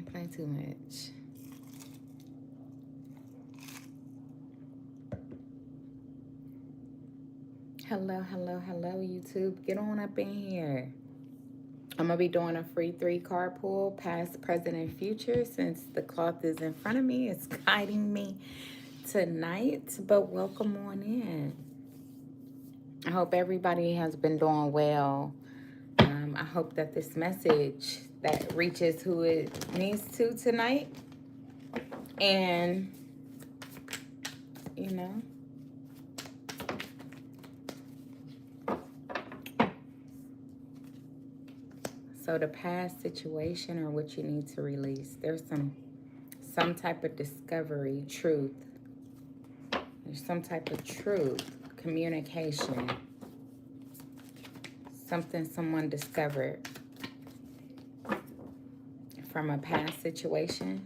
play too much. Hello, hello, hello, YouTube. Get on up in here. I'm going to be doing a free 3-card pull, past, present, and future, since the cloth is in front of me. It's guiding me tonight, but welcome on in. I hope everybody has been doing well. I hope that this message that reaches who it needs to tonight. And, you know, so the past situation or what you need to release, there's some type of discovery, truth. There's some type of truth, communication, something someone discovered from a past situation.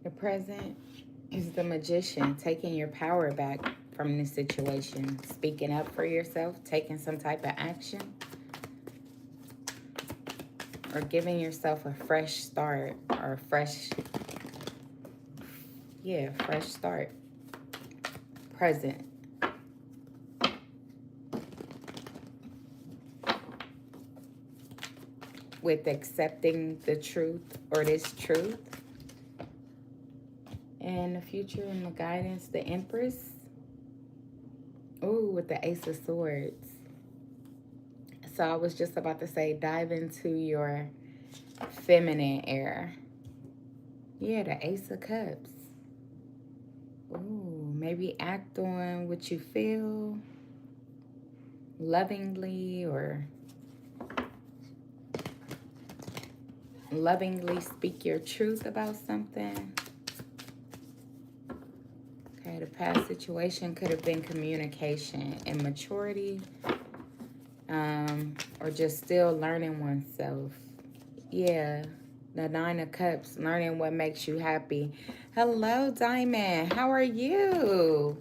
The present is the magician, taking your power back from this situation, speaking up for yourself, taking some type of action, or giving yourself a fresh start, or a fresh start. Present. With accepting the truth or this truth. And the future and the guidance, the Empress. Ooh, with the Ace of Swords. So I was just about to say, dive into your feminine air. Yeah, the Ace of Cups. Ooh, maybe act on what you feel lovingly, or lovingly speak your truth about something. Okay, the past situation could have been communication, immaturity, or just still learning oneself. Yeah, the 9 of Cups, learning what makes you happy. Hello, Diamond. How are you?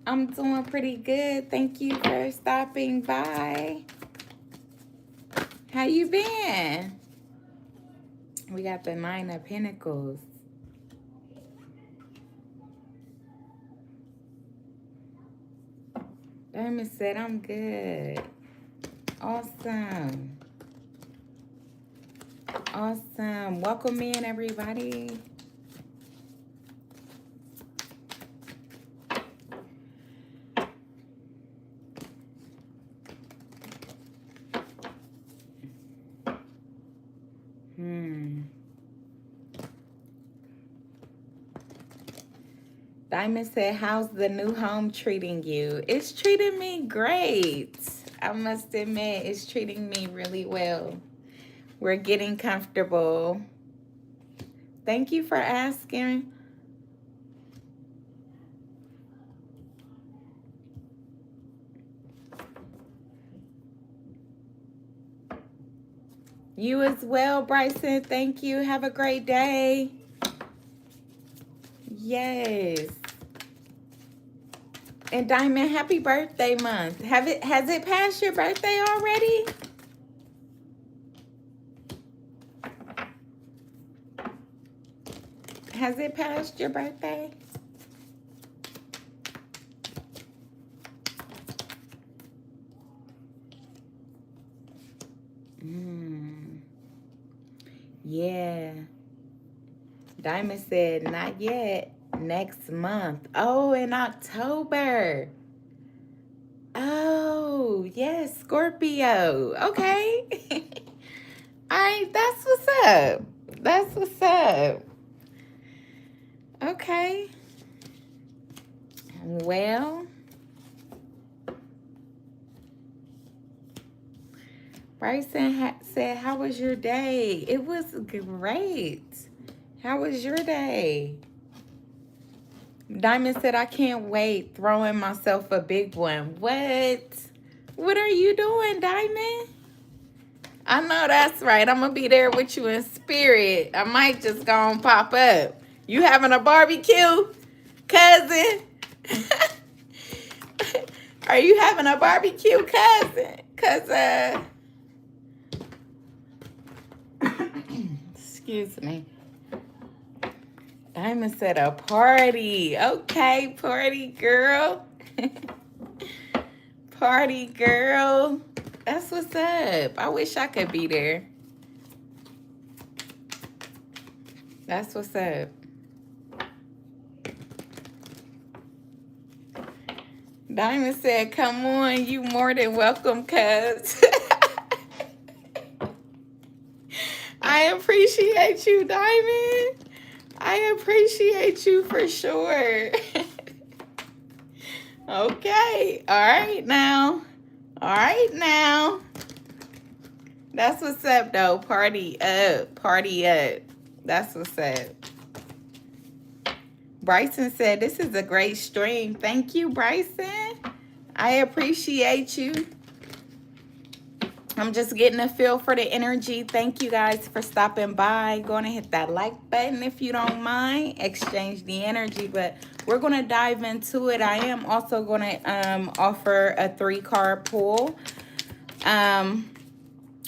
I'm doing pretty good. Thank you for stopping by. How you been? We got the 9 of Pentacles. Diamond said, I'm good. Awesome. Awesome. Welcome in, everybody. Diamond said, how's the new home treating you? It's treating me great. I must admit, it's treating me really well. We're getting comfortable. Thank you for asking. You as well, Bryson. Thank you. Have a great day. Yes. And Diamond, happy birthday month. Has it passed your birthday already? Has it passed your birthday? Yeah. Diamond said, not yet. Next month. Oh, in October. Oh, yes, Scorpio. Okay. All right, that's what's up. That's what's up. Okay. Well, Bryson said, how was your day? It was great. How was your day? Diamond said, I can't wait. Throwing myself a big one. What? What are you doing, Diamond? I know that's right. I'm going to be there with you in spirit. I might just go and pop up. You having a barbecue, cousin? Are you having a barbecue, cousin? Cause excuse me. Diamond said a party. Okay, party girl. Party girl. That's what's up. I wish I could be there. That's what's up. Diamond said, come on, you more than welcome, cuz. I appreciate you, Diamond. I appreciate you for sure. Okay. All right now. All right now. That's what's up, though. Party up. Party up. That's what's up. Bryson said, this is a great stream. Thank you, Bryson. I appreciate you. I'm just getting a feel for the energy. Thank you guys for stopping by. Go and hit that like button if you don't mind. Exchange the energy, but we're going to dive into it. I am also going to offer a 3-card pull.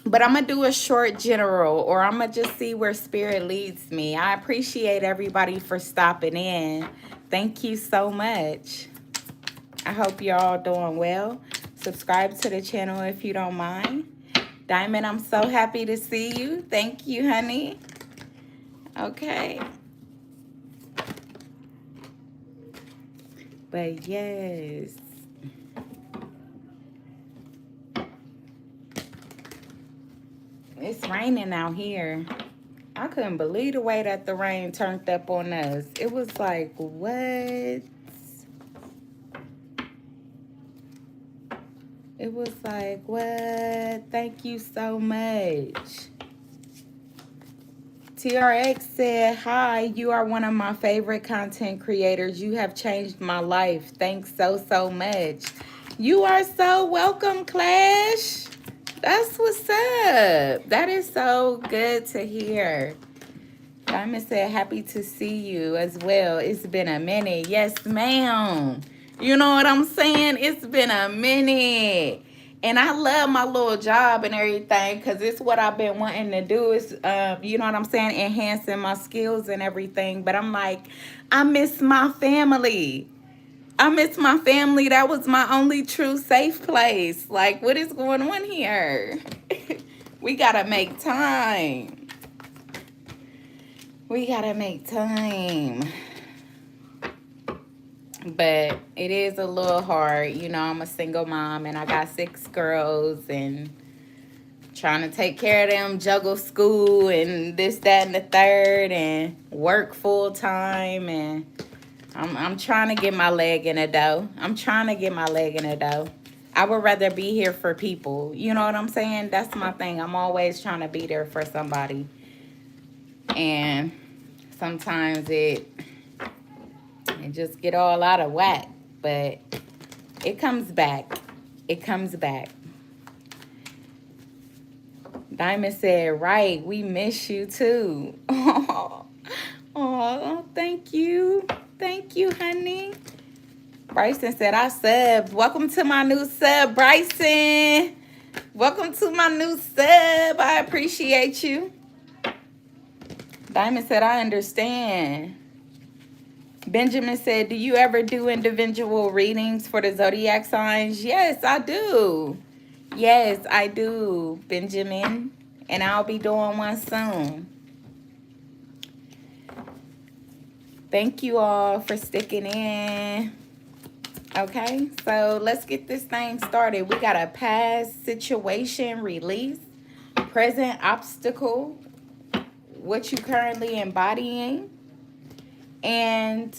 But I'm going to do a short general, or I'm going to just see where spirit leads me. I appreciate everybody for stopping in. Thank you so much. I hope you're all doing well. Subscribe to the channel if you don't mind. Diamond, I'm so happy to see you. Thank you, honey. Okay. But yes. It's raining out here. I couldn't believe the way that the rain turned up on us. It was like, what? It was like, what? Thank you so much. TRX said, hi, you are one of my favorite content creators. You have changed my life. Thanks so much. You are so welcome, Clash. That's what's up. That is so good to hear. Diamond said, happy to see you as well. It's been a minute. Yes, ma'am. You know what I'm saying? It's been a minute. And I love my little job and everything because it's what I've been wanting to do is, you know what I'm saying, enhancing my skills and everything. But I'm like, I miss my family. I miss my family. That was my only true safe place. Like, what is going on here? We got to make time. We got to make time. But it is a little hard. You know, I'm a single mom and I got 6 girls and trying to take care of them, juggle school and this, that, and the third and work full time. And I'm trying to get my leg in the dough. I'm trying to get my leg in the dough. I would rather be here for people. You know what I'm saying? That's my thing. I'm always trying to be there for somebody. And sometimes it just get all out of whack. But it comes back. It comes back. Diamond said, right, we miss you too. Oh, thank you. Thank you, honey. Bryson said, I subbed. Welcome to my new sub, Bryson. Welcome to my new sub. I appreciate you. Diamond said, I understand. Benjamin said, do you ever do individual readings for the zodiac signs? Yes, I do. Yes, I do, Benjamin. And I'll be doing one soon. Thank you all for sticking in. Okay, so let's get this thing started. We got a past situation release, present obstacle, what you currently embodying, and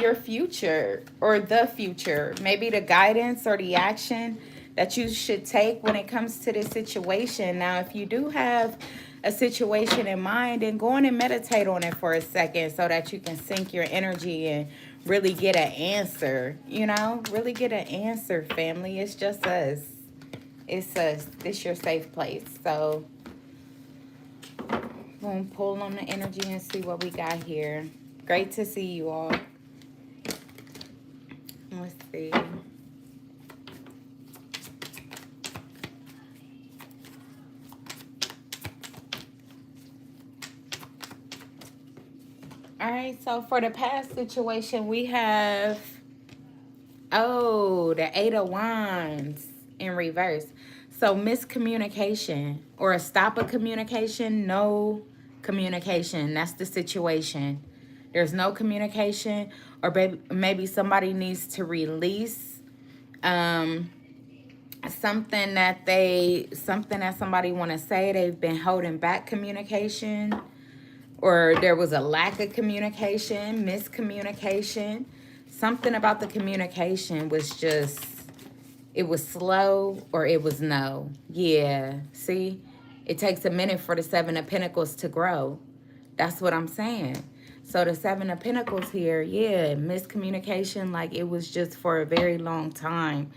your future or the future. Maybe the guidance or the action that you should take when it comes to this situation. Now, if you do have a situation in mind, then go on and meditate on it for a second so that you can sync your energy and really get an answer, you know, really get an answer, family. It's just us. It's us. This your safe place. So I'm going to pull on the energy and see what we got here. Great to see you all. Let's see. All right, so for the past situation, we have, oh, the Eight of Wands in reverse. So miscommunication or a stop of communication, no communication. That's the situation. There's no communication, or maybe somebody needs to release um, something that somebody want to say. They've been holding back communication, or there was a lack of communication, miscommunication. Something about the communication was just, it was slow, or it was no. Yeah, see, it takes a minute for the Seven of Pentacles to grow. That's what I'm saying. So the Seven of Pentacles here, yeah, miscommunication, like it was just for a very long time.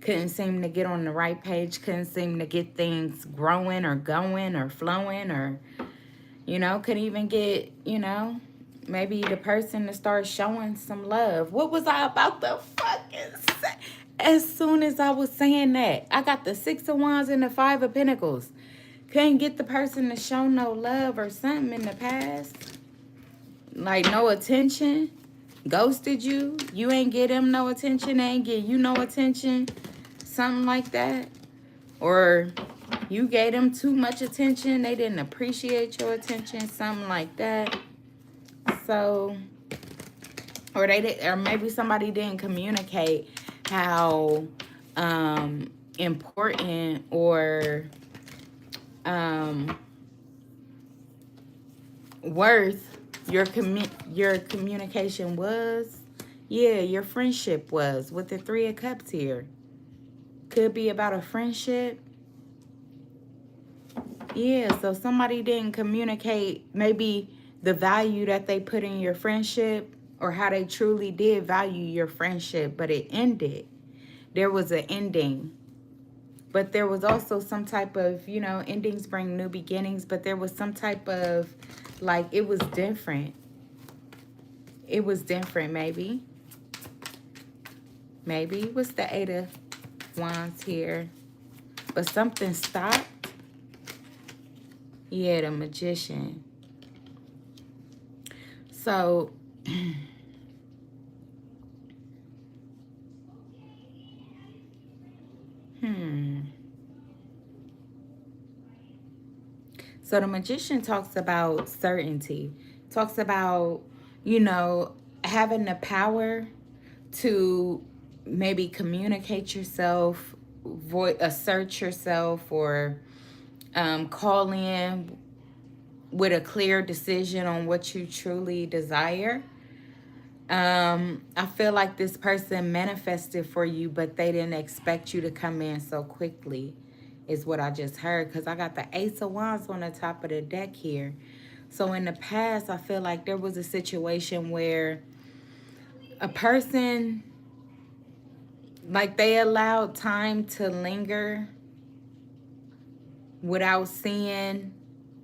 Couldn't seem to get on the right page, couldn't seem to get things growing or going or flowing, or, couldn't even get, maybe the person to start showing some love. What was I about to fucking say? As soon as I was saying that, I got the Six of Wands and the Five of Pentacles. Couldn't get the person to show no love or something in the past. Like no attention. Ghosted you. You ain't get them no attention. They ain't get you no attention. Something like that. Or you gave them too much attention. They didn't appreciate your attention. Something like that. So, or maybe somebody didn't communicate how important or worth your communication was. Yeah, your friendship was, with the Three of Cups here. Could be about a friendship. Yeah, so somebody didn't communicate maybe the value that they put in your friendship, or how they truly did value your friendship, but it ended. There was an ending. But there was also some type of, endings bring new beginnings, but there was some type of, like, it was different. It was different, maybe. Maybe. What's the Eight of Wands here? But something stopped. Yeah, the Magician. So, So the Magician talks about certainty. Talks about, having the power to maybe communicate yourself, assert yourself, or call in with a clear decision on what you truly desire. I feel like this person manifested for you, but they didn't expect you to come in so quickly, is what I just heard, because I got the Ace of Wands on the top of the deck here. So in the past, I feel like there was a situation where a person, like, they allowed time to linger without seeing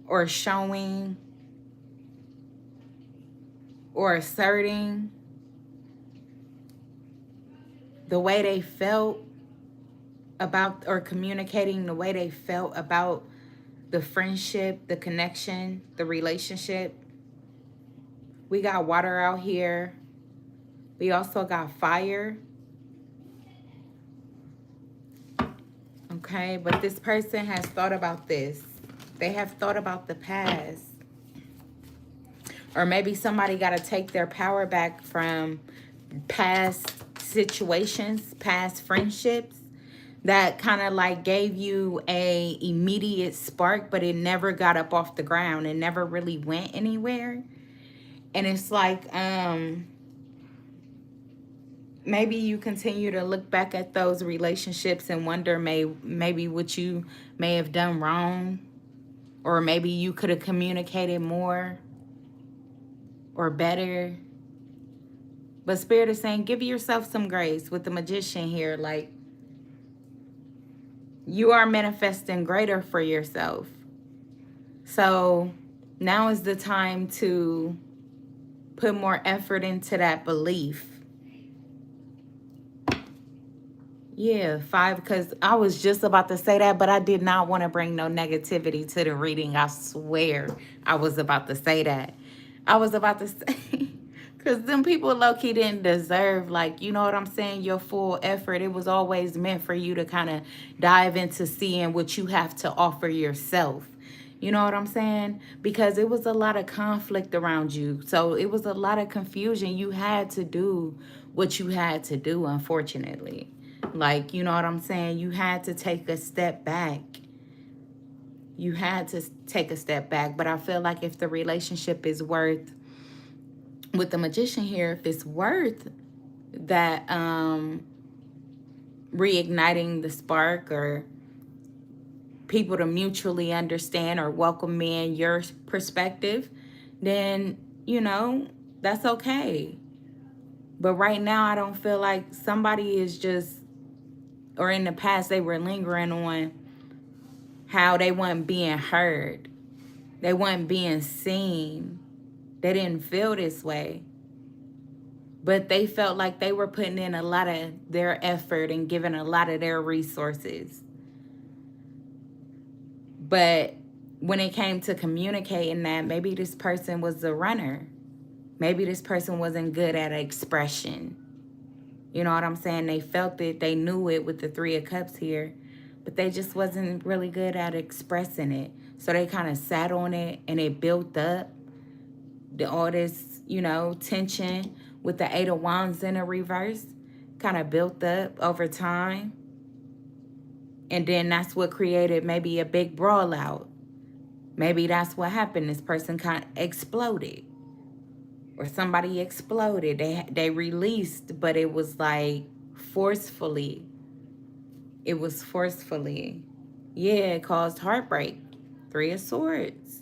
or showing or asserting the way they felt about, or communicating the way they felt about the friendship, the connection, the relationship. We got water out here. We also got fire. Okay, but this person has thought about this. They have thought about the past. Or maybe somebody got to take their power back from past situations, past friendships that kind of like gave you a immediate spark, but it never got up off the ground. It never really went anywhere. And it's like, maybe you continue to look back at those relationships and wonder maybe what you may have done wrong, or maybe you could have communicated more or better. But Spirit is saying, give yourself some grace with the Magician here. Like, you are manifesting greater for yourself. So now is the time to put more effort into that belief. Yeah, 5, because I was just about to say that, but I did not want to bring no negativity to the reading. I swear I was about to say that. I was about to say, because them people low-key didn't deserve, like, you know what I'm saying, your full effort. It was always meant for you to kind of dive into seeing what you have to offer yourself. You know what I'm saying? Because it was a lot of conflict around you. So it was a lot of confusion. You had to do what you had to do, unfortunately. Like, you know what I'm saying? You had to take a step back. You had to take a step back. But I feel like if the relationship is worth, with the magician here, if it's worth that reigniting the spark, or people to mutually understand or welcome in your perspective, then, you know, that's okay. But right now, I don't feel like somebody is just, or in the past, they were lingering on how they weren't being heard. They weren't being seen. They didn't feel this way. But they felt like they were putting in a lot of their effort and giving a lot of their resources. But when it came to communicating that, maybe this person was a runner. Maybe this person wasn't good at expression. You know what I'm saying? They felt it, they knew it with the Three of Cups here, but they just wasn't really good at expressing it. So they kind of sat on it, and it built up all this, you know, tension with the Eight of Wands in a reverse, kind of built up over time. And then that's what created maybe a big brawl out. Maybe that's what happened. This person kind of exploded, or somebody exploded. They released, but it was like forcefully. It was forcefully. Yeah, it caused heartbreak. Three of Swords.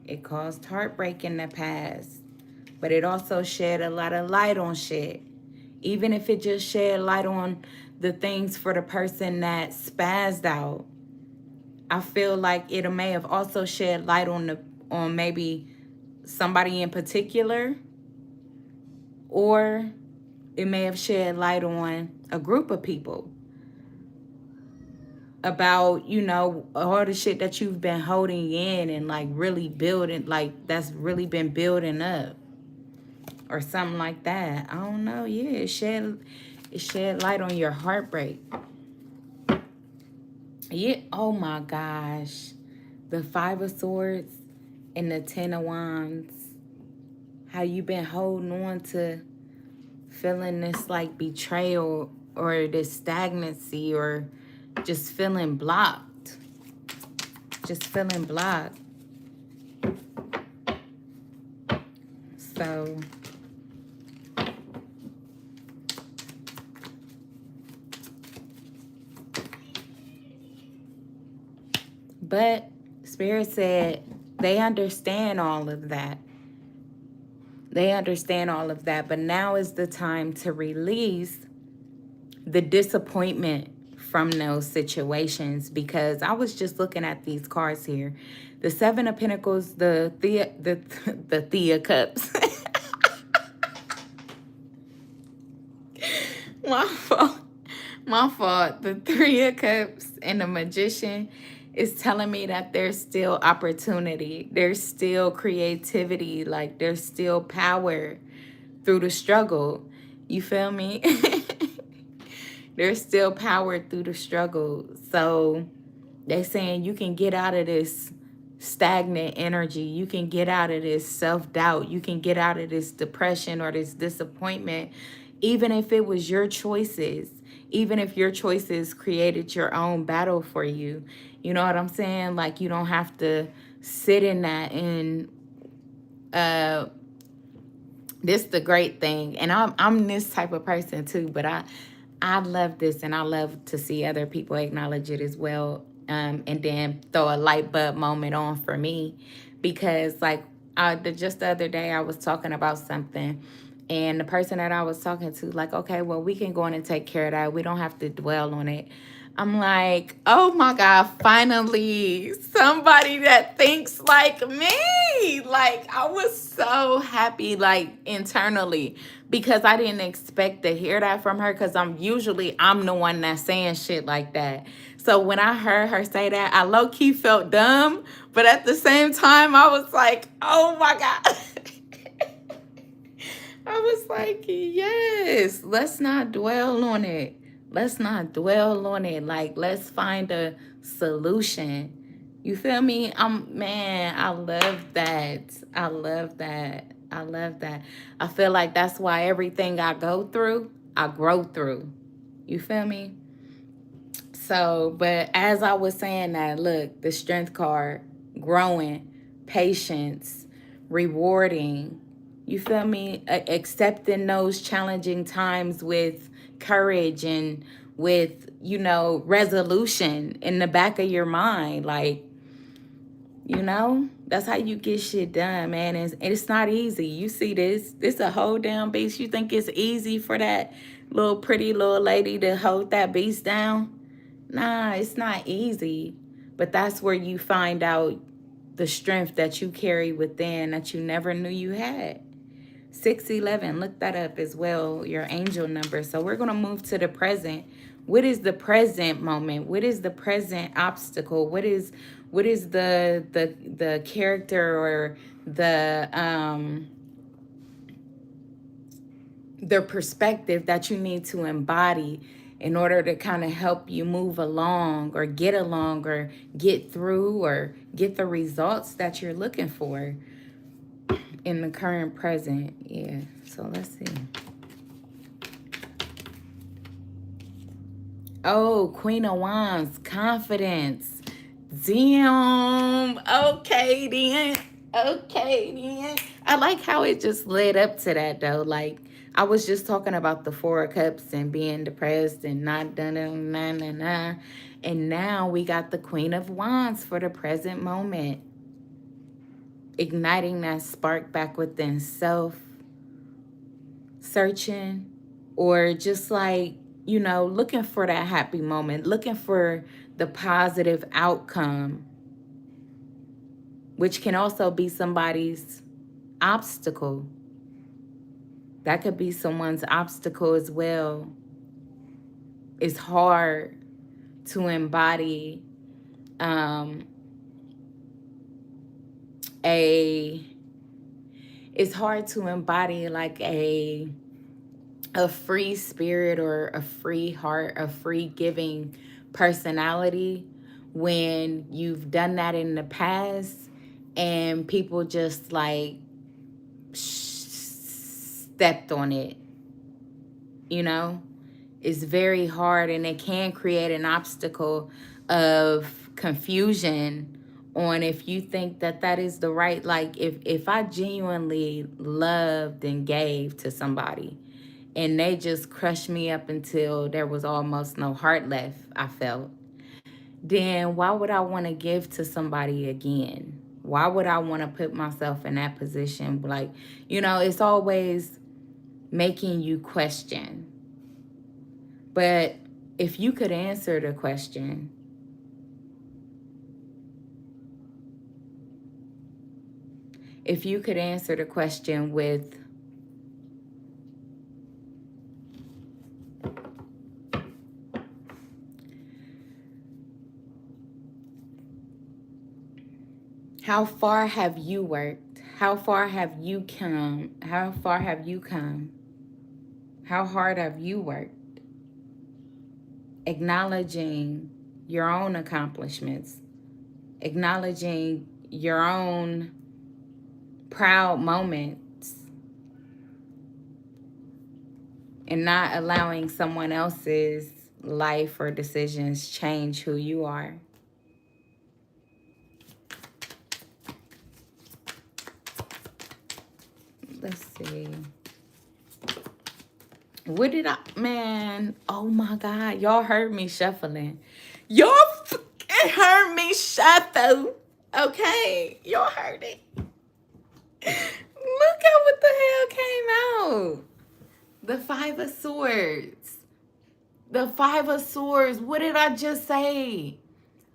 It caused heartbreak in the past. But it also shed a lot of light on shit. Even if it just shed light on the things for the person that spazzed out. I feel like it may have also shed light on maybe somebody in particular, or it may have shed light on a group of people about, you know, all the shit that you've been holding in and like really building, like that's really been building up, or something like that. I don't know. Yeah, it shed light on your heartbreak. Yeah. Oh my gosh. The Five of Swords and the Ten of Wands. How you been holding on to feeling this like betrayal, or this stagnancy, or just feeling blocked. Just feeling blocked. So but Spirit said they understand all of that. They understand all of that, but now is the time to release the disappointment from those situations, because I was just looking at these cards here. The Seven of Pentacles, the Thea Cups. My fault. My fault. The Three of Cups and the Magician is telling me that there's still opportunity. There's still creativity. Like, there's still power through the struggle. You feel me? There's still power through the struggle. So they're saying you can get out of this stagnant energy. You can get out of this self-doubt. You can get out of this depression or this disappointment, even if it was your choices. Even if your choices created your own battle for you. You know what I'm saying? Like, you don't have to sit in that. And this the great thing. And I'm this type of person too, but I love this, and I love to see other people acknowledge it as well. And then throw a light bulb moment on for me, because like just the other day I was talking about something, and the person that I was talking to, like, okay, well, we can go in and take care of that. We don't have to dwell on it. I'm like, oh my God, finally somebody that thinks like me. Like, I was so happy, like, internally, because I didn't expect to hear that from her, because I'm the one that's saying shit like that. So when I heard her say that, I low-key felt dumb, but at the same time, I was like, oh my God. I was like, yes, let's not dwell on it. Let's not dwell on it. Like, let's find a solution. You feel me? Man, I love that. I love that. I love that. I feel like that's why everything I go through, I grow through. You feel me? So, but as I was saying that, look, the strength card, growing, patience, rewarding, you feel me? Accepting those challenging times with courage and with, resolution in the back of your mind. Like, that's how you get shit done, man. And it's not easy. You see this a whole damn beast. You think it's easy for that little pretty little lady to hold that beast down? Nah, it's not easy. But that's where you find out the strength that you carry within that you never knew you had. 611, look that up as well, your angel number. So we're going to move to the present. What is the present moment? What is the present obstacle? What is the character or the perspective that you need to embody in order to kind of help you move along or get through or get the results that you're looking for in the current present? Yeah, so let's see. Oh, Queen of Wands, confidence. Damn. Okay, then. Okay, then. I like how it just led up to that, though. Like, I was just talking about the Four of Cups and being depressed and not done, nah, nah, nah. And now we got the Queen of Wands for the present moment. Igniting that spark back within self, searching, or just like, looking for that happy moment, looking for the positive outcome, which can also be somebody's obstacle. That could be someone's obstacle as well. It's hard to embody it's hard to embody like a free spirit or a free heart, a free giving personality when you've done that in the past and people just like stepped on it. It's very hard, and it can create an obstacle of confusion on if you think that is the right, like if I genuinely loved and gave to somebody and they just crushed me up until there was almost no heart left, I felt, then why would I want to give to somebody again? Why would I want to put myself in that position? Like, it's always making you question. But if you could answer the question, with how far have you worked? How far have you come? How far have you come? How hard have you worked? Acknowledging your own accomplishments, acknowledging your own proud moments, and not allowing someone else's life or decisions change who you are. Let's see. What did man, oh my God, y'all heard me shuffling. Y'all heard me shuffle, okay? Y'all heard it. Look at what the hell came out. The Five of Swords. The Five of Swords. What did I just say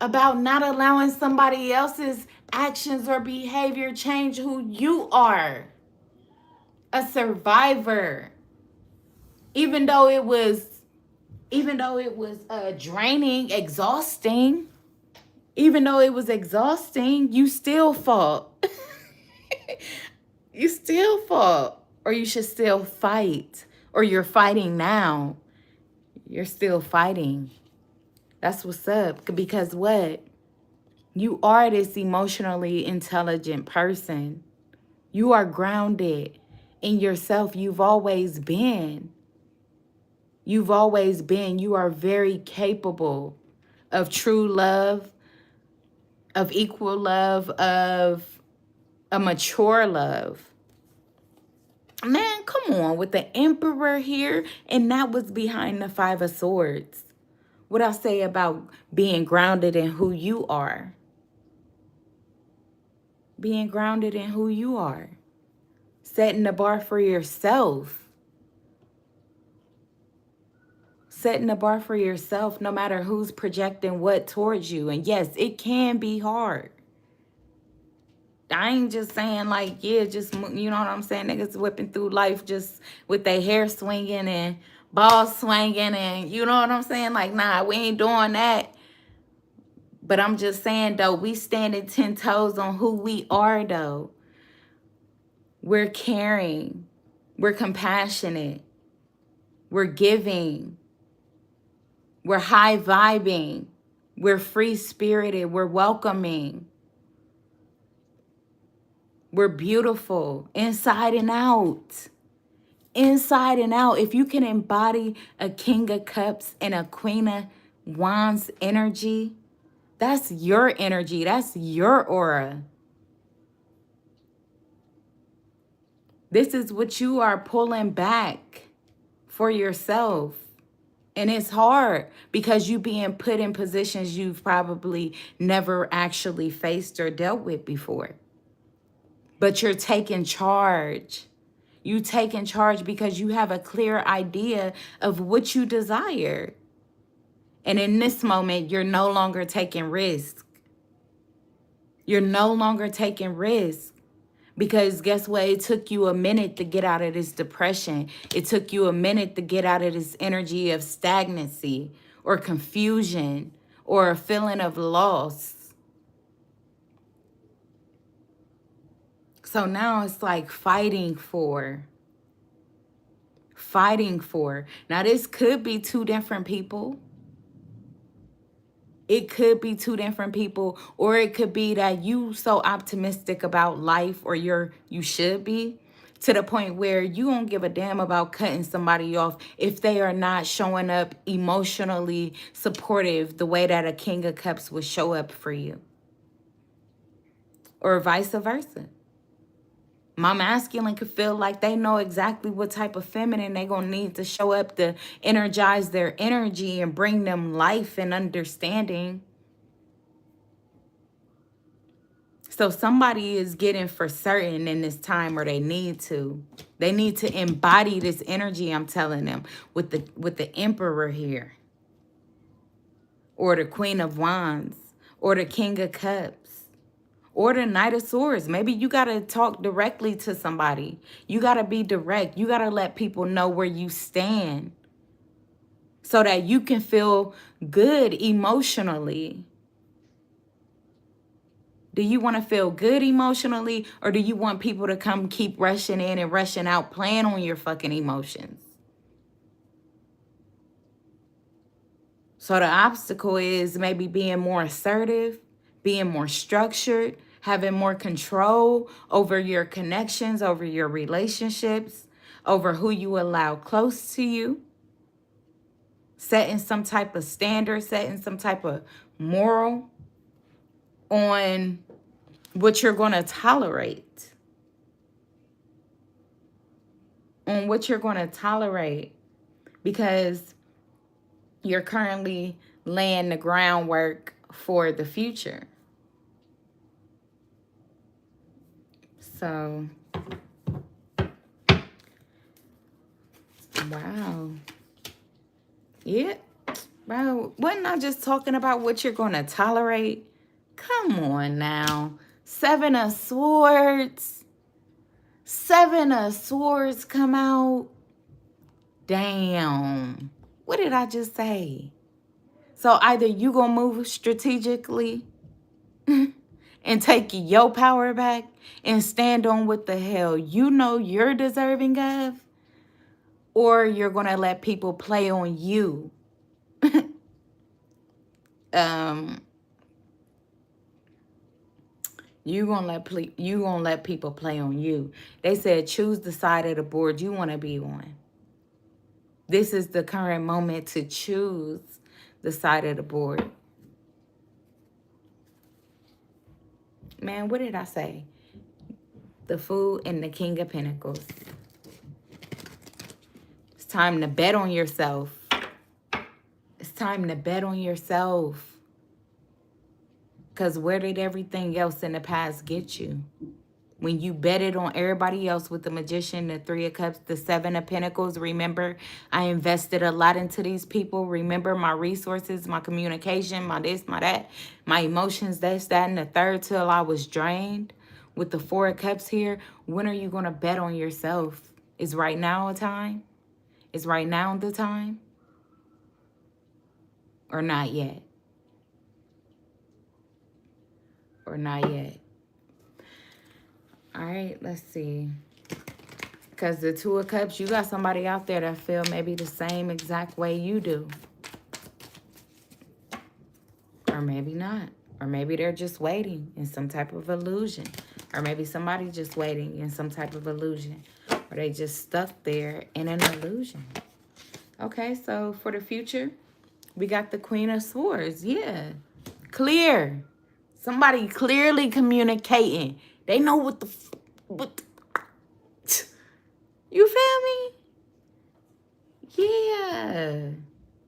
about not allowing somebody else's actions or behavior change who you are? A survivor. Even though it was draining, exhausting, you still fought. You still fought. or you should still fight, or you're fighting now. You're still fighting. That's what's up. Because what? You are this emotionally intelligent person. You are grounded in yourself. You've always been. You've always been. You are very capable of true love, of equal love, of a mature love. Man, come on, with the Emperor here, and that was behind the Five of Swords. What I say about being grounded in who you are. Being grounded in who you are. Setting the bar for yourself. Setting the bar for yourself, no matter who's projecting what towards you. And yes, it can be hard. I ain't just saying like, yeah, just, you know what I'm saying? Niggas whipping through life just with their hair swinging and balls swinging and, you know what I'm saying? Like, nah, we ain't doing that. But I'm just saying, though, we standing 10 toes on who we are, though. We're caring. We're compassionate. We're giving. We're high vibing. We're free spirited. We're welcoming. We're beautiful inside and out. Inside and out. If you can embody a King of Cups and a Queen of Wands energy, that's your energy. That's your aura. This is what you are pulling back for yourself. And it's hard because you being put in positions you've probably never actually faced or dealt with before. But you're taking charge. You taking charge because you have a clear idea of what you desire. And in this moment, you're no longer taking risks. You're no longer taking risks. Because guess what? It took you a minute to get out of this depression. It took you a minute to get out of this energy of stagnancy or confusion or a feeling of loss. So now it's like fighting for. Now this could be two different people. It could be two different people, or it could be that you so optimistic about life, or you should be, to the point where you don't give a damn about cutting somebody off if they are not showing up emotionally supportive the way that a King of Cups would show up for you. Or vice versa. My masculine could feel like they know exactly what type of feminine they're going to need to show up to energize their energy and bring them life and understanding. So somebody is getting for certain in this time, or they need to. They need to embody this energy, I'm telling them, with the Emperor here. Or the Queen of Wands. Or the King of Cups. Or the Knight of Swords. Maybe you got to talk directly to somebody. You got to be direct. You got to let people know where you stand. So that you can feel good emotionally. Do you want to feel good emotionally, or do you want people to come keep rushing in and rushing out, playing on your fucking emotions? So the obstacle is maybe being more assertive, being more structured, having more control over your connections, over your relationships, over who you allow close to you, setting some type of standard, setting some type of moral on what you're going to tolerate. On what you're going to tolerate. Because you're currently laying the groundwork for the future. So, wow. Yeah. Bro, wasn't I just talking about what you're going to tolerate? Come on now. Seven of Swords. Seven of Swords come out. Damn. What did I just say? So either you gonna move strategically and and take your power back and stand on what the hell you know you're deserving of? Or you're going to let people play on you? You gonna let people play on you. They said choose the side of the board you want to be on. This is the current moment to choose the side of the board. Man, what did I say? The Fool and the King of Pentacles. It's time to bet on yourself. It's time to bet on yourself. Because where did everything else in the past get you? When you betted on everybody else with the Magician, the Three of Cups, the Seven of Pentacles, remember, I invested a lot into these people. Remember my resources, my communication, my this, my that, my emotions, this, that, and the third, till I was drained. With the Four of Cups here, when are you going to bet on yourself? Is right now a time? Is right now the time? Or not yet? Or not yet? All right, let's see. Because the Two of Cups, you got somebody out there that feel maybe the same exact way you do. Or maybe not. Or maybe they're just waiting in some type of illusion. Or maybe somebody just waiting in some type of illusion. Or they just stuck there in an illusion. Okay, so for the future, we got the Queen of Swords. Yeah. Clear. Somebody clearly communicating. They know what the... You feel me? Yeah.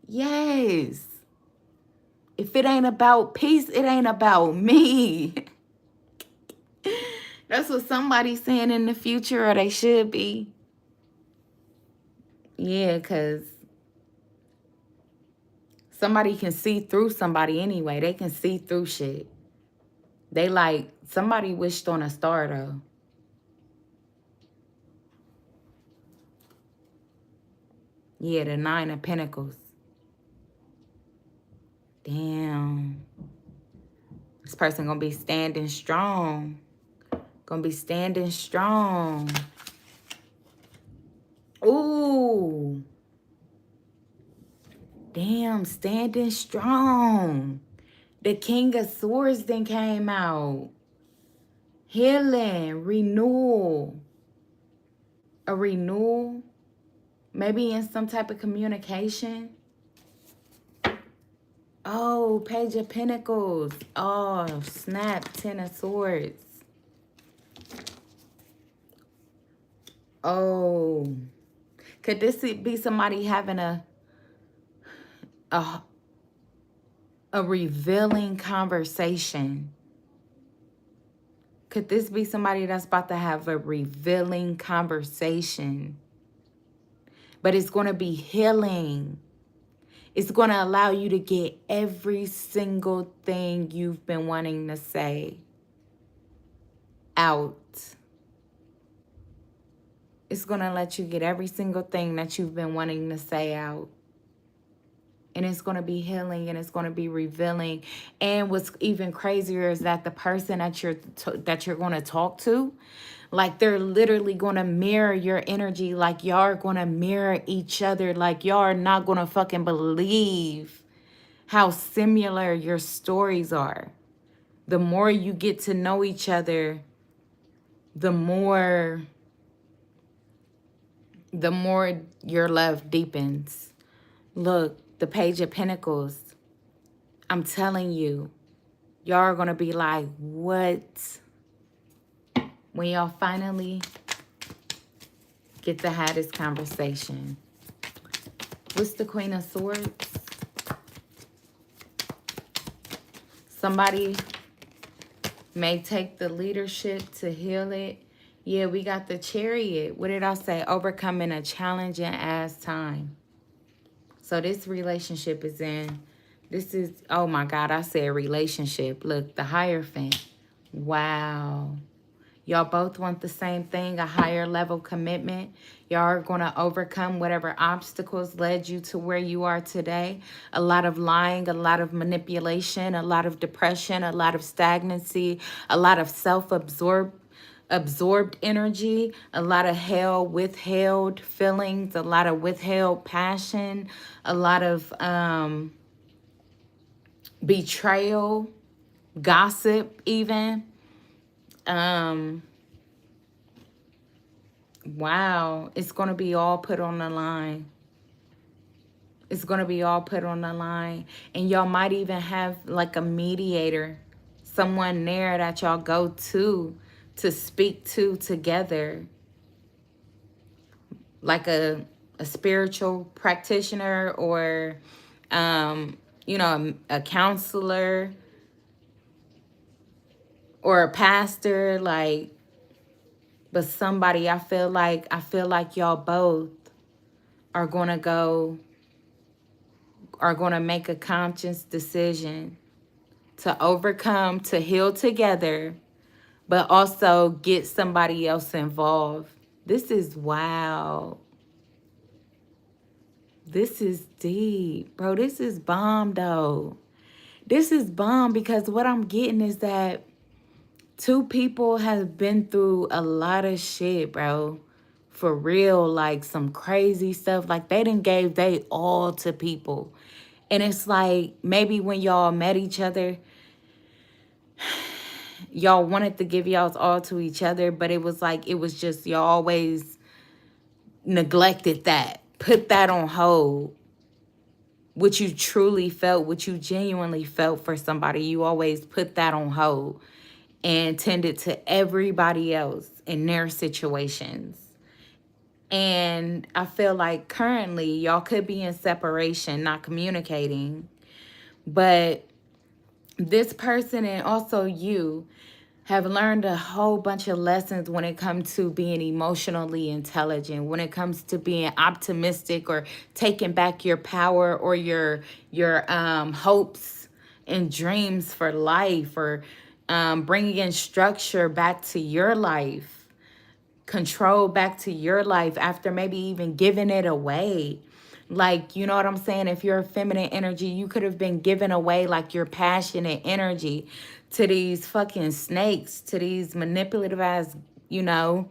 Yes. If it ain't about peace, it ain't about me. That's what somebody's saying in the future, or they should be. Yeah, because somebody can see through somebody anyway. They can see through shit. They like, somebody wished on a star, though. Yeah, the Nine of Pentacles. Damn. This person gonna be standing strong. Gonna be standing strong. Ooh. Damn, standing strong. The King of Swords then came out. Healing, renewal. A renewal. Maybe in some type of communication. Oh, Page of Pentacles. Oh, snap, Ten of Swords. Oh. Could this be somebody having a revealing conversation? Could this be somebody that's about to have a revealing conversation? But it's going to be healing. It's going to allow you to get every single thing you've been wanting to say out. It's going to let you get every single thing that you've been wanting to say out. And it's going to be healing, and it's going to be revealing. And what's even crazier is that the person that you're going to talk to, like, they're literally going to mirror your energy. Like, y'all are going to mirror each other. Like, y'all are not going to fucking believe how similar your stories are. The more you get to know each other, the more your love deepens. Look, the Page of Pentacles. I'm telling you, y'all are going to be like, what? When y'all finally get to have this conversation. What's the Queen of Swords? Somebody may take the leadership to heal it. Yeah, we got the Chariot. What did I say? Overcoming a challenging ass time. So this relationship is in, this is, oh my God, I said relationship. Look, the Hierophant. Wow. Y'all both want the same thing, a higher level commitment. Y'all are going to overcome whatever obstacles led you to where you are today. A lot of lying, a lot of manipulation, a lot of depression, a lot of stagnancy, a lot of absorbed energy, a lot of withheld feelings, a lot of withheld passion, a lot of betrayal, gossip even. Wow, it's going to be all put on the line. It's going to be all put on the line. And y'all might even have like a mediator, someone there that y'all go to speak to together. Like a spiritual practitioner or, you know, a counselor or a pastor, like, but somebody, I feel like y'all both are going to make a conscious decision to overcome, to heal together, but also get somebody else involved. This is wow. This is deep, bro. This is bomb, though. This is bomb because what I'm getting is that two people have been through a lot of shit, bro. For real, like some crazy stuff. Like they done gave they all to people. And it's like maybe when y'all met each other, y'all wanted to give y'all's all to each other, but it was like, it was just y'all always neglected that, put that on hold. What you truly felt, what you genuinely felt for somebody, you always put that on hold and tended to everybody else in their situations. And I feel like currently y'all could be in separation, not communicating, but this person and also you have learned a whole bunch of lessons when it comes to being emotionally intelligent, when it comes to being optimistic or taking back your power or your hopes and dreams for life, or bringing in structure back to your life, control back to your life after maybe even giving it away. Like, you know what I'm saying? If you're a feminine energy, you could have been giving away like your passionate energy to these fucking snakes, to these manipulative ass, you know,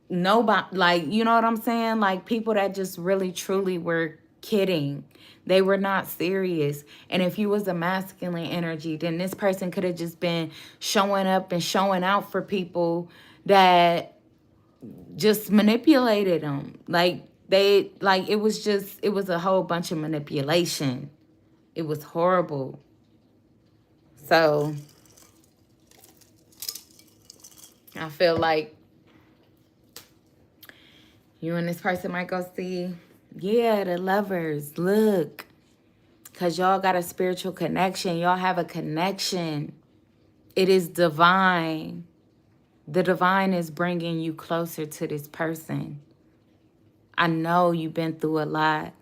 nobody, like, you know what I'm saying? Like people that just really truly were kidding. They were not serious. And if you was a masculine energy, then this person could have just been showing up and showing out for people that just manipulated them. Like it was a whole bunch of manipulation. It was horrible. So I feel like you and this person might go see, yeah, the lovers, look, because y'all got a spiritual connection. Y'all have a connection. It is divine. The divine is bringing you closer to this person. I know you've been through a lot.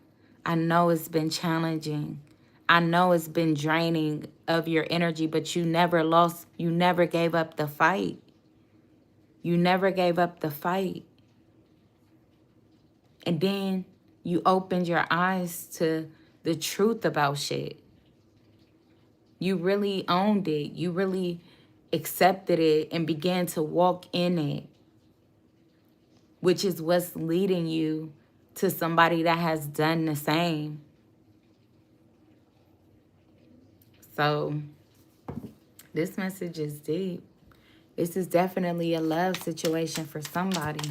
I know it's been challenging. I know it's been draining of your energy, but you never lost. You never gave up the fight. You never gave up the fight. And then you opened your eyes to the truth about shit. You really owned it. You really accepted it and began to walk in it, which is what's leading you to somebody that has done the same. So this message is deep. This is definitely a love situation for somebody.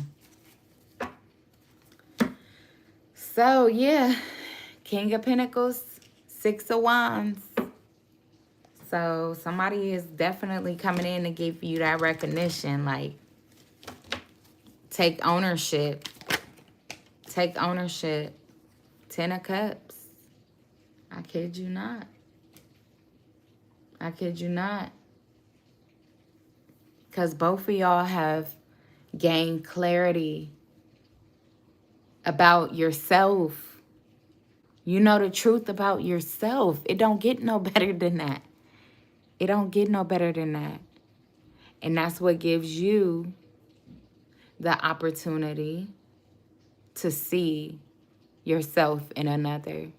So yeah, King of Pentacles, Six of Wands. So somebody is definitely coming in to give you that recognition, like take ownership. Take ownership. 10 of Cups. I kid you not. I kid you not. Because both of y'all have gained clarity about yourself. You know the truth about yourself. It don't get no better than that. It don't get no better than that. And that's what gives you the opportunity to see yourself in another.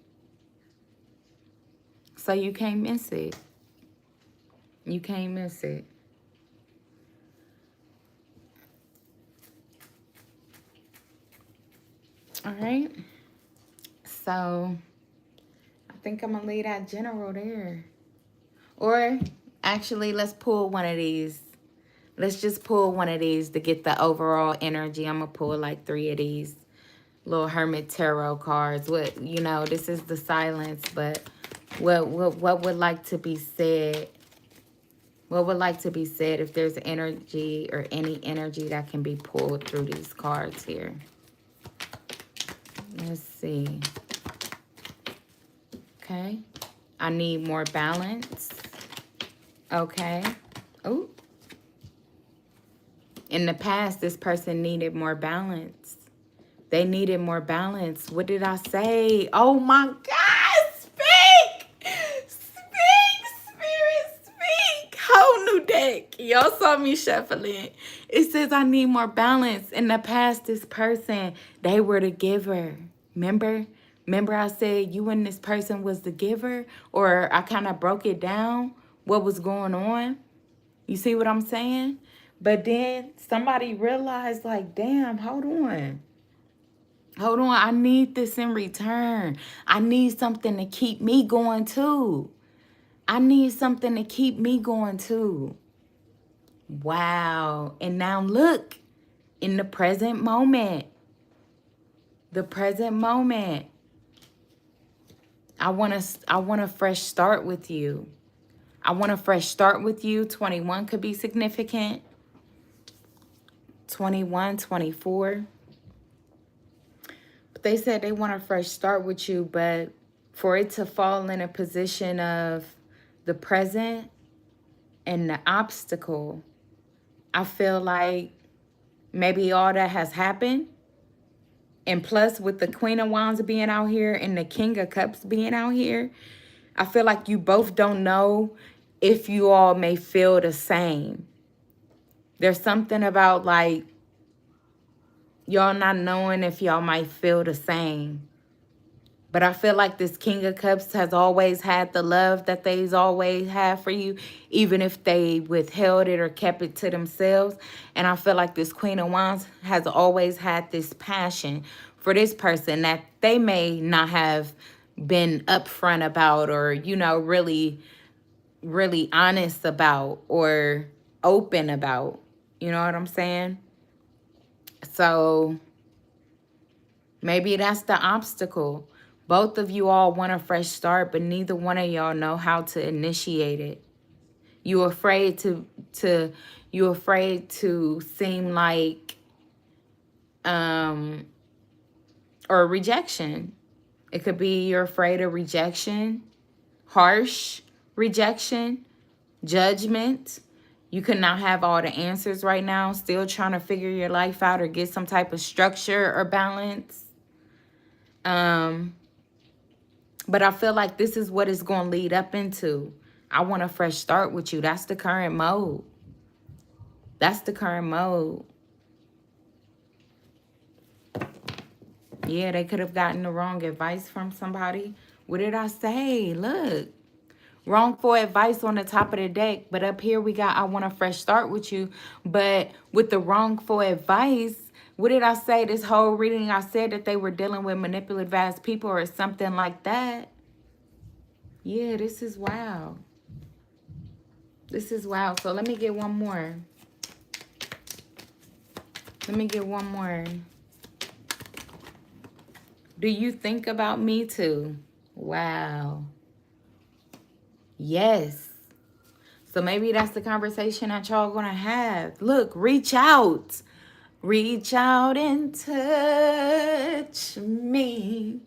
So you can't miss it. You can't miss it. All right. So I think I'm going to leave that general there. Or actually, let's pull one of these. Let's just pull one of these to get the overall energy. I'm going to pull like 3 of these little Hermit Tarot cards. What, you know, this is the silence, but what would like to be said? What would like to be said if there's energy or any energy that can be pulled through these cards here? Let's see. Okay. I need more balance. Okay. Oh. In the past, this person needed more balance. They needed more balance. What did I say? Oh my God, speak! Speak, Spirit, speak! Whole new deck. Y'all saw me shuffling. It says I need more balance. In the past, this person, they were the giver. Remember? Remember I said you and this person was the giver? Or I kind of broke it down, what was going on? You see what I'm saying? But then somebody realized, like, damn, hold on. Hold on, I need this in return. I need something to keep me going too. I need something to keep me going too. Wow. And now look, in the present moment. The present moment. I want a fresh start with you. I want a fresh start with you. 21 could be significant. 21, 24. But they said they want a fresh start with you, but for it to fall in a position of the present and the obstacle, I feel like maybe all that has happened. And plus with the Queen of Wands being out here and the King of Cups being out here, I feel like you both don't know if you all may feel the same. There's something about like y'all not knowing if y'all might feel the same. But I feel like this King of Cups has always had the love that they've always had for you, even if they withheld it or kept it to themselves. And I feel like this Queen of Wands has always had this passion for this person that they may not have been upfront about or, you know, really honest about or open about. You know what I'm saying? So maybe that's the obstacle. Both of you all want a fresh start, but neither one of y'all know how to initiate it. You're afraid to seem like or rejection. It could be you're afraid of rejection, harsh rejection, judgment. You could not have all the answers right now, still trying to figure your life out or get some type of structure or balance. But I feel like this is what it's going to lead up into. I want a fresh start with you. That's the current mode. That's the current mode. Yeah, they could have gotten the wrong advice from somebody. What did I say? Look. Wrongful advice on the top of the deck. But up here we got I want a fresh start with you. But with the wrongful advice, what did I say? This whole reading, I said that they were dealing with manipulative ass people or something like that. Yeah, this is wild. This is wild. So let me get one more. Let me get one more. Do you think about me too? Wow. Yes. So maybe that's the conversation that y'all gonna have. Look, reach out. Reach out and touch me.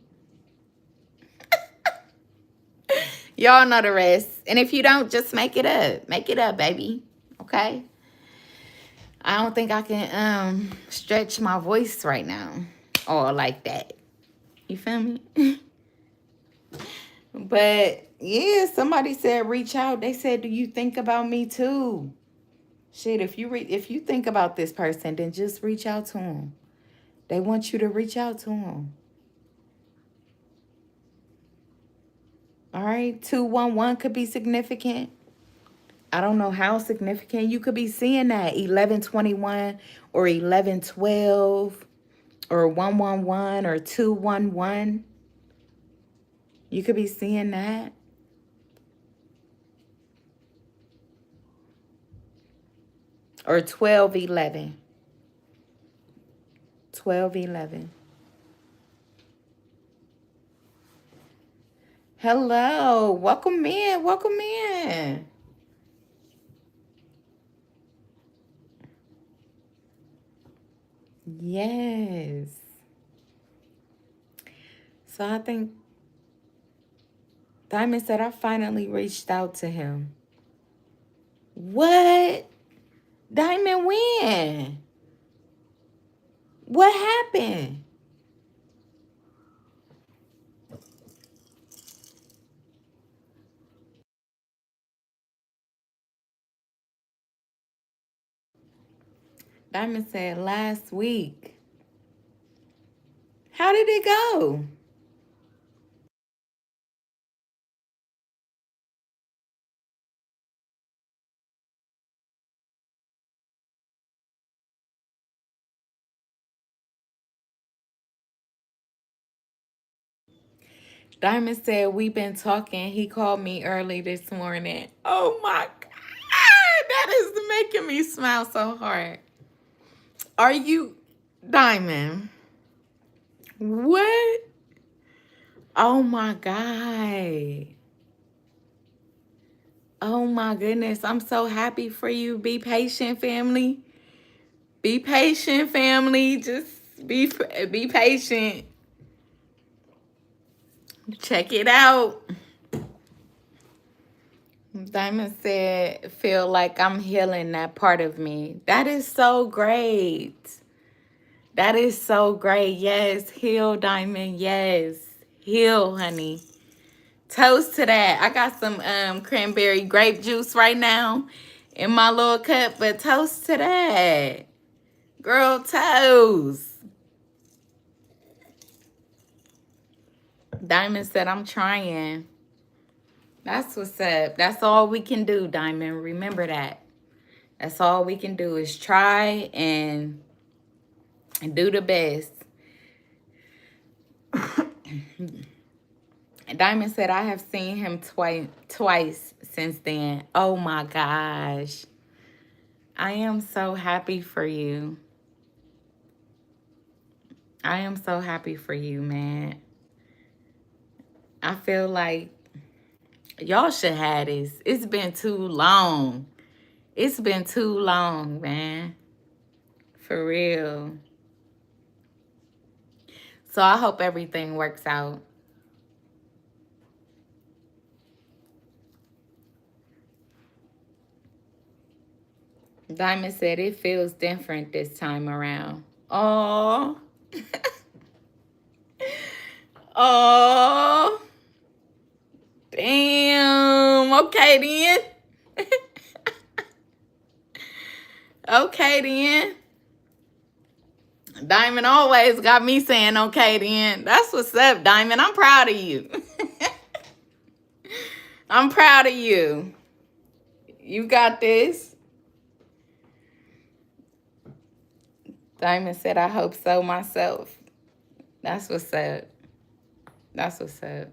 Y'all know the rest. And if you don't, just make it up. Make it up, baby. Okay? I don't think I can stretch my voice right now. Or like that. You feel me? But yeah, somebody said reach out. They said, do you think about me too? Shit, if you think about this person, then just reach out to them. They want you to reach out to them. All right, 211 could be significant. I don't know how significant. You could be seeing that 1121 or 1112 or 111 or 211. You could be seeing that. Or 1211. 1211. Hello. Welcome in. Welcome in. Yes. So I think Diamond said I finally reached out to him. What? Diamond, when? What happened? Diamond said last week. How did it go? Diamond said we've been talking. He called me early this morning. Oh my God. That is making me smile so hard. Are you Diamond? What? Oh my God. Oh my goodness. I'm so happy for you. Be patient, family. Be patient, family. Just be patient. Check it out. Diamond said, feel like I'm healing that part of me. That is so great. That is so great. Yes, heal, Diamond. Yes, heal, honey. Toast to that. I got some cranberry grape juice right now in my little cup, but toast to that. Girl, toast. Diamond said, I'm trying. That's what's up. That's all we can do, Diamond. Remember that. That's all we can do is try and do the best. Diamond said, I have seen him twice since then. Oh my gosh. I am so happy for you. I am so happy for you, man. I feel like y'all should have this. It's been too long. It's been too long, man. For real. So I hope everything works out. Diamond said it feels different this time around. Oh. Oh. Damn. Okay then. Okay then. Diamond always got me saying okay then. That's what's up, Diamond. I'm proud of you. I'm proud of you. You got this. Diamond said, I hope so myself. That's what's up. That's what's up.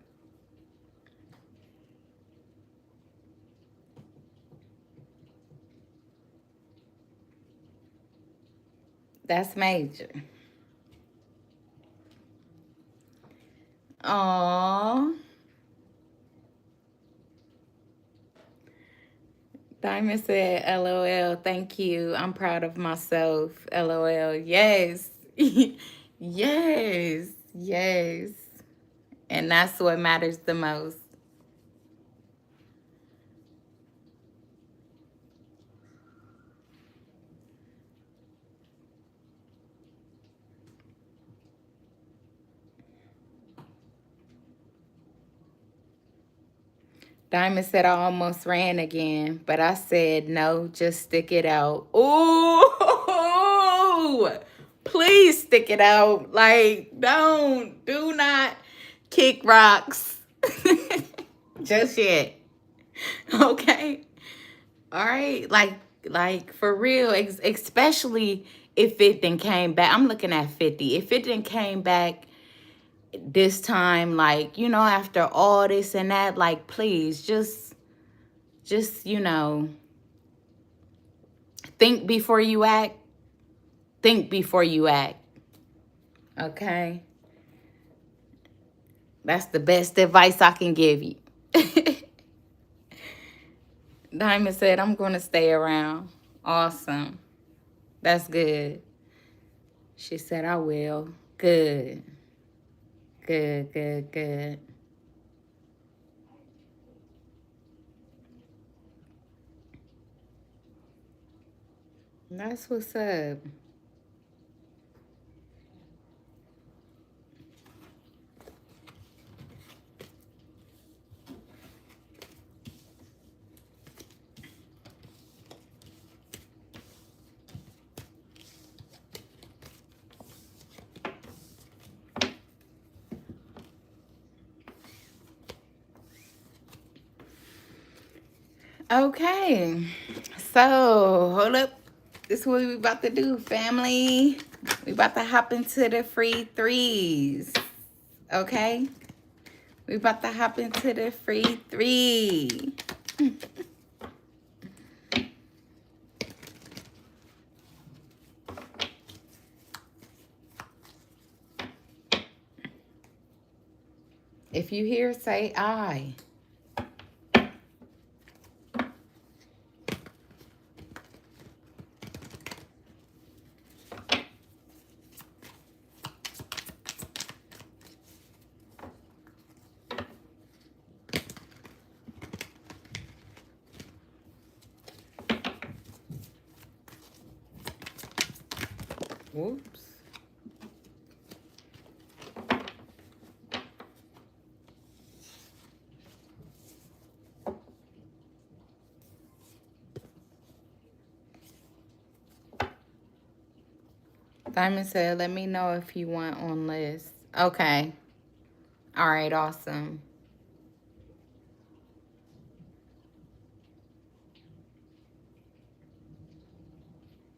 That's major. Aww. Diamond said, LOL, thank you. I'm proud of myself. LOL. Yes. Yes. Yes. And that's what matters the most. Diamond said I almost ran again, but I said no, just stick it out. Ooh, please stick it out. Like, do not kick rocks just yet. Okay. All right. Like for real, especially if it then came back. I'm looking at 50. If it then came back this time, like, you know, after all this and that, like, please just, you know, think before you act. Think before you act. Okay? That's the best advice I can give you. Diamond said, I'm going to stay around. Awesome. That's good. She said, I will. Good. Good, good, good. That's what's up. Okay. So, hold up. This is what we about to do, family. We about to hop into the free threes. Okay? We about to hop into the free three. If you hear, say I. Whoops. Diamond said, let me know if you want on list. Okay. All right, awesome.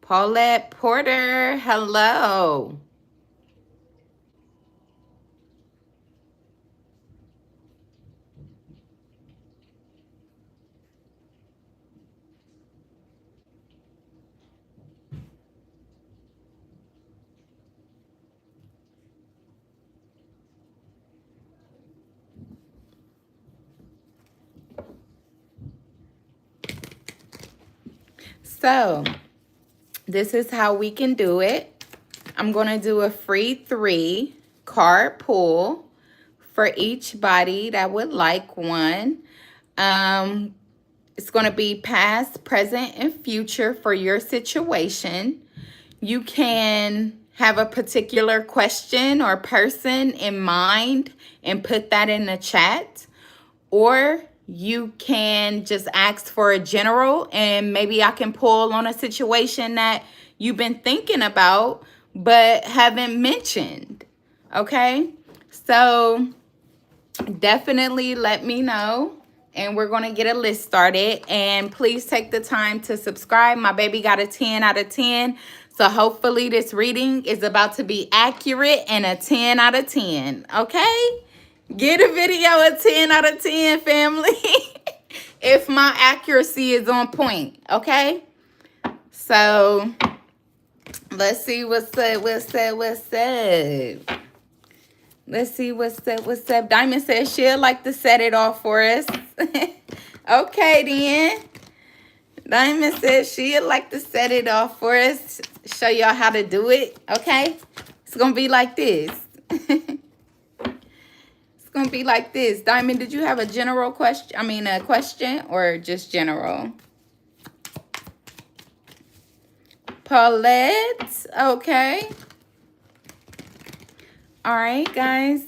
Paulette Porter, hello. So, this is how we can do it. I'm going to do a free 3 card pull for each body that would like one. It's going to be past, present, and future for your situation. You can have a particular question or person in mind and put that in the chat. Or you can just ask for a general and maybe I can pull on a situation that you've been thinking about but haven't mentioned. Okay? So definitely let me know and we're going to get a list started. And please take the time to subscribe. My baby got a 10 out of 10. So hopefully this reading is about to be accurate and a 10 out of 10. Okay? Get a video a 10 out of 10, family. If my accuracy is on point. Okay? So let's see what's up. Let's see what's up. Diamond says she'll like to set it off for us. Okay, then. Diamond says she'd like to set it off for us. Show y'all how to do it. Okay? It's going to be like this. It's going to be like this. Diamond, did you have a general question? I mean, a question or just general? Paulette. Okay. All right, guys.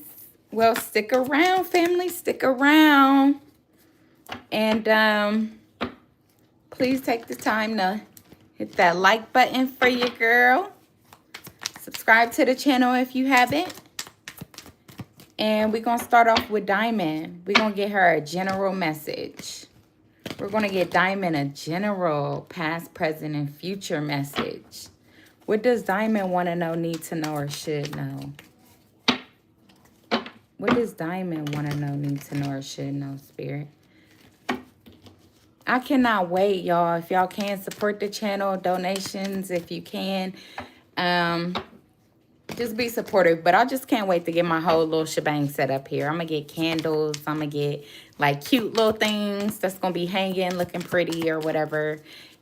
Well, stick around, family. Stick around. And please take the time to hit that like button for your girl. Subscribe to the channel if you haven't. And we're going to start off with Diamond. We're going to get her a general message. We're going to get Diamond a general past, present, and future message. What does Diamond want to know, need to know, or should know? What does Diamond want to know, need to know, or should know, Spirit? I cannot wait, y'all. If y'all can support the channel, donations, if you can. Just be supportive. But I just can't wait to get my whole little shebang set up here. I'm going to get candles. I'm going to get like cute little things that's going to be hanging, looking pretty or whatever.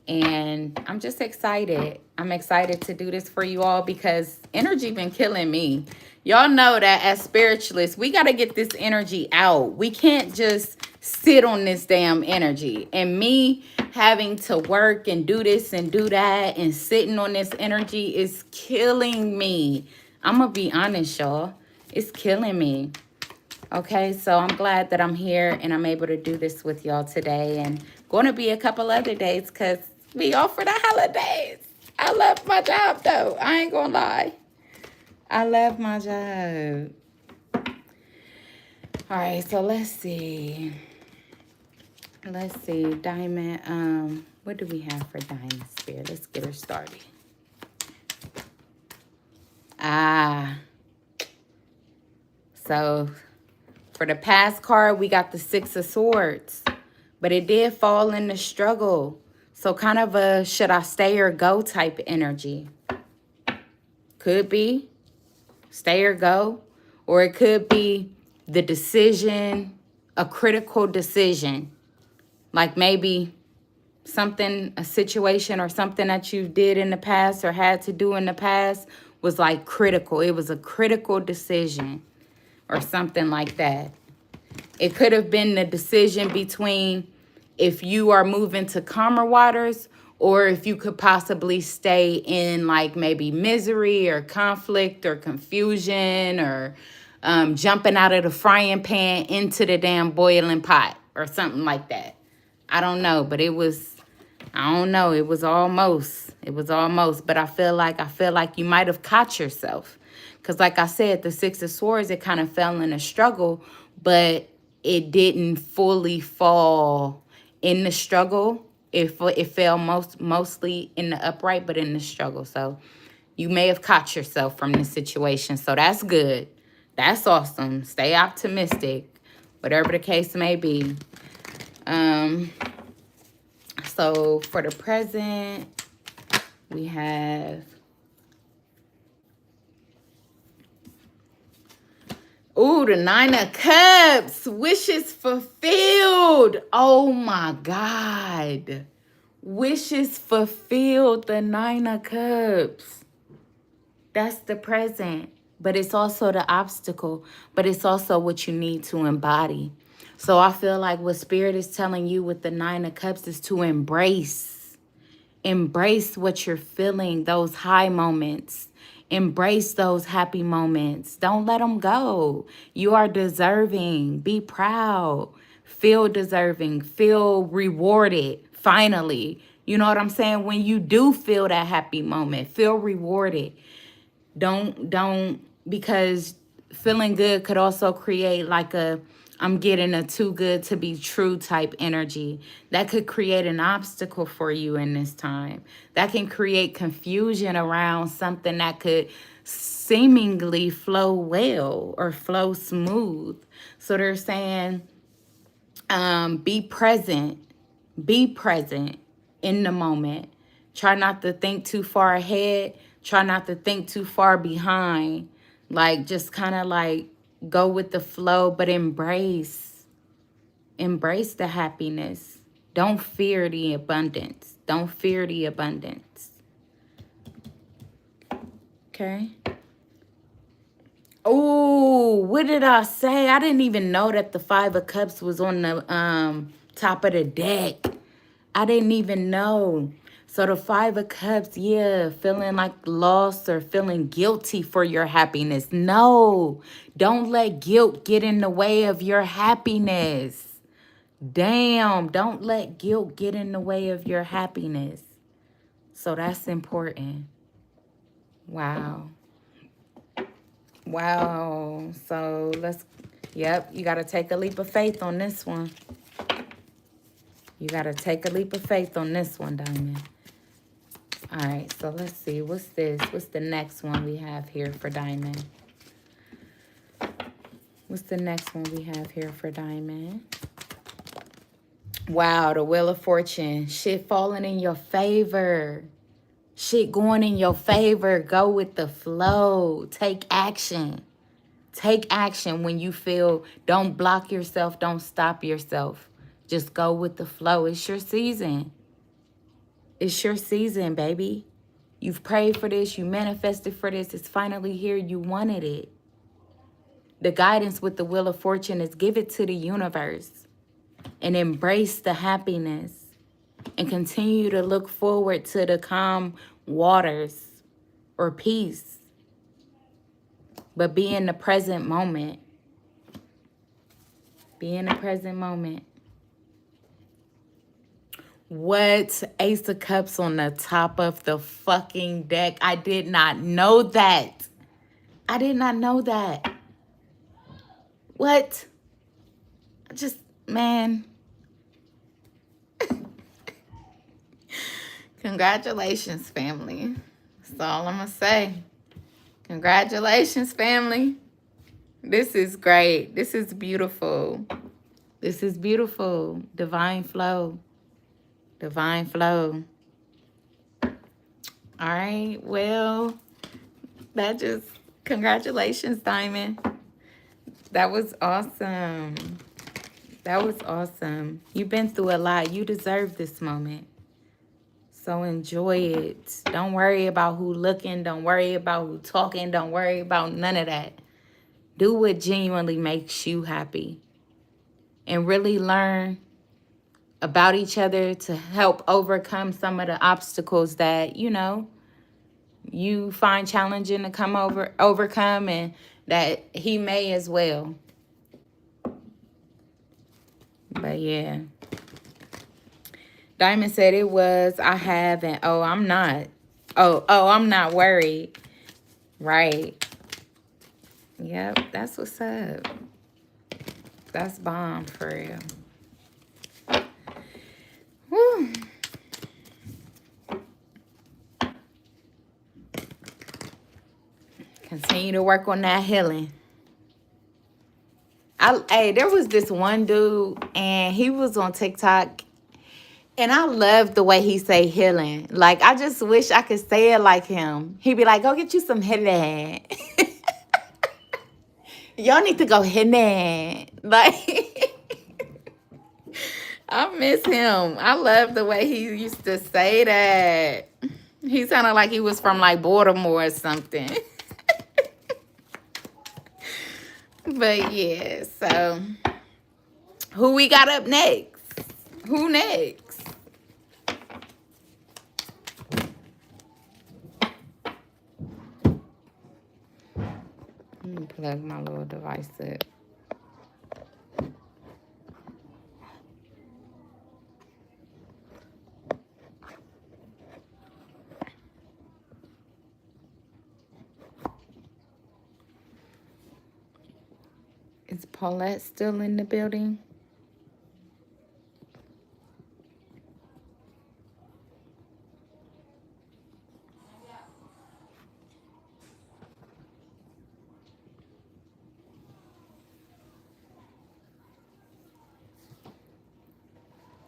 And I'm just excited. I'm excited to do this for you all because energy been killing me. Y'all know that as spiritualists, we got to get this energy out. We can't just sit on this damn energy. And me having to work and do this and do that and sitting on this energy is killing me. I'm going to be honest, y'all. It's killing me. Okay, so I'm glad that I'm here and I'm able to do this with y'all today. And going to be a couple other days because we off for the holidays. I love my job, though. I ain't going to lie. I love my job. All right, so let's see. Let's see, Diamond. What do we have for Diamond Spirit? Let's get her started. So for the past card, we got the Six of Swords, but it did fall in the struggle. So kind of a should I stay or go type energy. Could be stay or go, or it could be the decision, a critical decision. Like maybe something, a situation or something that you did in the past or had to do in the past was like critical. It was a critical decision or something like that. It could have been the decision between if you are moving to calmer waters or if you could possibly stay in like maybe misery or conflict or confusion or jumping out of the frying pan into the damn boiling pot or something like that. I don't know, but it was, I don't know, it was almost, but I feel like you might have caught yourself. Because like I said, the Six of Swords, it kind of fell in a struggle, but it didn't fully fall in the struggle. It fell mostly in the upright, but in the struggle. So you may have caught yourself from this situation. So that's good. That's awesome. Stay optimistic, whatever the case may be. So for the present, we have, ooh, the Nine of Cups, wishes fulfilled. Oh my God. Wishes fulfilled, the Nine of Cups. That's the present, but it's also the obstacle, but it's also what you need to embody. So I feel like what Spirit is telling you with the Nine of Cups is to embrace what you're feeling, those high moments. Embrace those happy moments. Don't let them go. You are deserving. Be proud. Feel deserving. Feel rewarded, finally. You know what I'm saying? When you do feel that happy moment, feel rewarded. Don't, because feeling good could also create like a, I'm getting a too good to be true type energy. That could create an obstacle for you in this time. That can create confusion around something that could seemingly flow well or flow smooth. So they're saying, be present in the moment. Try not to think too far ahead. Try not to think too far behind. Like, just kind of like go with the flow, but embrace the happiness. Don't fear the abundance. Don't fear the abundance. Okay. Oh, what did I say? I didn't even know that the Five of Cups was on the top of the deck. I didn't even know. So the Five of Cups, yeah, feeling like lost or feeling guilty for your happiness. No, don't let guilt get in the way of your happiness. Damn, don't let guilt get in the way of your happiness. So that's important. Wow. Wow. So yep, you got to take a leap of faith on this one. You got to take a leap of faith on this one, Diamond. All right, so let's see. What's this? What's the next one we have here for Diamond? What's the next one we have here for Diamond? Wow, the Wheel of Fortune. Shit falling in your favor. Shit going in your favor. Go with the flow. Take action. Take action when you feel. Don't block yourself. Don't stop yourself. Just go with the flow. It's your season. It's your season, baby. You've prayed for this. You manifested for this. It's finally here. You wanted it. The guidance with the Wheel of Fortune is give it to the universe and embrace the happiness and continue to look forward to the calm waters or peace. But be in the present moment. Be in the present moment. What? Ace of Cups on the top of the fucking deck. I did not know that. I did not know that. What? Man. Congratulations, family. That's all I'm going to say. Congratulations, family. This is great. This is beautiful. This is beautiful. Divine flow. Divine flow. All right. Well, congratulations, Diamond. That was awesome. That was awesome. You've been through a lot. You deserve this moment. So enjoy it. Don't worry about who looking. Don't worry about who talking. Don't worry about none of that. Do what genuinely makes you happy. And really learn about each other to help overcome some of the obstacles that, you find challenging to overcome, and that he may as well. But yeah. Diamond said it was, I have, and I'm not. I'm not worried. Right. Yep, that's what's up. That's bomb for real. Woo. Continue to work on that healing. There was this one dude, and he was on TikTok, and I love the way he say healing. Like, I just wish I could say it like him. He'd be like, go get you some healing. Y'all need to go healing. Like, I miss him. I love the way he used to say that. He sounded like he was from, like, Baltimore or something. But, yeah, so who we got up next? Who next? Let me plug my little device up. Is Paulette still in the building?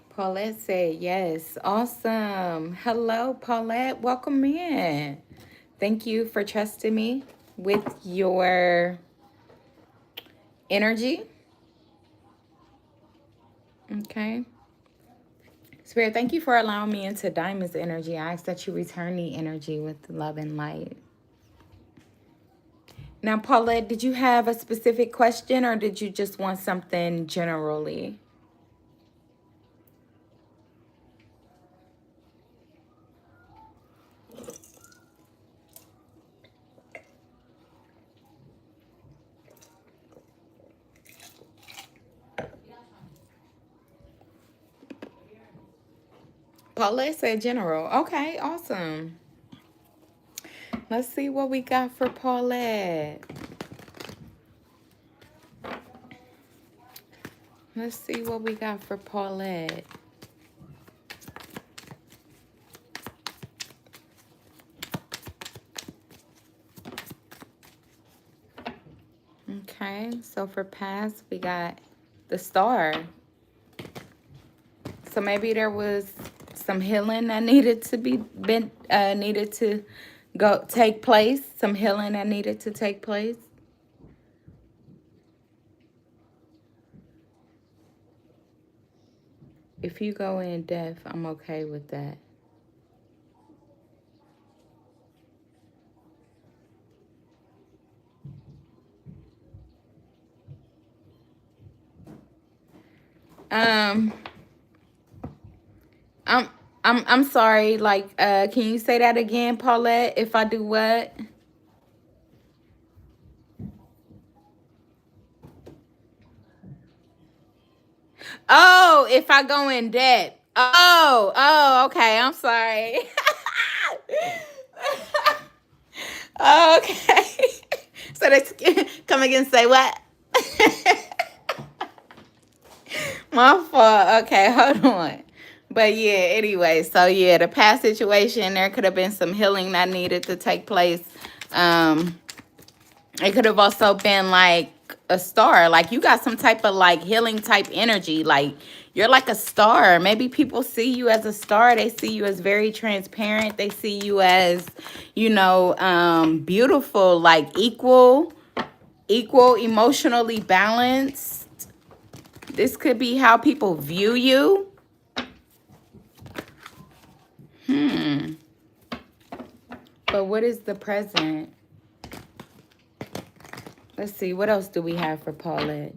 Paulette said yes. Awesome. Hello, Paulette. Welcome in. Thank you for trusting me with your energy. Okay. Spirit, thank you for allowing me into Diamond's energy. I ask that you return the energy with love and light. Now, Paulette, did you have a specific question, or did you just want something generally? Paulette said general. Okay, awesome. Let's see what we got for Paulette. Let's see what we got for Paulette. Okay, so for past, we got the star. So maybe there was some healing that needed to needed to take place. Some healing that needed to take place. If you go in depth, I'm okay with that. Um, I'm I'm sorry. Like, can you say that again, Paulette? If I do what? Oh, if I go in depth. Oh, okay. I'm sorry. Okay. So that's come again and say what? My fault. Okay, hold on. But yeah, anyway, so yeah, the past situation, there could have been some healing that needed to take place. Um, it could have also been like a star. Like you got some type of like healing type energy. Like you're like a star. Maybe people see you as a star. They see you as very transparent. They see you as, you know, beautiful, like equal, emotionally balanced. This could be how people view you. But what is the present? Let's see. What else do we have for Paulette?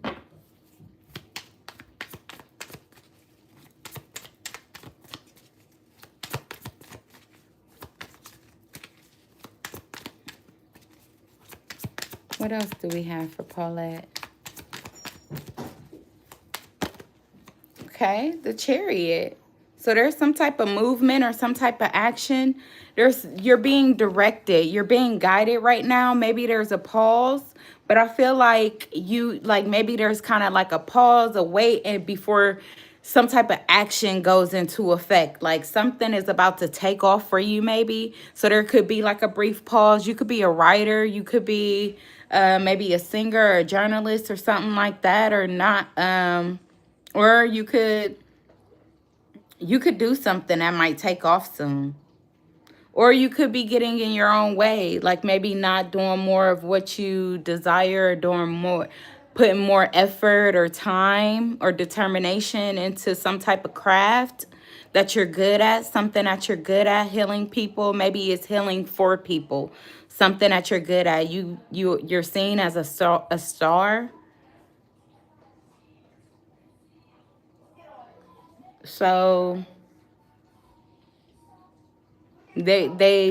What else do we have for Paulette? Okay, the Chariot. So there's some type of movement or some type of action. You're being directed. You're being guided right now. Maybe there's a pause, but I feel like maybe there's kind of like a pause, a wait, and before some type of action goes into effect. Like something is about to take off for you, maybe. So there could be like a brief pause. You could be a writer. You could be maybe a singer or a journalist or something like that, or not. Or you could do something that might take off soon. Or you could be getting in your own way, like maybe not doing more of what you desire, or putting more effort or time or determination into some type of craft that you're good at, something that you're good at, healing people. Maybe it's healing for people, something that you're good at. You're seen as a star. So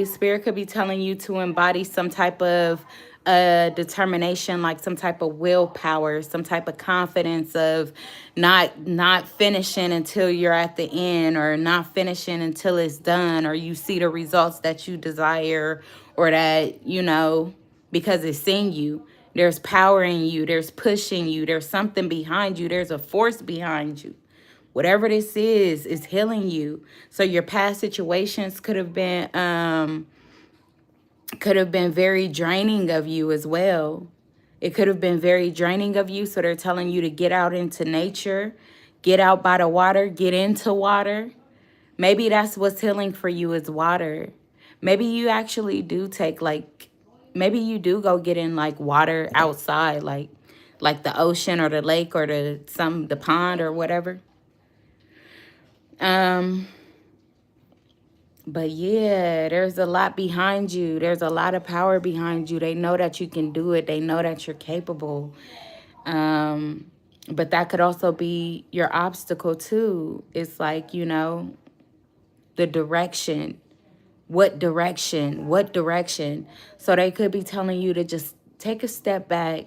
spirit could be telling you to embody some type of determination, like some type of willpower, some type of confidence of not finishing until you're at the end, or not finishing until it's done, or you see the results that you desire, or that, you know, because it's in you. There's power in you, there's pushing you, there's something behind you, there's a force behind you. Whatever this is healing you. So your past situations could have been very draining of you as well. It could have been very draining of you. So they're telling you to get out into nature, get out by the water, get into water. Maybe that's what's healing for you is water. Maybe you actually do take maybe you do go get in like water outside, like the ocean or the lake or the pond or whatever. But yeah, there's a lot behind you. There's a lot of power behind you. They know that you can do it. They know that you're capable. But that could also be your obstacle too. It's like, you know, the direction. What direction? What direction? So they could be telling you to just take a step back,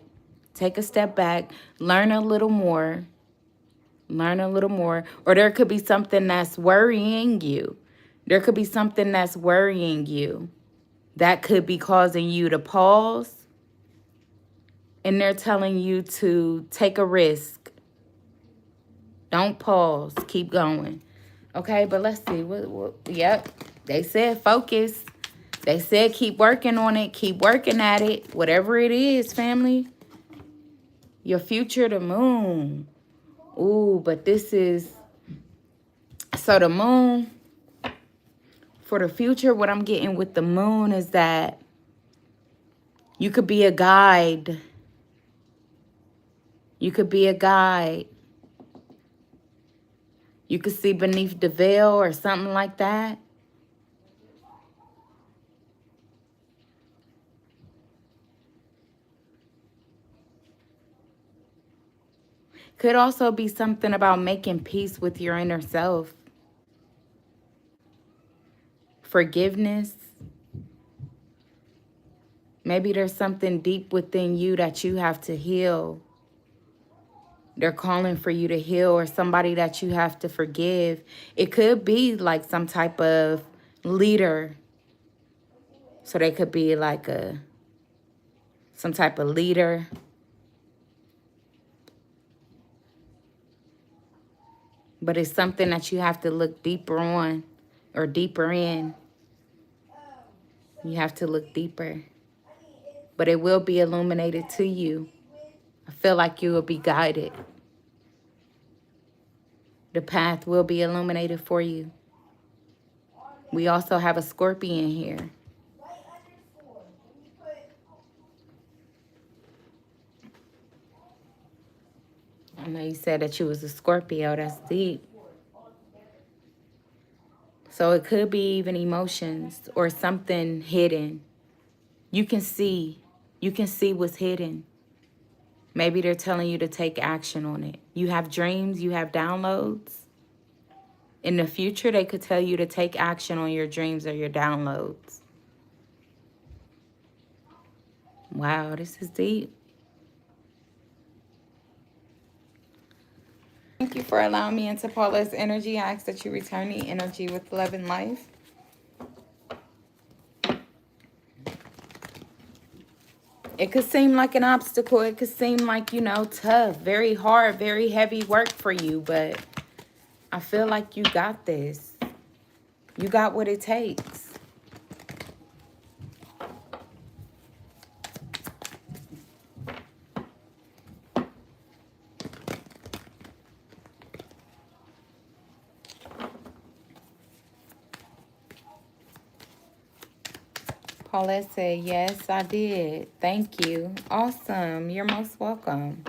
learn a little more, Learn a little more. Or there could be something that's worrying you. There could be something that's worrying you that could be causing you to pause. And they're telling you to take a risk. Don't pause. Keep going. Okay, but let's see. Yep. They said focus. They said keep working on it. Keep working at it. Whatever it is, family. Your future, the moon. Ooh, but this is... So the moon, for the future, what I'm getting with the moon is that you could be a guide. You could be a guide. You could see beneath the veil or something like that. Could also be something about making peace with your inner self. Forgiveness. Maybe there's something deep within you that you have to heal. They're calling for you to heal, or somebody that you have to forgive. It could be like some type of leader. So they could be like some type of leader. But it's something that you have to look deeper on or deeper in. You have to look deeper. But it will be illuminated to you. I feel like you will be guided. The path will be illuminated for you. We also have a Scorpion here. I know you said that you was a Scorpio. That's deep. So it could be even emotions or something hidden. You can see. You can see what's hidden. Maybe they're telling you to take action on it. You have dreams. You have downloads. In the future, they could tell you to take action on your dreams or your downloads. Wow, this is deep. Thank you for allowing me into Paula's energy. I ask that you return the energy with love and life. It could seem like an obstacle. It could seem like, you know, tough, very hard, very heavy work for you. But I feel like you got this. You got what it takes. Paulette said, yes, I did. Thank you. Awesome. You're most welcome.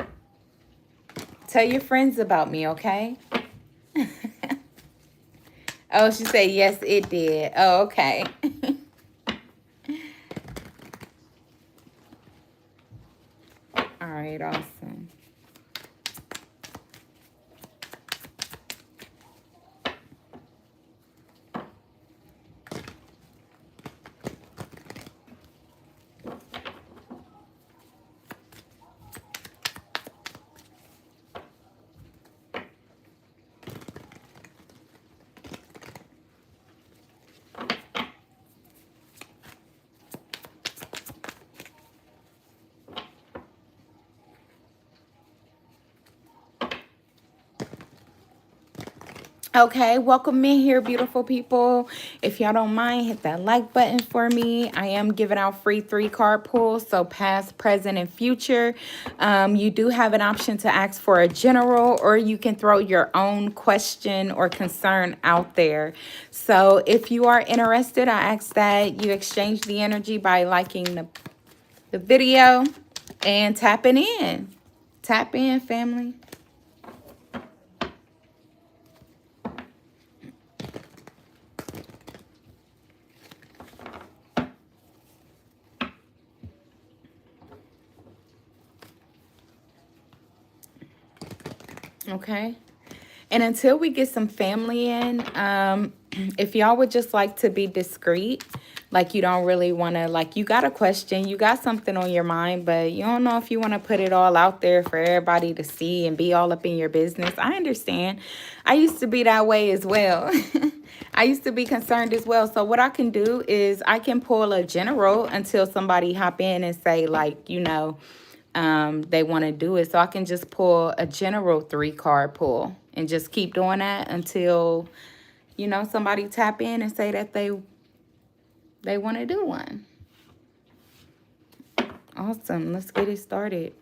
Tell your friends about me, okay? Oh, she said, yes, it did. Oh, okay. All right, awesome. Okay, welcome in here, beautiful people. If y'all don't mind, hit that like button for me. I am giving out free 3-card pulls, so past, present, and future. You do have an option to ask for a general, or you can throw your own question or concern out there. So if you are interested, I ask that you exchange the energy by liking the video and tapping in. Tap in, family. Okay. And until we get some family in, if y'all would just like to be discreet, like you don't really want to, like you got a question, you got something on your mind, but you don't know if you want to put it all out there for everybody to see and be all up in your business. I understand. I used to be that way as well. I used to be concerned as well. So what I can do is I can pull a general until somebody hop in and say, like, they want to do it. So I can just pull a general 3-card pull and just keep doing that until, somebody tap in and say that they want to do one. Awesome. Let's get it started.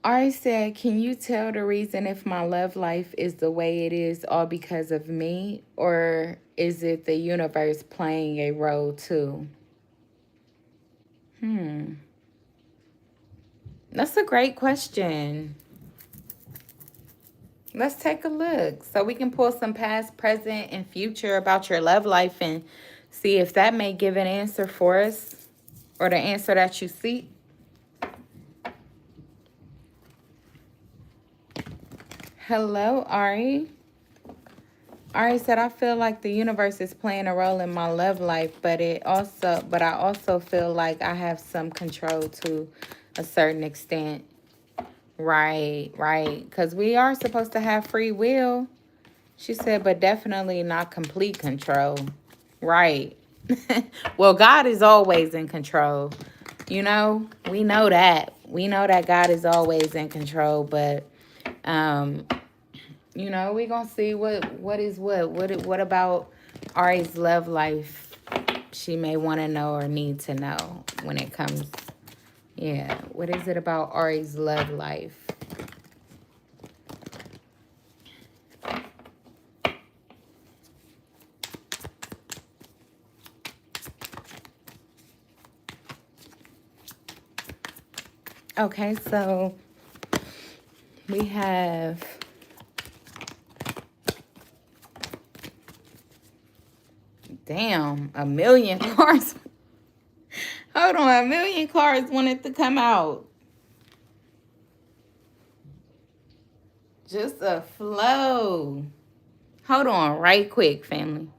Ari said, can you tell the reason if my love life is the way it is all because of me, or is it the universe playing a role too? That's a great question. Let's take a look. So we can pull some past, present, and future about your love life and see if that may give an answer for us or the answer that you seek. Hello, Ari. Ari said, I feel like the universe is playing a role in my love life, but I also feel like I have some control to a certain extent. Right, right. Because we are supposed to have free will. She said, but definitely not complete control. Right. Well, God is always in control. We know that. We know that God is always in control, but we're gonna see what is what. What about Ari's love life she may want to know or need to know when it comes. Yeah. What is it about Ari's love life? Okay, so we have damn, a million cards. Hold on, a million cards wanted to come out. Just a flow. Hold on, right quick, family.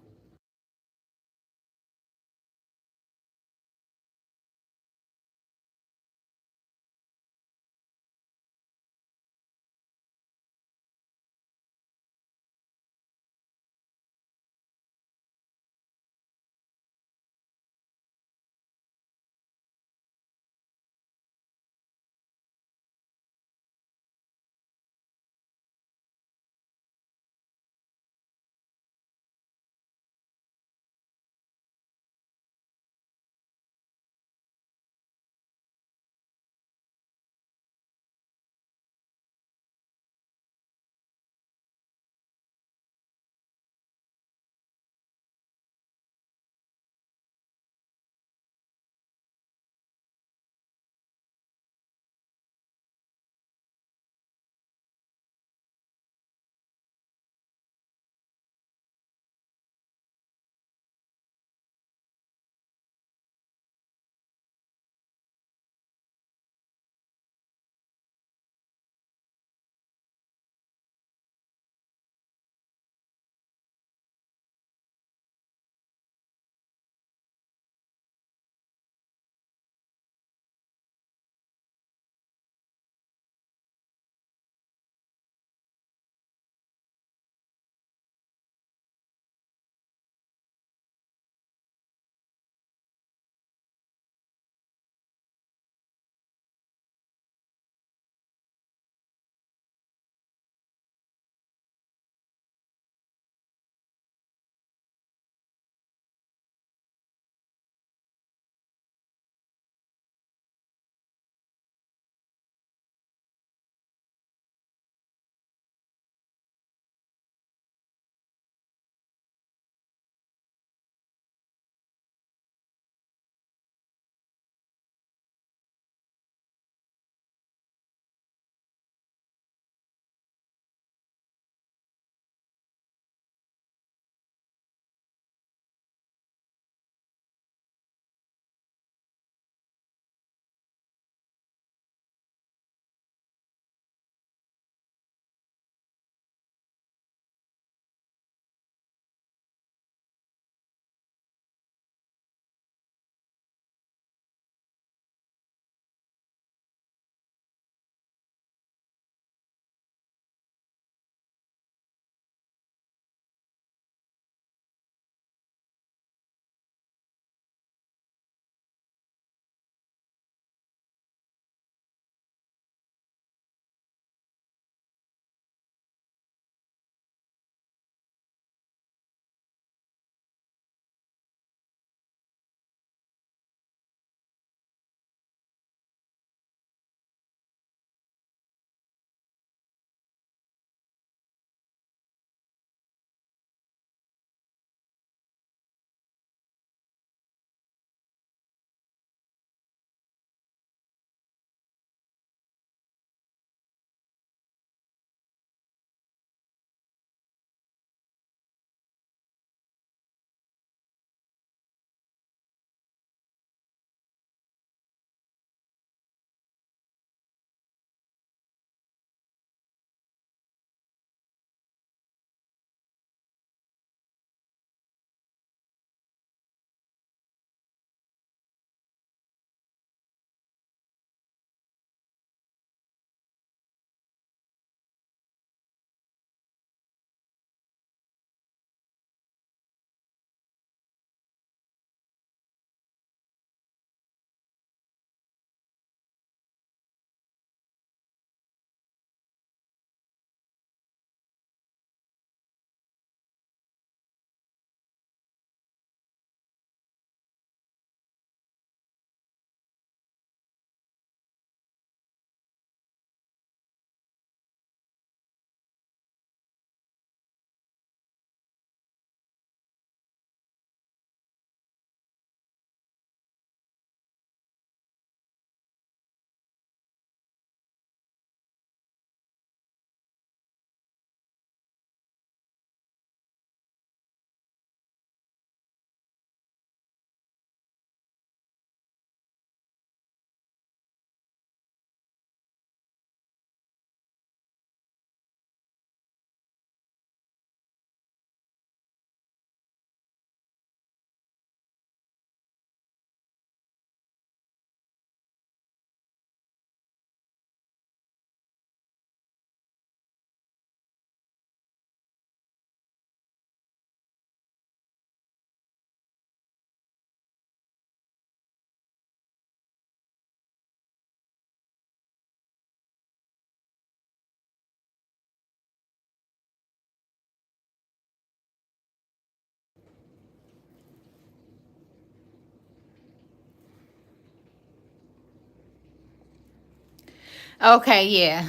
Okay, yeah.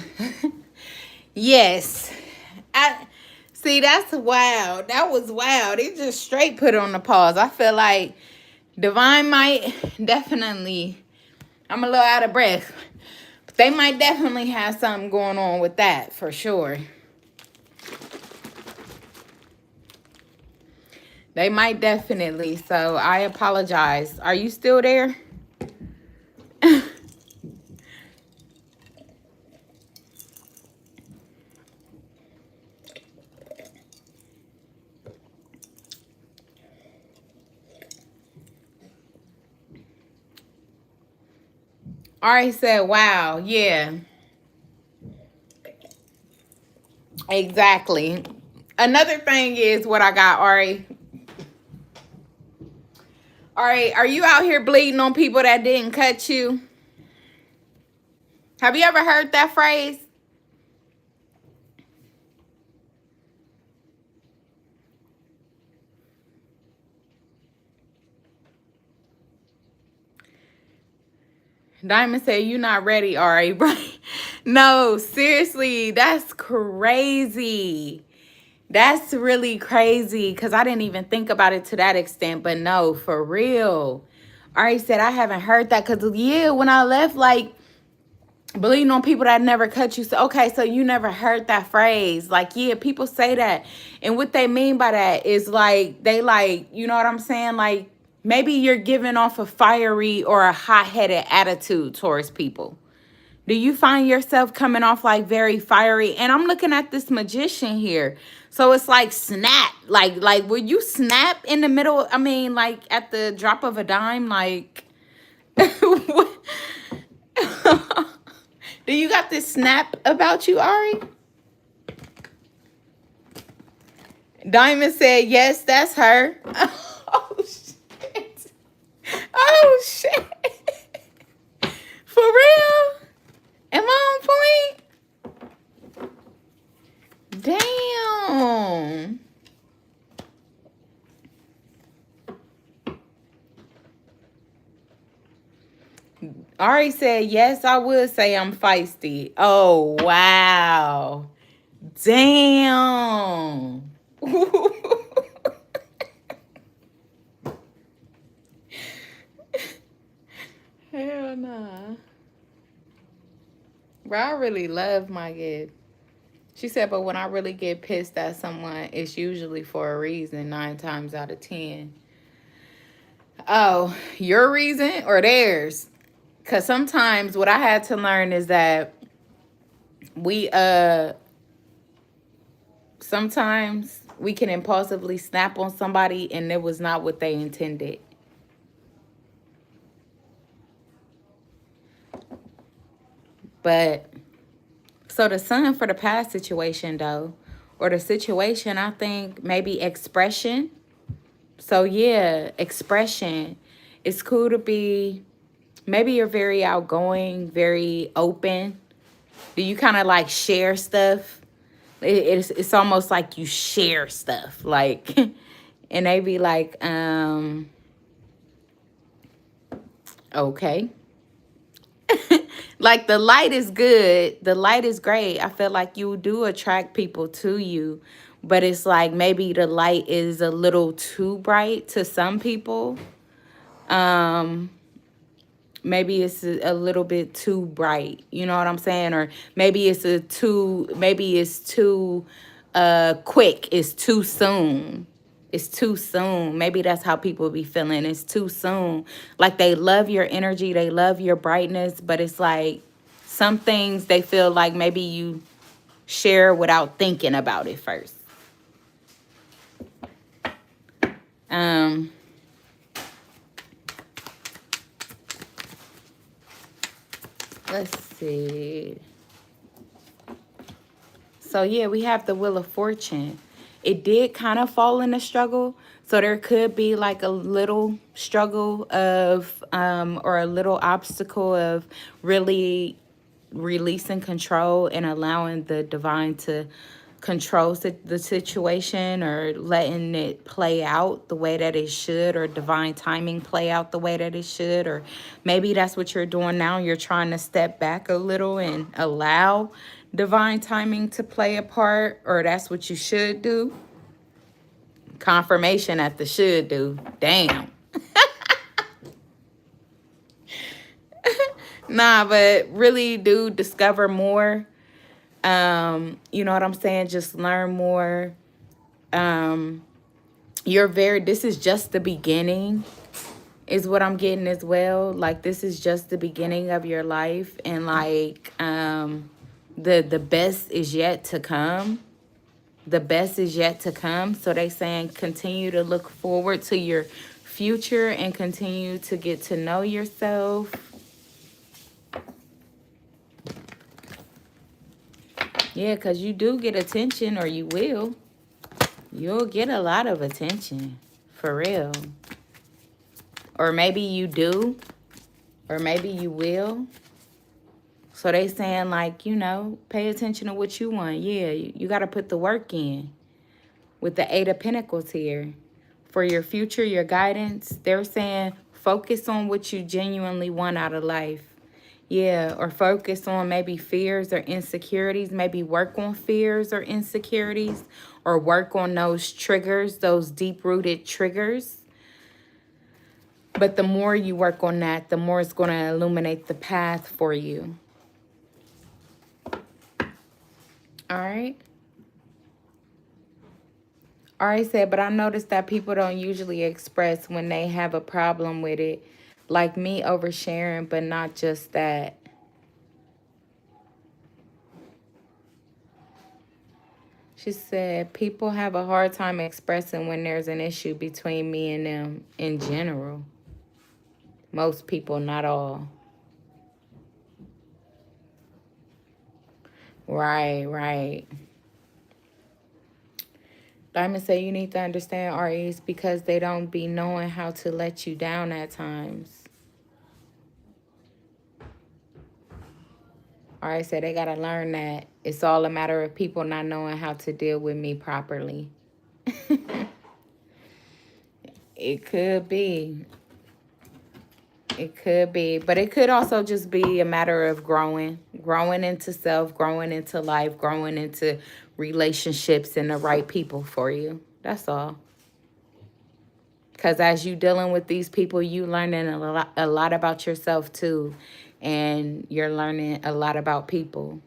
Yes. I see that's wild. That was wild. It just straight put on the pause. I feel like Divine might definitely, I'm a little out of breath. But they might definitely have something going on with that for sure. They might definitely. So I apologize. Are you still there? Ari said, wow, yeah, exactly. Another thing is what I got, Ari. Ari, are you out here bleeding on people that didn't cut you? Have you ever heard that phrase? Diamond said, you not ready, Ari. Right? No, seriously, that's crazy. That's really crazy because I didn't even think about it to that extent. But no, for real. Ari said, I haven't heard that because, yeah, when I left, like, bleeding on people that never cut you. So, okay, so you never heard that phrase. Like, yeah, people say that. And what they mean by that is, like, they, like, you know what I'm saying? Like, maybe you're giving off a fiery or a hot-headed attitude towards people. Do you find yourself coming off like very fiery? And I'm looking at this magician here. So it's like snap. Like will you snap in the middle? I mean, like at the drop of a dime, like do you got this snap about you, Ari? Diamond said, yes, that's her. Oh shit. Oh shit. For real? Am I on point? Damn. Ari said, yes, I would say I'm feisty. Oh, wow. Damn. Hell nah. Bro, I really love my gift. She said, but when I really get pissed at someone, it's usually for a reason, 9 times out of 10. Oh, your reason or theirs? Because sometimes what I had to learn is that we, sometimes we can impulsively snap on somebody and it was not what they intended. But so the sun for the past situation though, or the situation, I think maybe expression. So yeah, expression. It's cool to be, maybe you're very outgoing, very open. Do you kind of like share stuff? It's almost like you share stuff. Like, and they be like, okay. Like the light is good. The light is great. I feel like you do attract people to you. But it's like maybe the light is a little too bright to some people. Um, maybe it's a little bit too bright. You know what I'm saying? Or maybe it's too quick. It's too soon. It's too soon. Maybe that's how people be feeling. It's too soon. Like they love your energy, they love your brightness, but it's like some things they feel like maybe you share without thinking about it first. Um let's see. So yeah, we have the Wheel of Fortune. It did kind of fall in a struggle. So there could be like a little struggle of or a little obstacle of really releasing control and allowing the divine to control the situation or letting it play out the way that it should, or divine timing play out the way that it should. Or maybe that's what you're doing now. You're trying to step back a little and allow divine timing to play a part, or that's what you should do. Confirmation at the should do. Damn. Nah, but really do discover more. You know what I'm saying? Just learn more. This is just the beginning, is what I'm getting as well. Like, this is just the beginning of your life, and like, the best is yet to come. The best is yet to come. So they saying continue to look forward to your future and continue to get to know yourself. Yeah, because you do get attention, or you will. You'll get a lot of attention, for real. Or maybe you do, or maybe you will. So they saying, like, you know, pay attention to what you want. Yeah, you got to put the work in. With the 8 of Pentacles here. For your future, your guidance, they're saying focus on what you genuinely want out of life. Yeah, or focus on maybe fears or insecurities. Maybe work on fears or insecurities, or work on those triggers, those deep-rooted triggers. But the more you work on that, the more it's going to illuminate the path for you. All right. Ari said, but I noticed that people don't usually express when they have a problem with it. Like me oversharing, but not just that. She said, people have a hard time expressing when there's an issue between me and them in general. Most people, not all. Right. Diamond say you need to understand, REs, because they don't be knowing how to let you down at times. RE said they got to learn that it's all a matter of people not knowing how to deal with me properly. It could be. It could be. But it could also just be a matter of growing. Growing into self, growing into life, growing into relationships and the right people for you. That's all. Because as you dealing with these people, you learning a lot about yourself too. And you're learning a lot about people.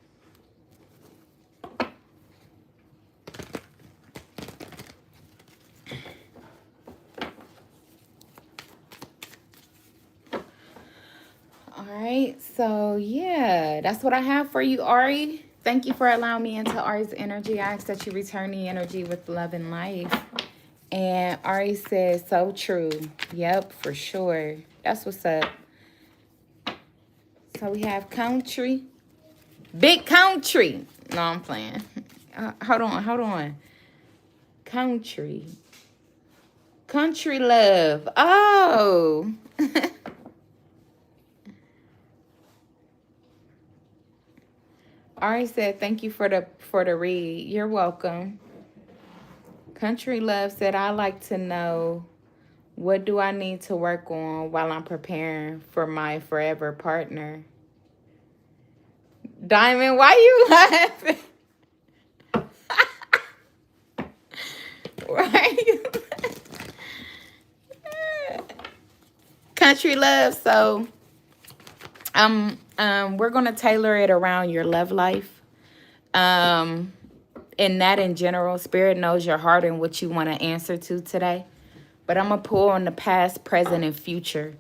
All right. So, yeah, that's what I have for you, Ari. Thank you for allowing me into Ari's energy. I ask that you return the energy with love and life. And Ari says, so true. Yep, for sure. That's what's up. So we have country. Big country. No, I'm playing. Hold on. Country. Country love. Oh. Ari said, thank you for the read. You're welcome. Country Love said, I like to know, what do I need to work on while I'm preparing for my forever partner? Diamond, why you laughing? Right? Country Love, so we're going to tailor it around your love life. And that in general, Spirit knows your heart and what you want to answer to today. But I'm going to pull on the past, present, and future.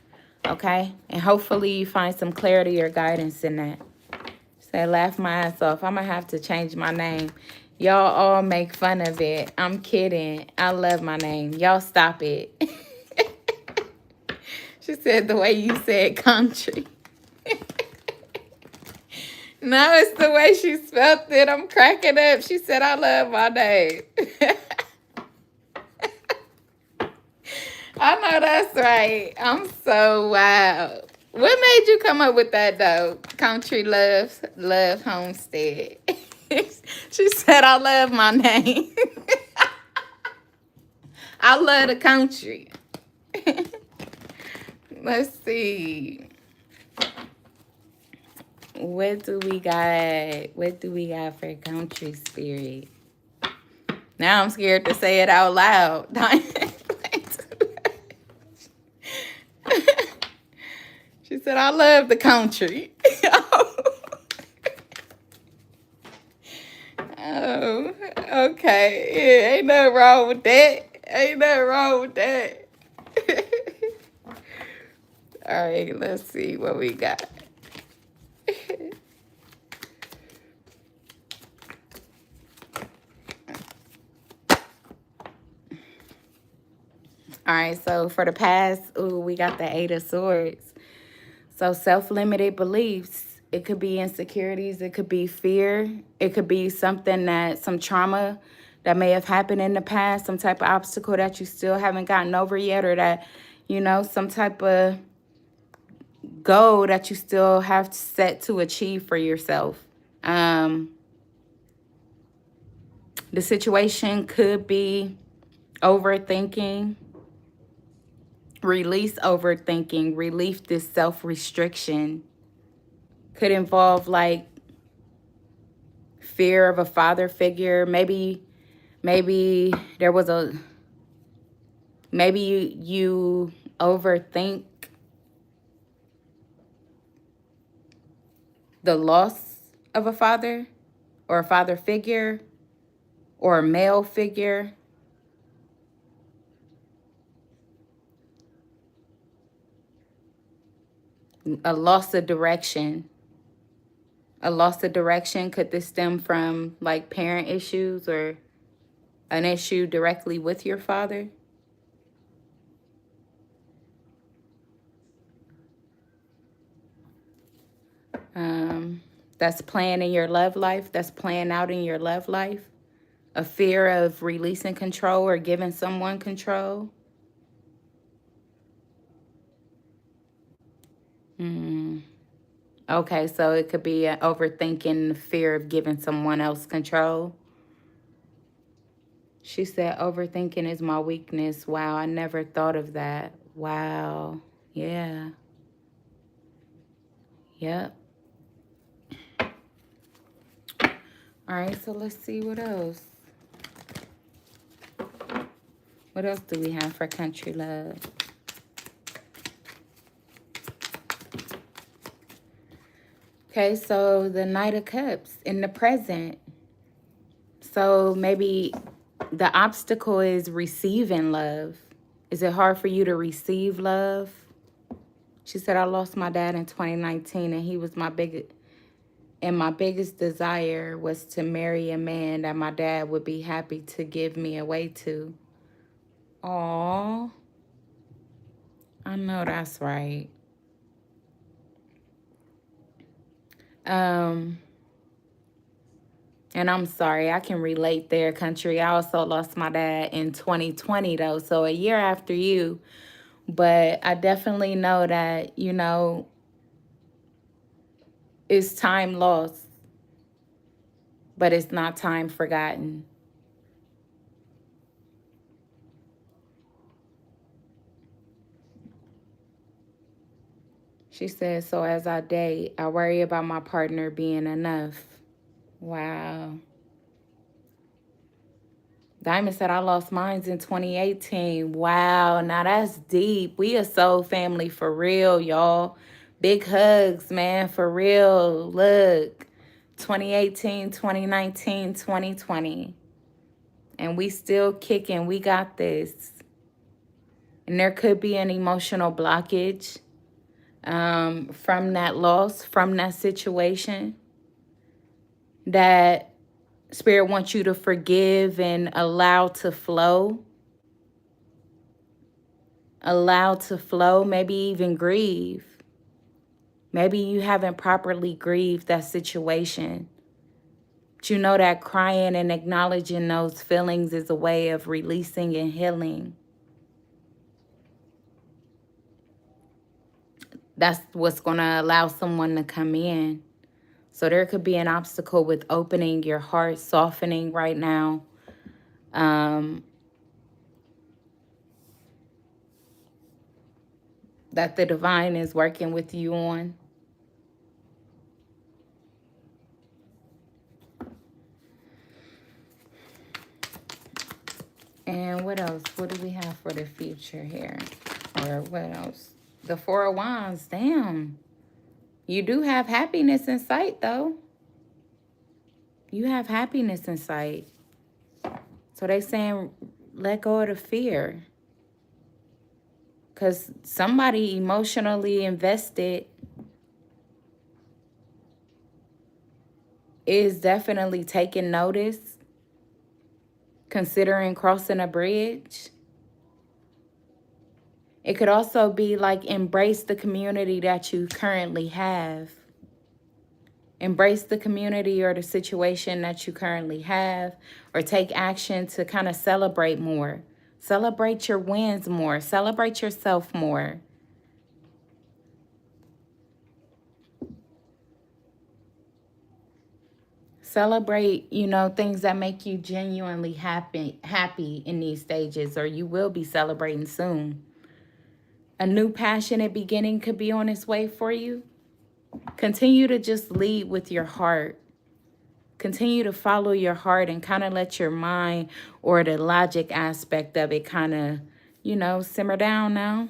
Okay? And hopefully you find some clarity or guidance in that. Say, laugh my ass off. I'm going to have to change my name. Y'all all make fun of it. I'm kidding. I love my name. Y'all stop it. She said the way you said country. No, it's the way she spelled it. I'm cracking up. She said, I love my name. I know that's right. I'm so wild. What made you come up with that, though? Country Love Homestead. She said, I love my name. I love the country. Let's see. What do we got? What do we got for country spirit? Now I'm scared to say it out loud. She said, I love the country. Oh, okay. Yeah, ain't nothing wrong with that. Ain't nothing wrong with that. All right, let's see what we got. All right, so for the past, we got the Eight of Swords. So self-limited beliefs. It could be insecurities. It could be fear. It could be something some trauma that may have happened in the past, some type of obstacle that you still haven't gotten over yet, or that, some type of goal that you still have set to achieve for yourself. The situation could be overthinking. Release overthinking. Relief this self-restriction. Could involve like fear of a father figure. Maybe there was maybe you overthink the loss of a father or a father figure or a male figure. A loss of direction. A loss of direction. Could this stem from like parent issues or an issue directly with your father? That's playing in your love life. That's playing out in your love life. A fear of releasing control or giving someone control. Okay, so it could be an overthinking, the fear of giving someone else control. She said, overthinking is my weakness. Wow, I never thought of that. Wow. Yeah. Yep. All right, so let's see what else. What else do we have for country love? Okay, so the Knight of Cups in the present. So maybe the obstacle is receiving love. Is it hard for you to receive love? She said, I lost my dad in 2019 and he was my biggest desire was to marry a man that my dad would be happy to give me away to. Aww. I know that's right. And I'm sorry, I can relate there, country. I also lost my dad in 2020, though, so a year after you. But I definitely know that, it's time lost, but it's not time forgotten. She said, so as I date, I worry about my partner being enough. Wow. Diamond said, I lost mine in 2018. Wow, now that's deep. We a soul family for real, y'all. Big hugs, man, for real. Look, 2018, 2019, 2020. And we still kicking. We got this. And there could be an emotional blockage from that loss, from that situation, that Spirit wants you to forgive and allow to flow. Allow to flow, maybe even grieve. Maybe you haven't properly grieved that situation. But you know that crying and acknowledging those feelings is a way of releasing and healing. That's what's going to allow someone to come in. So there could be an obstacle with opening your heart, softening right now. That the divine is working with you on. And what else? What do we have for the future here? Or what else? The Four of Wands. Damn. You do have happiness in sight, though. You have happiness in sight. So they saying let go of the fear. Because somebody emotionally invested is definitely taking notice, considering crossing a bridge. It could also be like embrace the community that you currently have. Embrace the community or the situation that you currently have, or take action to kind of celebrate more. Celebrate your wins more. Celebrate yourself more. Celebrate, things that make you genuinely happy in these stages, or you will be celebrating soon. A new passionate beginning could be on its way for you. Continue to just lead with your heart. Continue to follow your heart and kind of let your mind or the logic aspect of it kind of, simmer down now.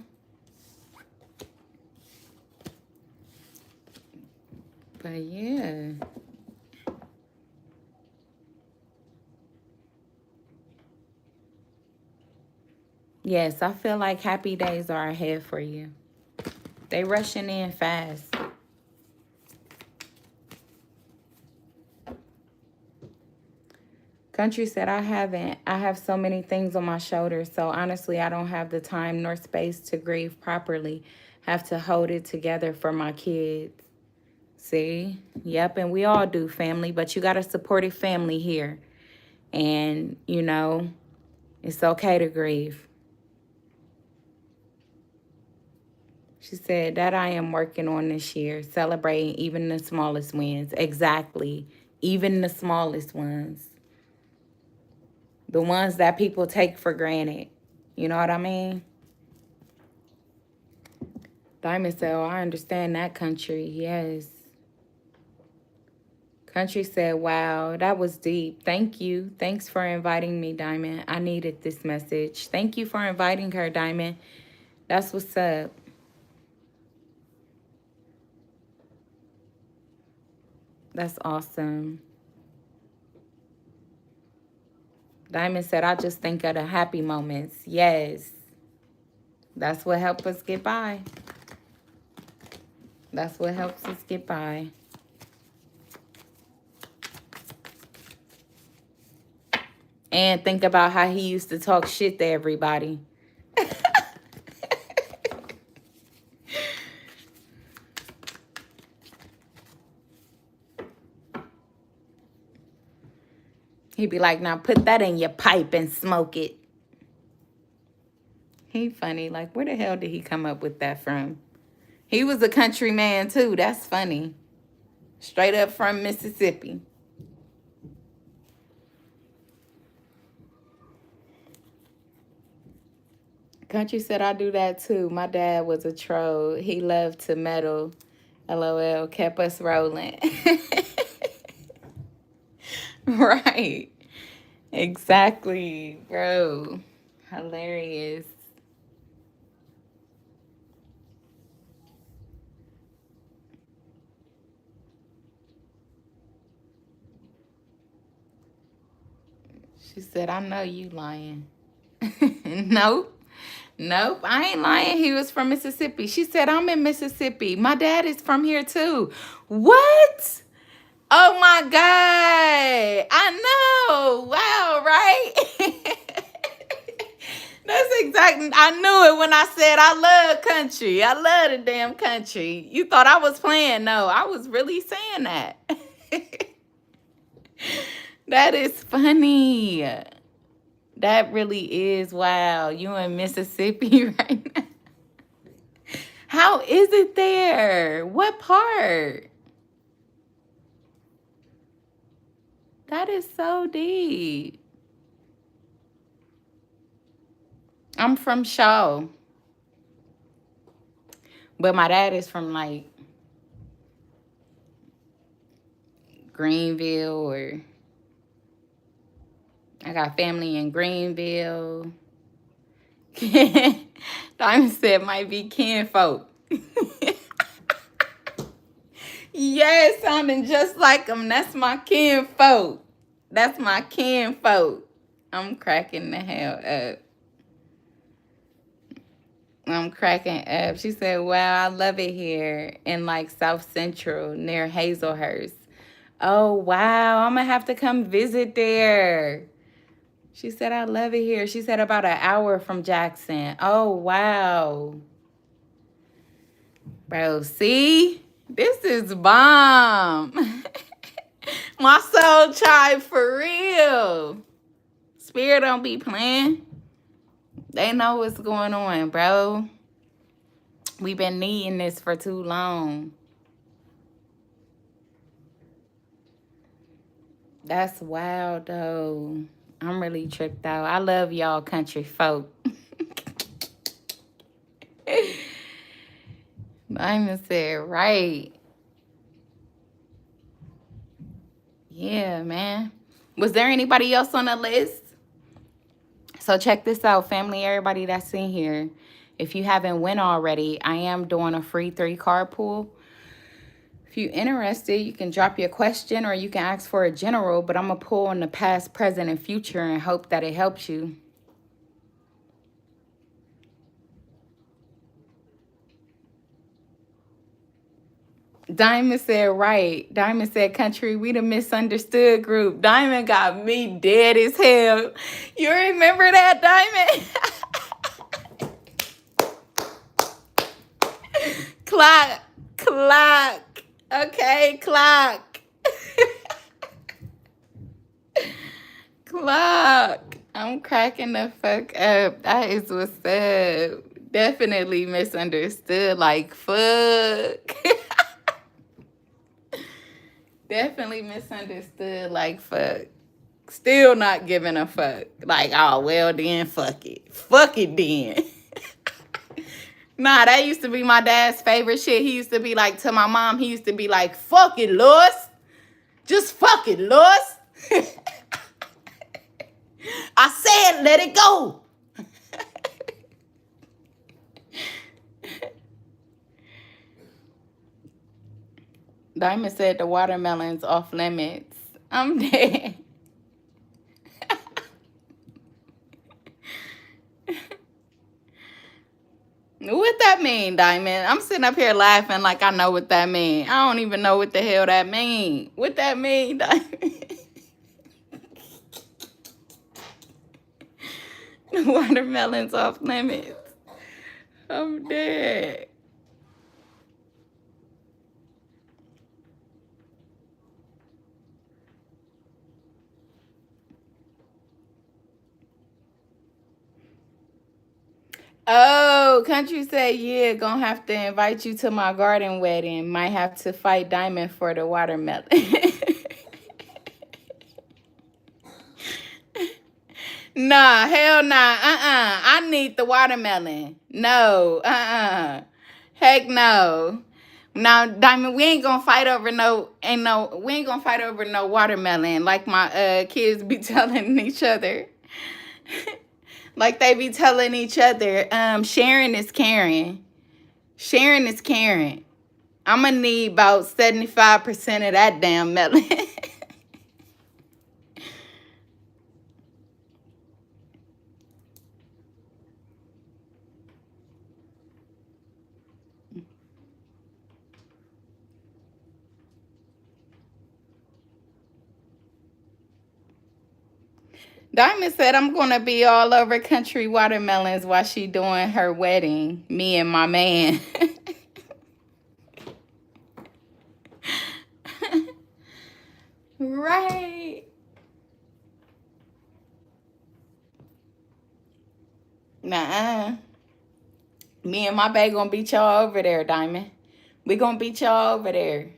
But yeah. Yes, I feel like happy days are ahead for you. They rushing in fast. Country said, I have so many things on my shoulders, so honestly, I don't have the time nor space to grieve properly. Have to hold it together for my kids. See? Yep, and we all do, family, but you got a supportive family here. And, it's okay to grieve. She said, that I am working on this year, celebrating even the smallest wins. Exactly. Even the smallest ones. The ones that people take for granted. You know what I mean? Diamond said, oh, I understand that, Country. Yes. Country said, wow, that was deep. Thank you. Thanks for inviting me, Diamond. I needed this message. Thank you for inviting her, Diamond. That's what's up. That's awesome. Diamond said, I just think of the happy moments. Yes. That's what helps us get by. That's what helps us get by. And think about how he used to talk shit to everybody. He'd be like, now put that in your pipe and smoke it. He funny. Like, where the hell did he come up with that from? He was a country man, too. That's funny. Straight up from Mississippi. Country said, I do that, too. My dad was a troll. He loved to meddle. LOL. Kept us rolling. Right. Exactly, bro. Hilarious. She said, I know you lying. Nope. Nope, I ain't lying. He was from Mississippi. She said, I'm in Mississippi. My dad is from here too. What? Oh my God. I know. Wow, right? That's exactly. I knew it when I said I love country. I love the damn country. You thought I was playing. No, I was really saying that. That is funny. That really is. Wow. You in Mississippi right now. How is it there? What part? That is so deep. I'm from Shaw. But my dad is from like Greenville, or I got family in Greenville. Diamond said might be kinfolk. Yes, sounding just like them. That's my kinfolk. That's my kinfolk. I'm cracking the hell up. I'm cracking up. She said, wow, I love it here in like South Central near Hazelhurst. Oh, wow. I'm going to have to come visit there. She said, I love it here. She said about an hour from Jackson. Oh, wow. Bro, see? This is bomb. My soul child for real. Spirit don't be playing. They know what's going on, bro. We've been needing this for too long. That's wild, though. I'm really tripped out. I love y'all country folk. Diamond said, right. Yeah, man. Was there anybody else on the list? So check this out, family, everybody that's in here. If you haven't went already, I am doing a free 3-card pool. If you're interested, you can drop your question or you can ask for a general, but I'm going to pull on the past, present, and future and hope that it helps you. Diamond said, right. Diamond said, country, we the misunderstood group. Diamond got me dead as hell. You remember that, Diamond? Clock. Okay, clock. Clock. I'm cracking the fuck up. That is what's up. Definitely misunderstood. Like, fuck. Definitely misunderstood. Like, fuck. Still not giving a fuck. Like, oh, well, then, fuck it. Fuck it, then. Nah, that used to be my dad's favorite shit. He used to be like, to my mom, he used to be like, fuck it, Lois. Just fuck it, Lois. I said, let it go. Diamond said the watermelon's off limits. I'm dead. What that mean, Diamond? I'm sitting up here laughing like I know what that mean. I don't even know what the hell that mean. What that mean, Diamond? The watermelon's off limits. I'm dead. Oh, Country said, yeah, gonna have to invite you to my garden wedding. Might have to fight Diamond for the watermelon. Nah, hell nah. I need the watermelon. No, heck no. Now, Diamond, we ain't gonna fight over we ain't gonna fight over no watermelon like my kids be telling each other. Like they be telling each other, sharing is caring. Sharing is caring. I'm gonna need about 75% of that damn melon. Diamond said, I'm going to be all over country watermelons while she doing her wedding. Me and my man. Right. Nuh-uh. Me and my bae going to beat y'all over there, Diamond. We going to beat y'all over there.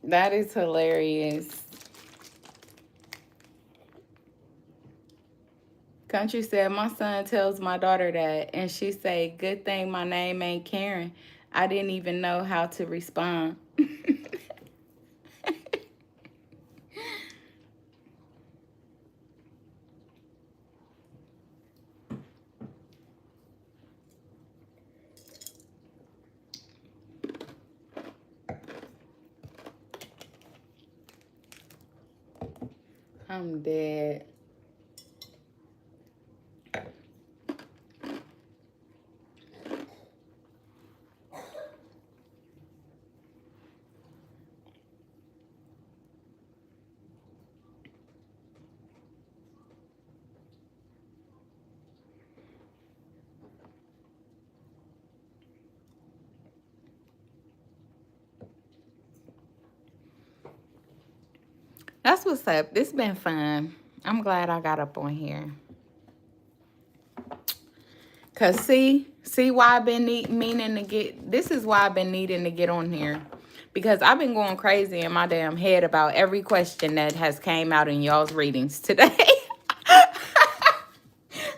That is hilarious. Country said, my son tells my daughter that, and she say, good thing my name ain't Karen. I didn't even know how to respond. I'm dead. That's what's up. This been fun. I'm glad I got up on here. Cause see why I've been meaning to get. This is why I've been needing to get on here, because I've been going crazy in my damn head about every question that has came out in y'all's readings today.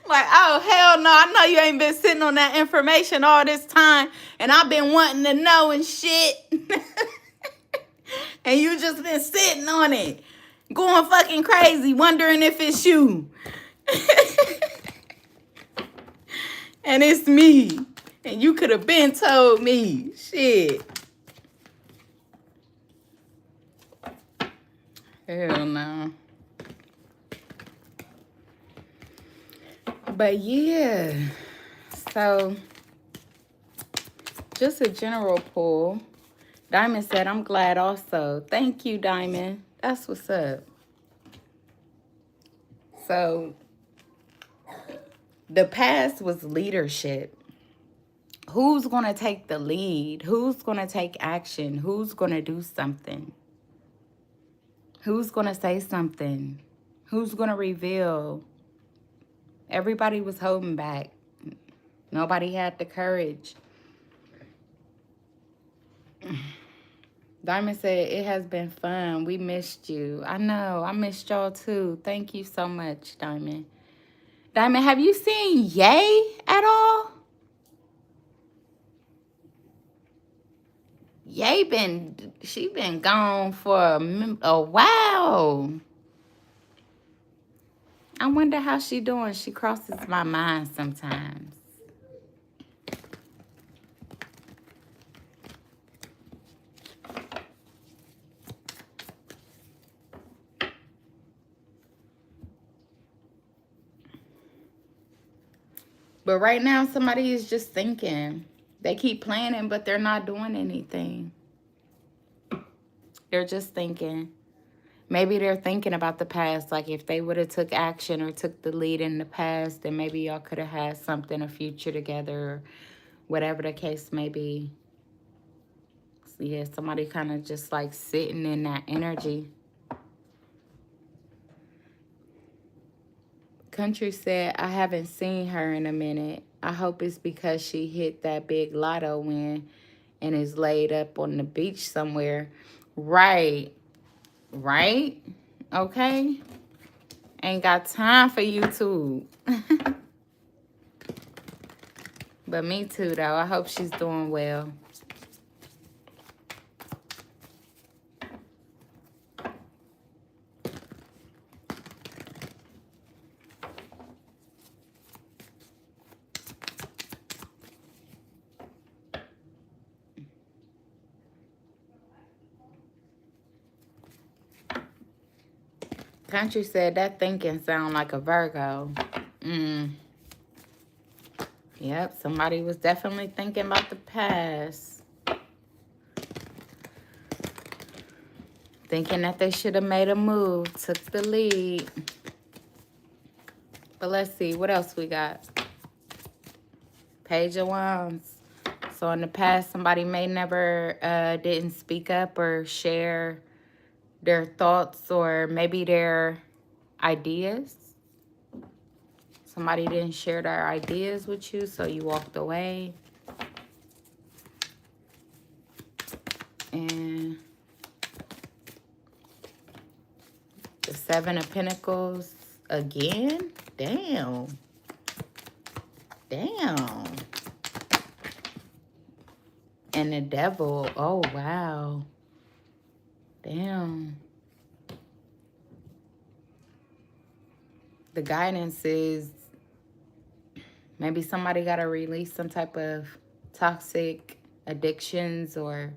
Like, oh hell no! I know you ain't been sitting on that information all this time, and I've been wanting to know and shit, and you just been sitting on it, going fucking crazy, wondering if it's you. And it's me. And you could have been told me. Shit. Hell no. But yeah. So, just a general pull. Diamond said, I'm glad also. Thank you, Diamond. That's what's up. So, the past was leadership. Who's going to take the lead? Who's going to take action? Who's going to do something? Who's going to say something? Who's going to reveal? Everybody was holding back. Nobody had the courage. Diamond said, it has been fun. We missed you. I know. I missed y'all too. Thank you so much, Diamond. Diamond, have you seen Ye at all? Ye she been gone for a while. I wonder how she doing. She crosses my mind sometimes. But right now, somebody is just thinking. They keep planning, but they're not doing anything. They're just thinking. Maybe they're thinking about the past. Like if they would have took action or took the lead in the past, then maybe y'all could have had something, a future together, or whatever the case may be. So yeah, somebody kind of just like sitting in that energy. Country said, I haven't seen her in a minute. I hope it's because she hit that big lotto win and is laid up on the beach somewhere. Right. Right? Okay? Ain't got time for YouTube. But me too, though. I hope she's doing well. Country said that thinking sound like a Virgo. Yep, somebody was definitely thinking about the past. Thinking that they should have made a move, took the lead. But let's see, what else we got? Page of Wands. So in the past, somebody may never didn't speak up or share their thoughts or maybe their ideas. Somebody didn't share their ideas with you, so you walked away. And The Seven of Pentacles again. Damn. Damn. And the Devil. Oh, wow. Damn. The guidance is maybe somebody got to release some type of toxic addictions or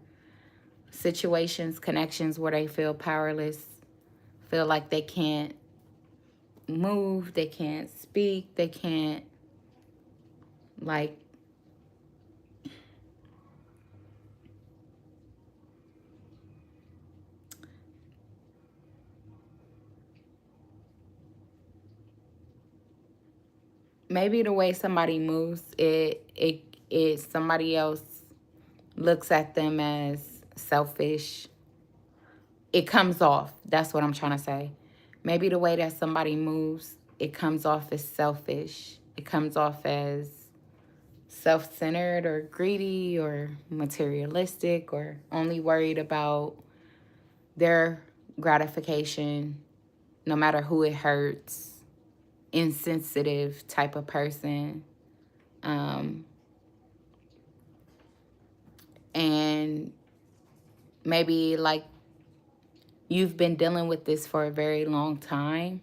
situations, connections where they feel powerless, feel like they can't move, they can't speak, they can't, like, maybe the way somebody moves, it somebody else looks at them as selfish. It comes off. That's what I'm trying to say. Maybe the way that somebody moves, it comes off as selfish. It comes off as self-centered or greedy or materialistic or only worried about their gratification, no matter who it hurts. Insensitive type of person. And maybe like you've been dealing with this for a very long time,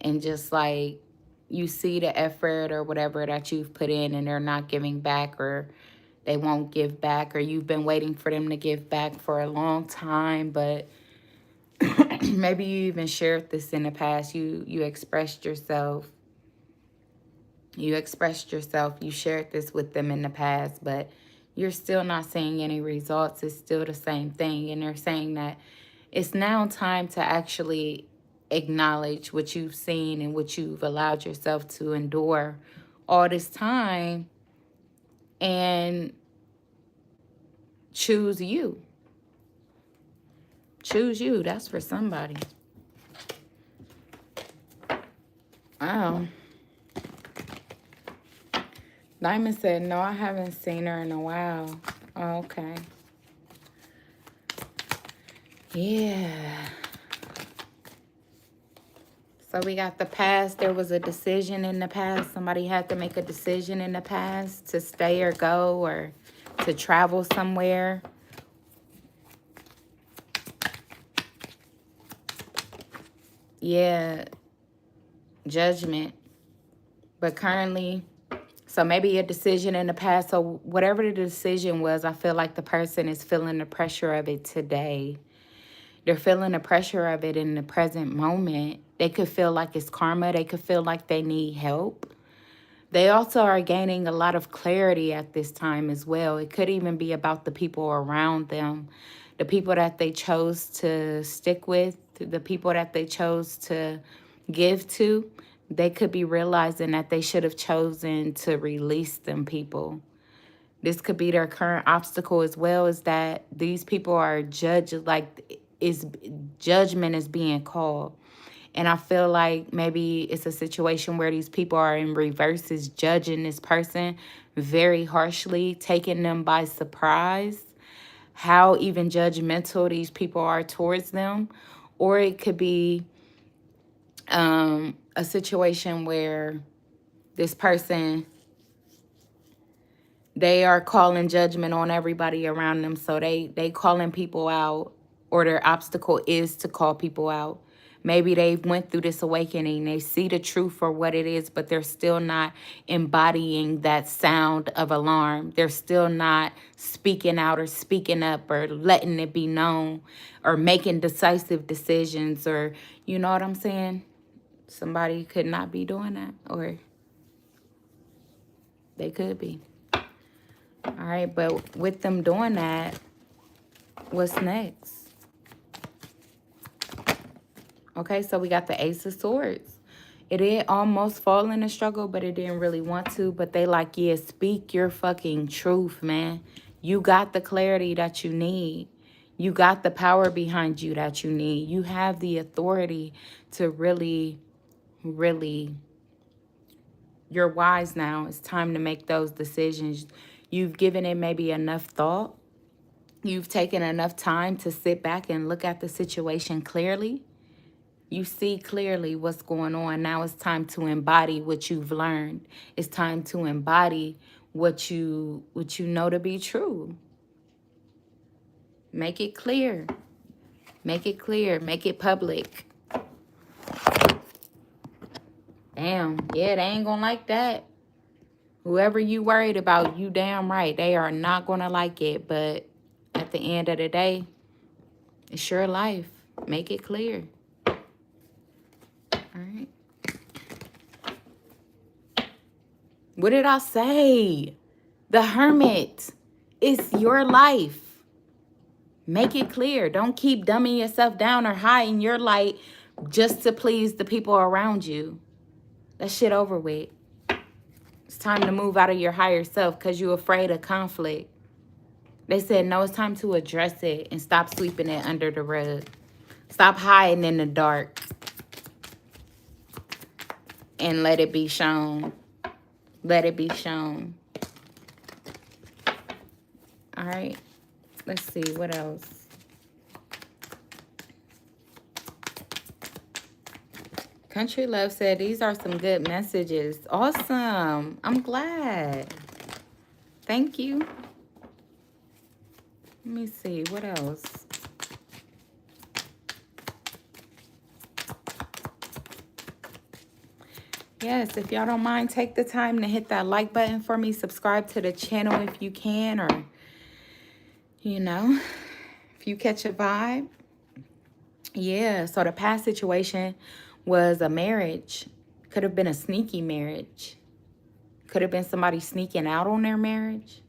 and just like you see the effort or whatever that you've put in and they're not giving back, or they won't give back, or you've been waiting for them to give back for a long time, but maybe you even shared this in the past. You expressed yourself. You expressed yourself. You shared this with them in the past, but you're still not seeing any results. It's still the same thing. And they're saying that it's now time to actually acknowledge what you've seen and what you've allowed yourself to endure all this time and choose you. Choose you. That's for somebody. Wow. Diamond said, no, I haven't seen her in a while. Oh, okay. Yeah. So we got the past. There was a decision in the past. Somebody had to make a decision in the past to stay or go or to travel somewhere. Yeah. Judgment. But currently, so maybe a decision in the past. So whatever the decision was, I feel like the person is feeling the pressure of it today. They're feeling the pressure of it in the present moment. They could feel like it's karma. They could feel like they need help. They also are gaining a lot of clarity at this time as well. It could even be about the people around them, the people that they chose to stick with, the people that they chose to give to. They could be realizing that they should have chosen to release them people. This could be their current obstacle as well, is that these people are judged, like judgment is being called. And I feel like maybe it's a situation where these people are in reverses judging this person very harshly, taking them by surprise, how even judgmental these people are towards them. Or it could be a situation where this person, they are calling judgment on everybody around them. So they calling people out, or their obstacle is to call people out. Maybe they went through this awakening. They see the truth for what it is, but they're still not embodying that sound of alarm. They're still not speaking out or speaking up or letting it be known or making decisive decisions, or, you know what I'm saying? Somebody could not be doing that, or they could be. All right, but with them doing that, what's next? Okay, so we got the Ace of Swords. It did almost fall in a struggle, but it didn't really want to. But they like, yeah, speak your fucking truth, man. You got the clarity that you need. You got the power behind you that you need. You have the authority to really, really, you're wise now. It's time to make those decisions. You've given it maybe enough thought. You've taken enough time to sit back and look at the situation clearly. You see clearly what's going on. Now it's time to embody what you've learned. It's time to embody what you know to be true. Make it clear. Make it clear. Make it public. Damn. Yeah, they ain't gonna like that. Whoever you worried about, you damn right. They are not gonna like it. But at the end of the day, it's your life. Make it clear. All right. What did I say? The Hermit. It's your life. Make it clear. Don't keep dumbing yourself down or hiding your light just to please the people around you. That shit over with. It's time to move out of your higher self because you're afraid of conflict. They said, no, it's time to address it and stop sweeping it under the rug. Stop hiding in the dark. And let it be shown. Let it be shown. All right. Let's see. What else? Country Love said, these are some good messages. Awesome. I'm glad. Thank you. Let me see. What else? Yes, if y'all don't mind, take the time to hit that like button for me. Subscribe to the channel if you can, or, you know, if you catch a vibe. Yeah, so the past situation was a marriage. Could have been a sneaky marriage. Could have been somebody sneaking out on their marriage.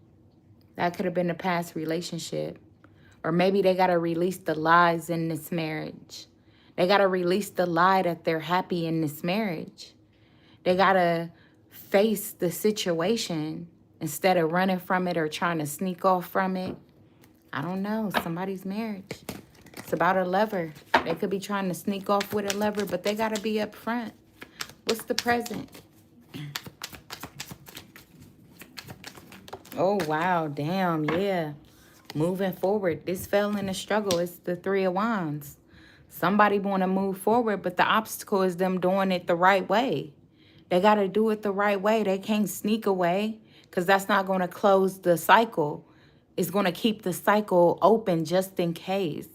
That could have been a past relationship. Or maybe they got to release the lies in this marriage. They got to release the lie that they're happy in this marriage. They got to face the situation instead of running from it or trying to sneak off from it. I don't know. Somebody's marriage. It's about a lover. They could be trying to sneak off with a lover, but they got to be up front. What's the present? Oh, wow. Damn, yeah. Moving forward. This fell in a struggle. It's the Three of Wands. Somebody want to move forward, but the obstacle is them doing it the right way. They got to do it the right way. They can't sneak away because that's not going to close the cycle. It's going to keep the cycle open just in case.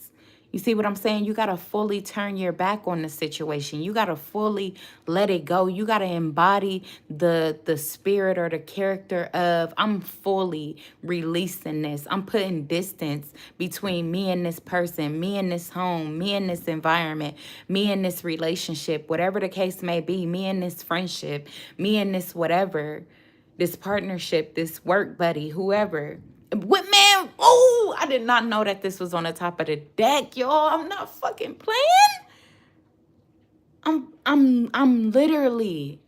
You see what I'm saying? You got to fully turn your back on the situation. You got to fully let it go. You got to embody the spirit or the character of, I'm fully releasing this. I'm putting distance between me and this person, me and this home, me and this environment, me and this relationship, whatever the case may be, me and this friendship, me and this whatever, this partnership, this work buddy, whoever. What, man? Oh, I did not know that this was on the top of the deck, y'all. I'm not fucking playing. I'm literally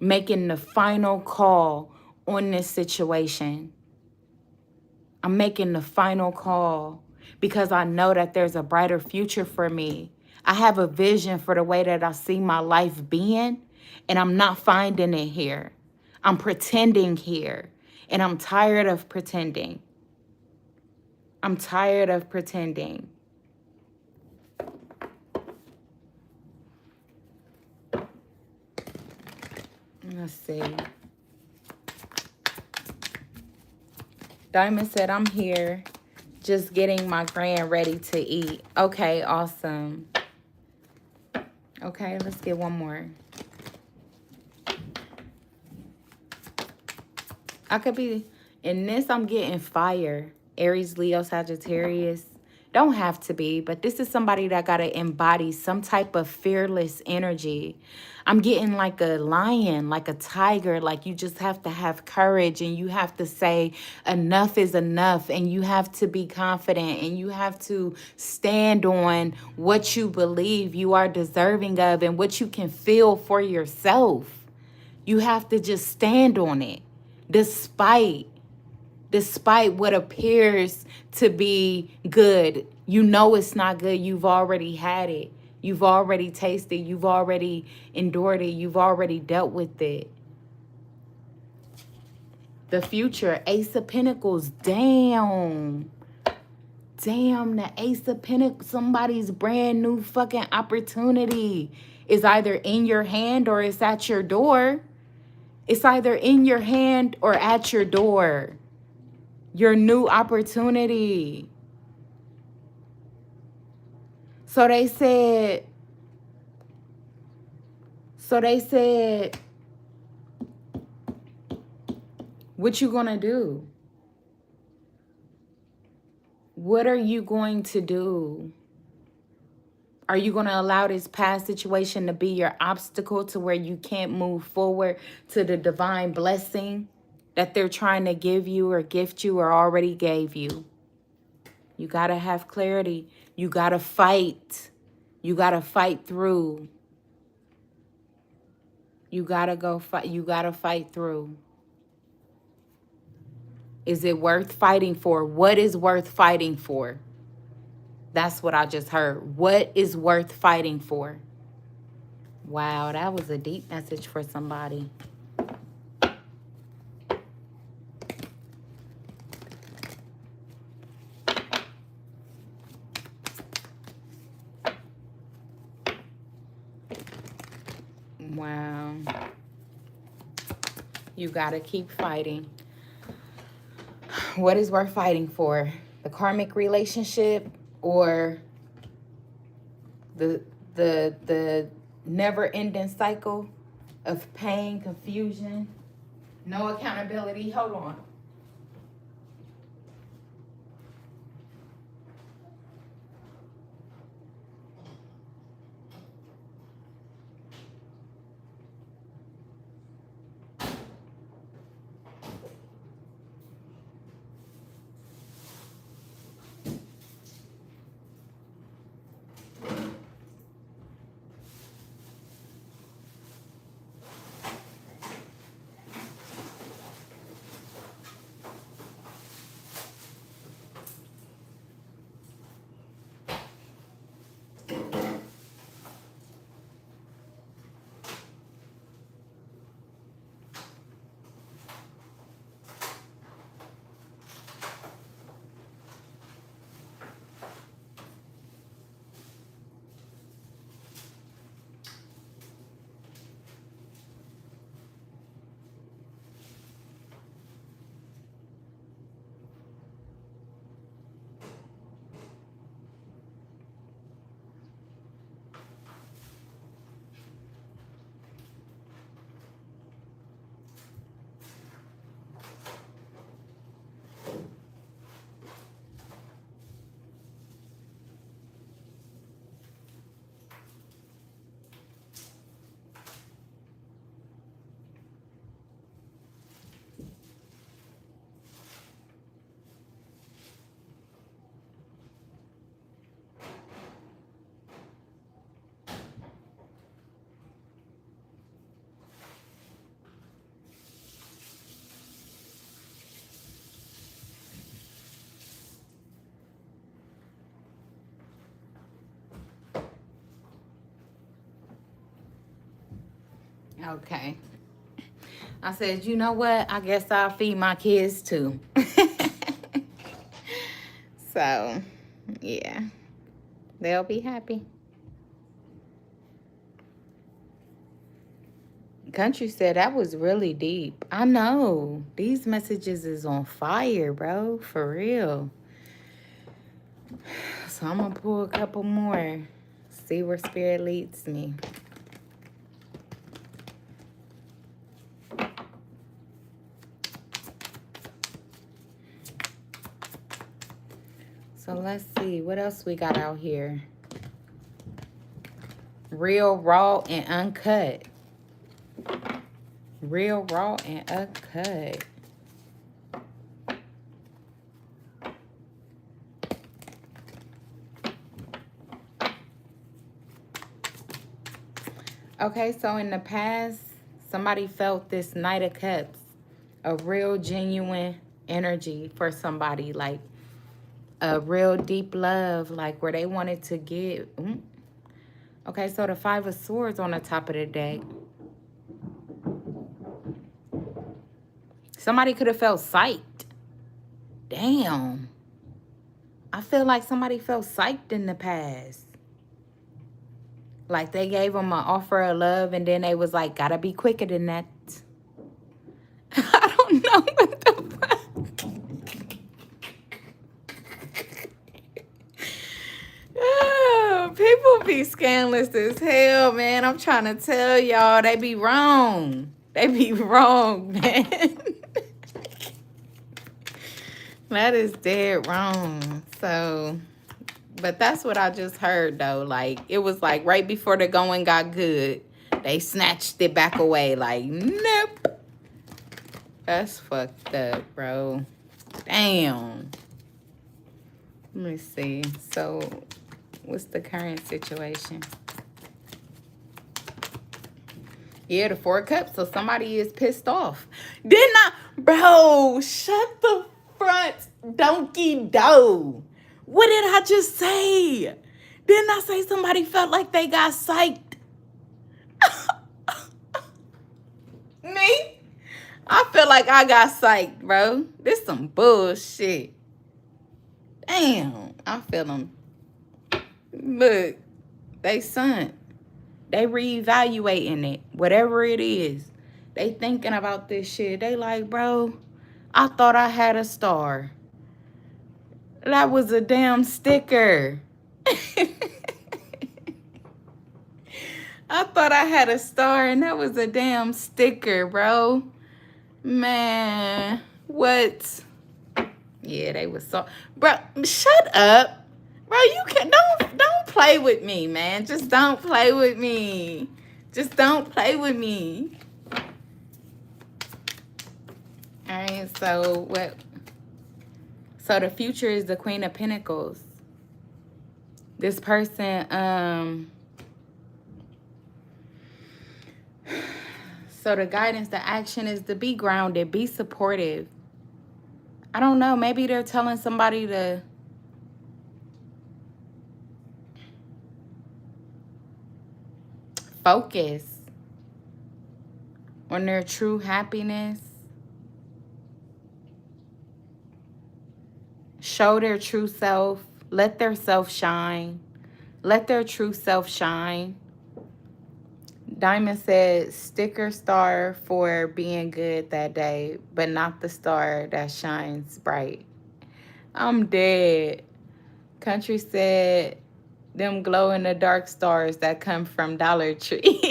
making the final call on this situation. I'm making the final call because I know that there's a brighter future for me. I have a vision for the way that I see my life being, and I'm not finding it here. I'm pretending here, and I'm tired of pretending. I'm tired of pretending. Let's see. Diamond said, I'm here, just getting my grand ready to eat. Okay, awesome. Okay, let's get one more. I could be, in this, I'm getting fire. Aries, Leo, Sagittarius. Don't have to be, but this is somebody that got to embody some type of fearless energy. I'm getting like a lion, like a tiger, like you just have to have courage and you have to say enough is enough, and you have to be confident and you have to stand on what you believe you are deserving of and what you can feel for yourself. You have to just stand on it despite what appears to be good. You know it's not good. You've already had it. You've already tasted. You've already endured it. You've already dealt with it. The future, Ace of Pentacles. Damn. Damn, the Ace of Pentacles. Somebody's brand new fucking opportunity is either in your hand or it's at your door. It's either in your hand or at your door. Your new opportunity. So they said, what you gonna do? What are you going to do? Are you going to allow this past situation to be your obstacle to where you can't move forward to the divine blessing that they're trying to give you or gift you or already gave you? You got to have clarity. You got to fight. You got to fight through. You got to go fight. You got to fight through. Is it worth fighting for? What is worth fighting for? That's what I just heard. What is worth fighting for? Wow, that was a deep message for somebody. Wow. You got to keep fighting. What is worth fighting for? The karmic relationship or the never-ending cycle of pain, confusion, no accountability? Hold on. Okay. I said, you know what? I guess I'll feed my kids too. So, yeah. They'll be happy. Country said that was really deep. I know. These messages is on fire, bro. For real. So I'm going to pull a couple more. See where spirit leads me. So let's see. What else we got out here? Real, raw, and uncut. Real, raw, and uncut. Okay, so in the past, somebody felt this Knight of Cups, a real genuine energy for somebody, like a real deep love, like where they wanted to give. Okay, so the Five of Swords on the top of the deck. Somebody could have felt psyched. Damn. I feel like somebody felt psyched in the past. Like they gave them an offer of love and then they was like, gotta be quicker than that. I don't know what the fuck. Oh, people be scandalous as hell, man. I'm trying to tell y'all, they be wrong. They be wrong, man. That is dead wrong. So, but that's what I just heard, though. Like, it was like right before the going got good, they snatched it back away. Like, nope. That's fucked up, bro. Damn. Let me see. So, what's the current situation? Yeah, the Four of Cups. So somebody is pissed off. Didn't I? Bro, shut the front donkey door. What did I just say? Didn't I say somebody felt like they got psyched? Me? I feel like I got psyched, bro. This some bullshit. Damn, I feel them. Look, they son. They reevaluating it. Whatever it is. They thinking about this shit. They like, bro, I thought I had a star. That was a damn sticker. I thought I had a star and that was a damn sticker, bro. Man, what? Yeah, they was so... Bro, shut up. Bro, you can don't play with me, man. Just don't play with me. Just don't play with me. All right, so what? So the future is the Queen of Pentacles. This person, so the guidance, the action is to be grounded, be supportive. I don't know, maybe they're telling somebody to focus on their true happiness. Show their true self. Let their self shine. Let their true self shine. Diamond said, sticker star for being good that day, but not the star that shines bright. I'm dead. Country said, them glow in the dark stars that come from Dollar Tree.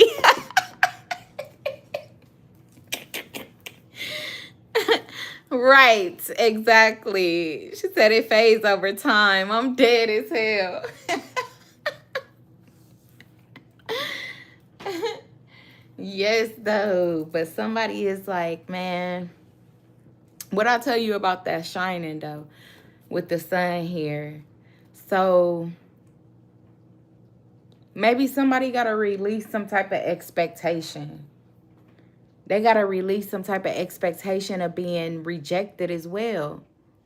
Right, exactly. She said it fades over time. I'm dead as hell. Yes, though. But somebody is like, man, what I tell you about that shining, though, with the sun here. So maybe somebody got to release some type of expectation. They got to release some type of expectation of being rejected as well.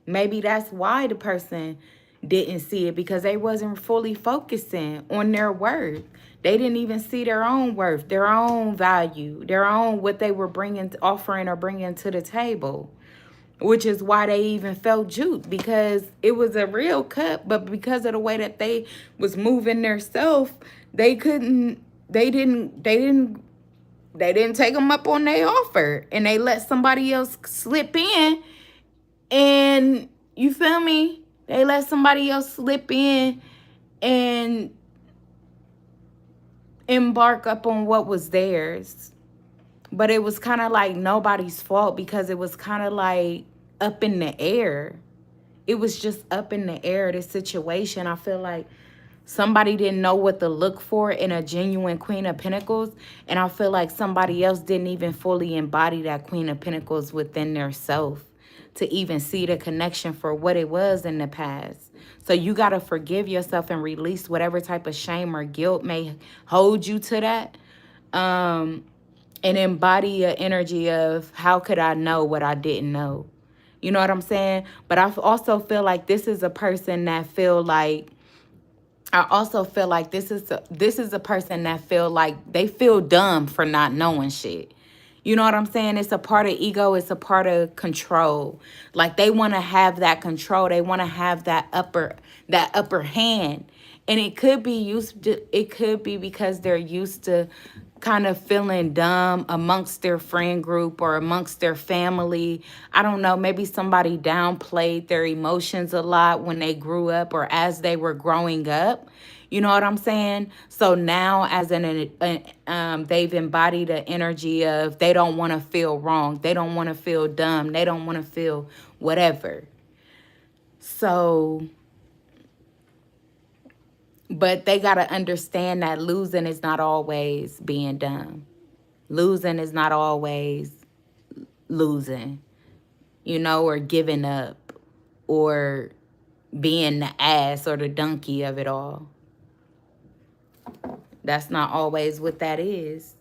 Maybe that's why the person didn't see it, because they wasn't fully focusing on their worth. They didn't even see their own worth, their own value, their own what they were bringing, offering or bringing to the table, which is why they even felt juked, because it was a real cup, but because of the way that they was moving their self, they didn't take them up on their offer, and they let somebody else slip in. And you feel me? They let somebody else slip in and embark up on what was theirs. But it was kind of like nobody's fault, because it was kind of like up in the air. It was just up in the air, this situation. I feel like somebody didn't know what to look for in a genuine Queen of Pentacles. And I feel like somebody else didn't even fully embody that Queen of Pentacles within their self to even see the connection for what it was in the past. So you got to forgive yourself and release whatever type of shame or guilt may hold you to that. And embody an energy of, how could I know what I didn't know? You know what I'm saying? But I also feel like this is a person that feel like I also feel like this is a person that feel like they feel dumb for not knowing shit. You know what I'm saying? It's a part of ego, it's a part of control. Like they want to have that control. They want to have that upper hand. And it could be because they're used to kind of feeling dumb amongst their friend group or amongst their family. I don't know, maybe somebody downplayed their emotions a lot when they grew up or as they were growing up. You know what I'm saying? So now, they've embodied an energy of they don't want to feel wrong, they don't want to feel dumb, they don't want to feel whatever. So, but they gotta understand that losing is not always being dumb. Losing is not always losing, or giving up, or being the ass or the donkey of it all. That's not always what that is.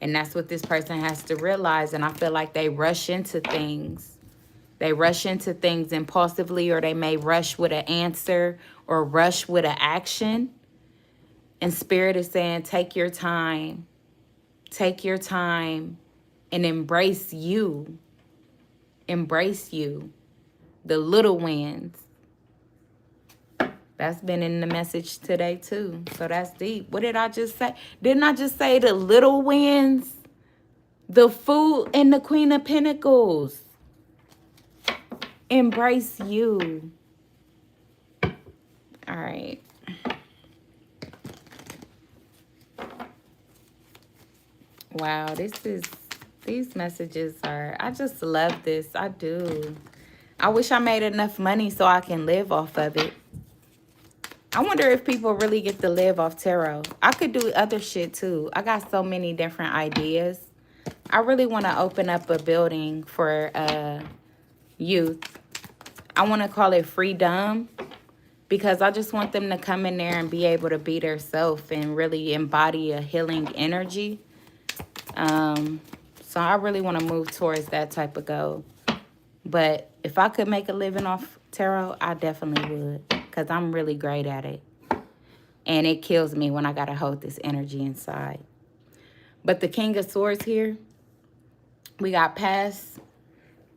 And that's what this person has to realize. And I feel like they rush into things. They rush into things impulsively, or they may rush with an answer or rush with an action. And Spirit is saying, take your time. Take your time and embrace you. Embrace you. The little wins. That's been in the message today too. So that's deep. What did I just say? Didn't I just say the little wins? The Fool and the Queen of Pentacles. Embrace you. All right. Wow, these messages are, I just love this. I do. I wish I made enough money so I can live off of it. I wonder if people really get to live off tarot. I could do other shit too. I got so many different ideas. I really want to open up a building for youth. I want to call it Freedom, because I just want them to come in there and be able to be their self and really embody a healing energy. So I really want to move towards that type of goal. But if I could make a living off tarot, I definitely would, because I'm really great at it. And it kills me when I got to hold this energy inside. But the King of Swords here, we got past.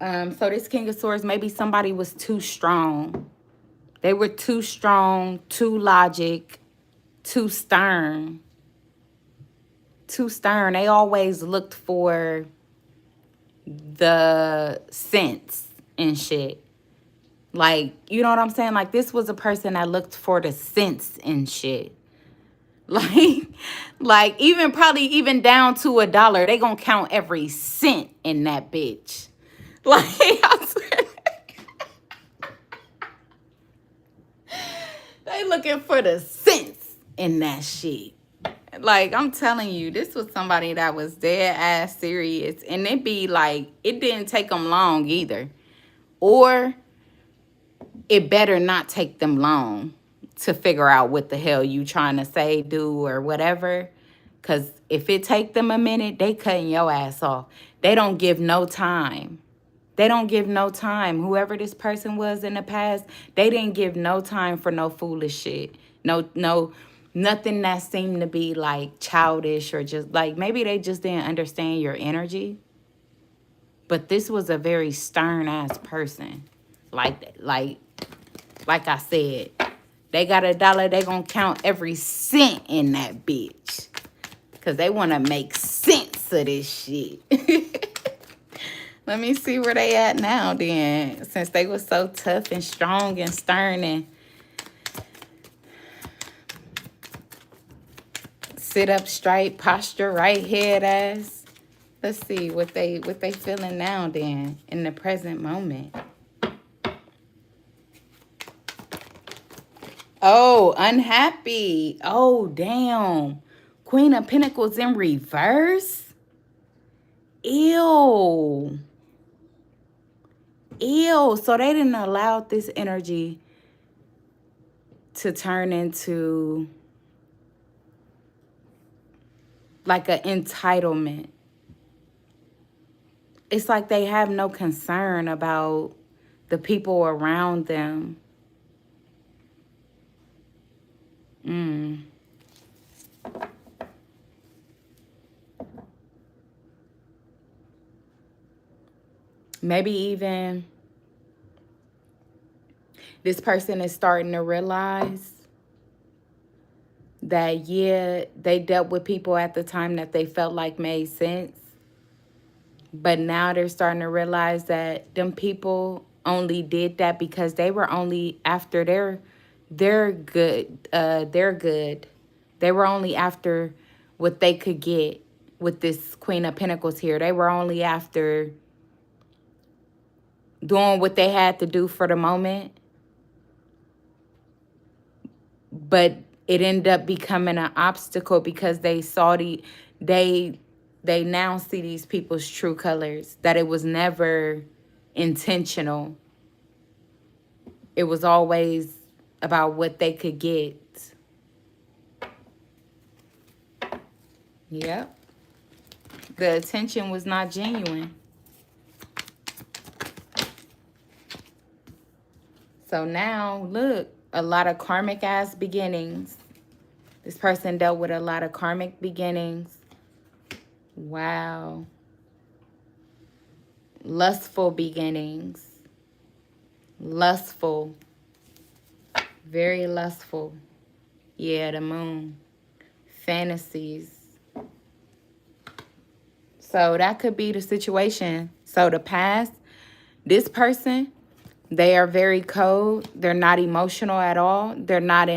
So this King of Swords, maybe somebody was too strong. They were too strong, too logic, too stern. Too stern. They always looked for the sense and shit. Like, you know what I'm saying? Like, this was a person that looked for the sense and shit. Like even probably even down to $1, they gonna count every cent in that bitch. Like, I swear. They looking for the sense in that shit. Like, I'm telling you, this was somebody that was dead ass serious. And it be like, it didn't take them long either. Or it better not take them long to figure out what the hell you trying to say, do, or whatever. Because if it take them a minute, they cutting your ass off. They don't give no time. They don't give no time. Whoever this person was in the past, they didn't give no time for no foolish shit. Nothing that seemed to be like childish, or just like maybe they just didn't understand your energy. But this was a very stern ass person. Like I said, they got $1, they gonna count every cent in that bitch. Because they want to make sense of this shit. Let me see where they at now then. Since they were so tough and strong and stern and sit up straight, posture right, head ass. Let's see what they feeling now then in the present moment. Oh, unhappy. Oh, damn. Queen of Pentacles in reverse. Ew. Ew. So they didn't allow this energy to turn into like an entitlement. It's like they have no concern about the people around them. Mm. Maybe even this person is starting to realize that, yeah, they dealt with people at the time that they felt like made sense. But now they're starting to realize that them people only did that because they were only after their good. They're good. They were only after what they could get with this Queen of Pentacles here. They were only after doing what they had to do for the moment. But it ended up becoming an obstacle because they they now see these people's true colors, that it was never intentional. It was always about what they could get. Yep. The attention was not genuine. So now, look, a lot of karmic ass beginnings. This person dealt with a lot of karmic beginnings. Wow. Lustful beginnings. Lustful. Very lustful. Yeah, the moon. Fantasies. So that could be the situation. So the past, this person, they are very cold. They're not emotional at all. They're not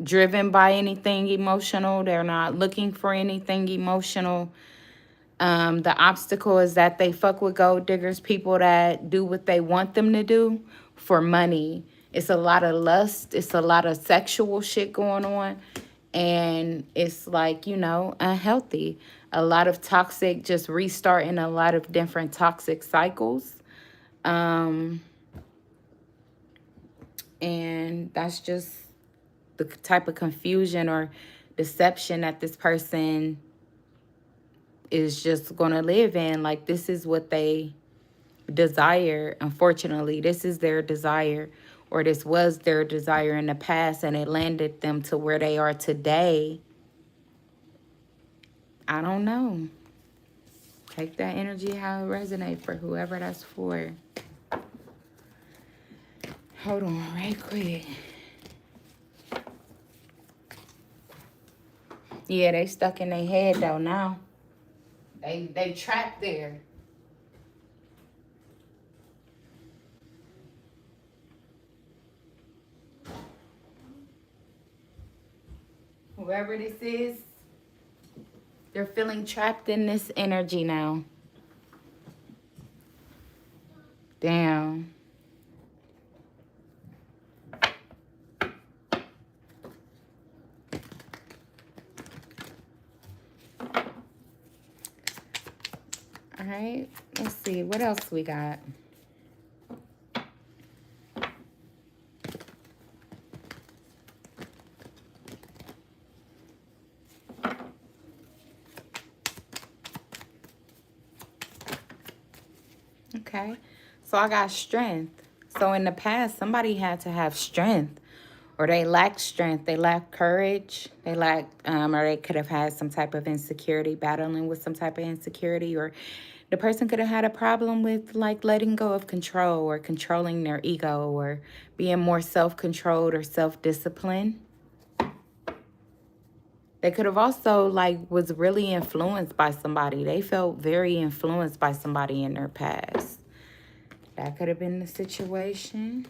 driven by anything emotional. They're not looking for anything emotional. The obstacle is that they fuck with gold diggers, people that do what they want them to do for money. It's a lot of lust. It's a lot of sexual shit going on. And it's like, you know, unhealthy. A lot of toxic, just restarting a lot of different toxic cycles. And that's just the type of confusion or deception that this person is just going to live in. Like, this is what they desire. Unfortunately, this is their desire, or this was their desire in the past, and it landed them to where they are today. I don't know. Take that energy how it resonates for whoever that's for. Hold on right quick. Yeah, they stuck in their head though now. They trapped there. Whoever this is, they're feeling trapped in this energy now. Damn. All right, let's see. What else we got? Okay, so I got strength. So in the past, somebody had to have strength, or they lacked strength. They lacked courage. They lacked, or they could have had some type of insecurity, battling with some type of insecurity, or the person could have had a problem with like letting go of control or controlling their ego or being more self-controlled or self-disciplined. They could have also like was really influenced by somebody. They felt very influenced by somebody in their past. That could have been the situation.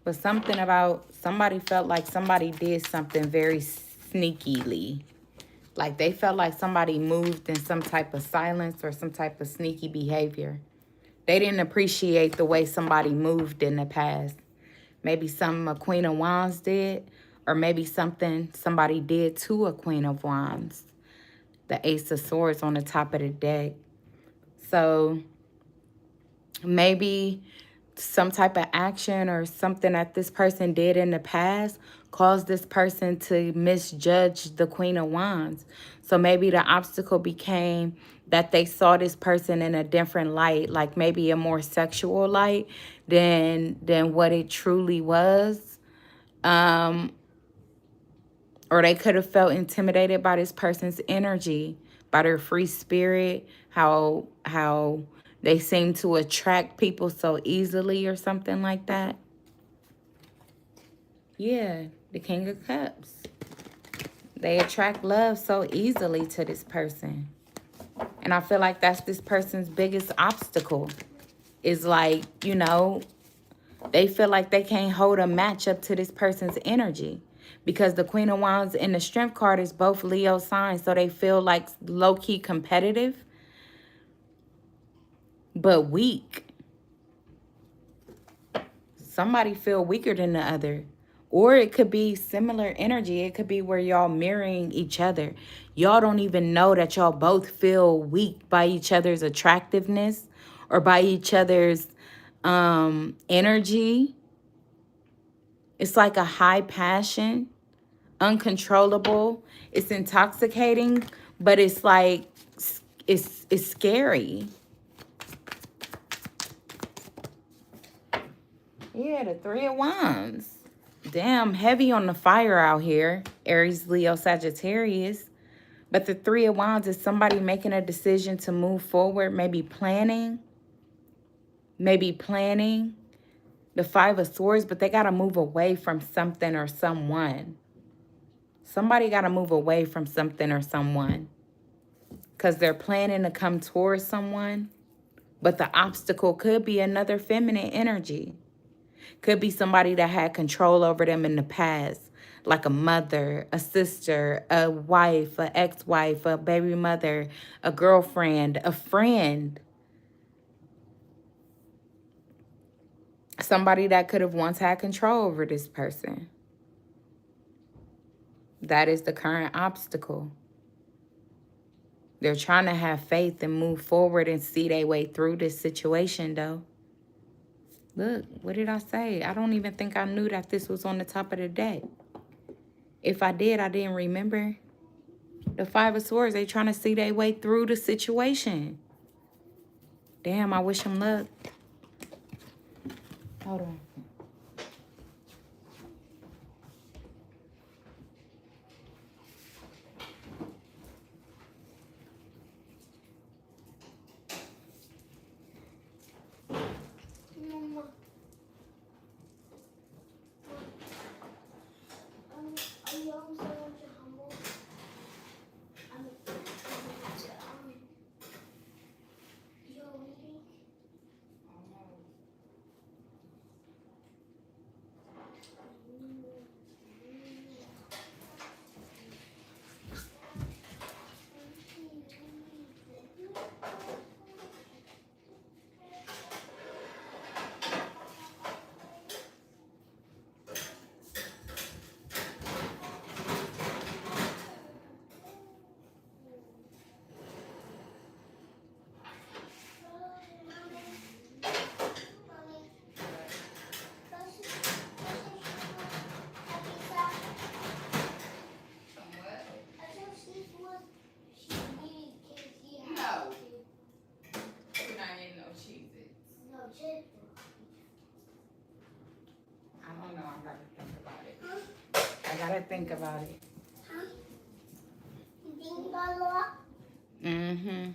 But something about somebody felt like somebody did something very sneakily. Like they felt like somebody moved in some type of silence or some type of sneaky behavior. They didn't appreciate the way somebody moved in the past. Maybe something a Queen of Wands did, or maybe something somebody did to a Queen of Wands. The Ace of Swords on the top of the deck. So maybe some type of action or something that this person did in the past caused this person to misjudge the Queen of Wands. So maybe the obstacle became that they saw this person in a different light, like maybe a more sexual light than what it truly was. Or they could have felt intimidated by this person's energy, by their free spirit, how they seem to attract people so easily or something like that. Yeah, the King of Cups. They attract love so easily to this person. And I feel like that's this person's biggest obstacle. Is like, you know, they feel like they can't hold a match up to this person's energy. Because the Queen of Wands and the Strength card is both Leo signs. So they feel like low-key competitive, but weak. Somebody feel weaker than the other. Or it could be similar energy. It could be where y'all mirroring each other. Y'all don't even know that y'all both feel weak by each other's attractiveness or by each other's energy. It's like a high passion, uncontrollable. It's intoxicating, but it's like, it's scary. Yeah, the Three of Wands. Damn, heavy on the fire out here. Aries, Leo, Sagittarius. But the Three of Wands is somebody making a decision to move forward. Maybe planning. The Five of Swords, but they got to move away from something or someone. Somebody got to move away from something or someone. Because they're planning to come towards someone. But the obstacle could be another feminine energy. Could be somebody that had control over them in the past. Like a mother, a sister, a wife, an ex-wife, a baby mother, a girlfriend, a friend. Somebody that could have once had control over this person. That is the current obstacle. They're trying to have faith and move forward and see their way through this situation, though. Look, what did I say? I don't even think I knew that this was on the top of the deck. If I did, I didn't remember. The Five of Swords, they trying to see their way through the situation. Damn, I wish them luck. Hold on. I don't know. I gotta think about it. I gotta think about it. You think about a lot? Mm-hmm.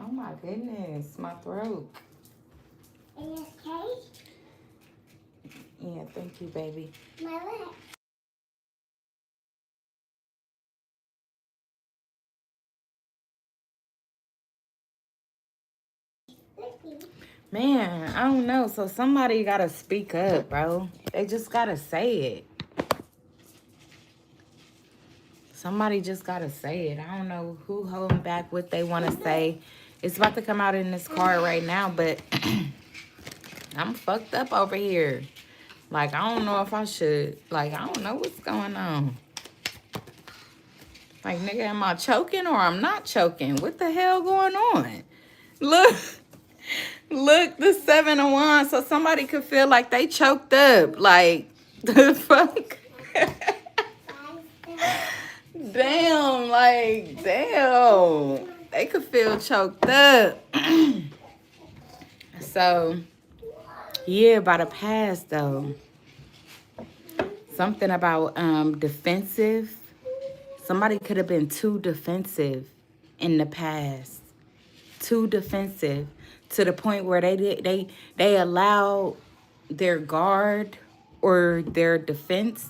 Oh my goodness, my throat. Are you okay? Yeah, thank you, baby. My leg. Man, I don't know. So somebody gotta speak up, bro. They just gotta say it. Somebody just gotta say it. I don't know who holding back what they want to say. It's about to come out in this card right now, but I'm fucked up over here. Like, I don't know if I should. Like, I don't know what's going on. Like, nigga, am I choking or I'm not choking? What the hell going on? Look. Look, the Seven of Wands. So somebody could feel like they choked up. Like, the fuck? Damn, like, damn. They could feel choked up. So, yeah, by the past, though. Something about defensive. Somebody could have been too defensive in the past. Too defensive to the point where they allowed their guard or their defense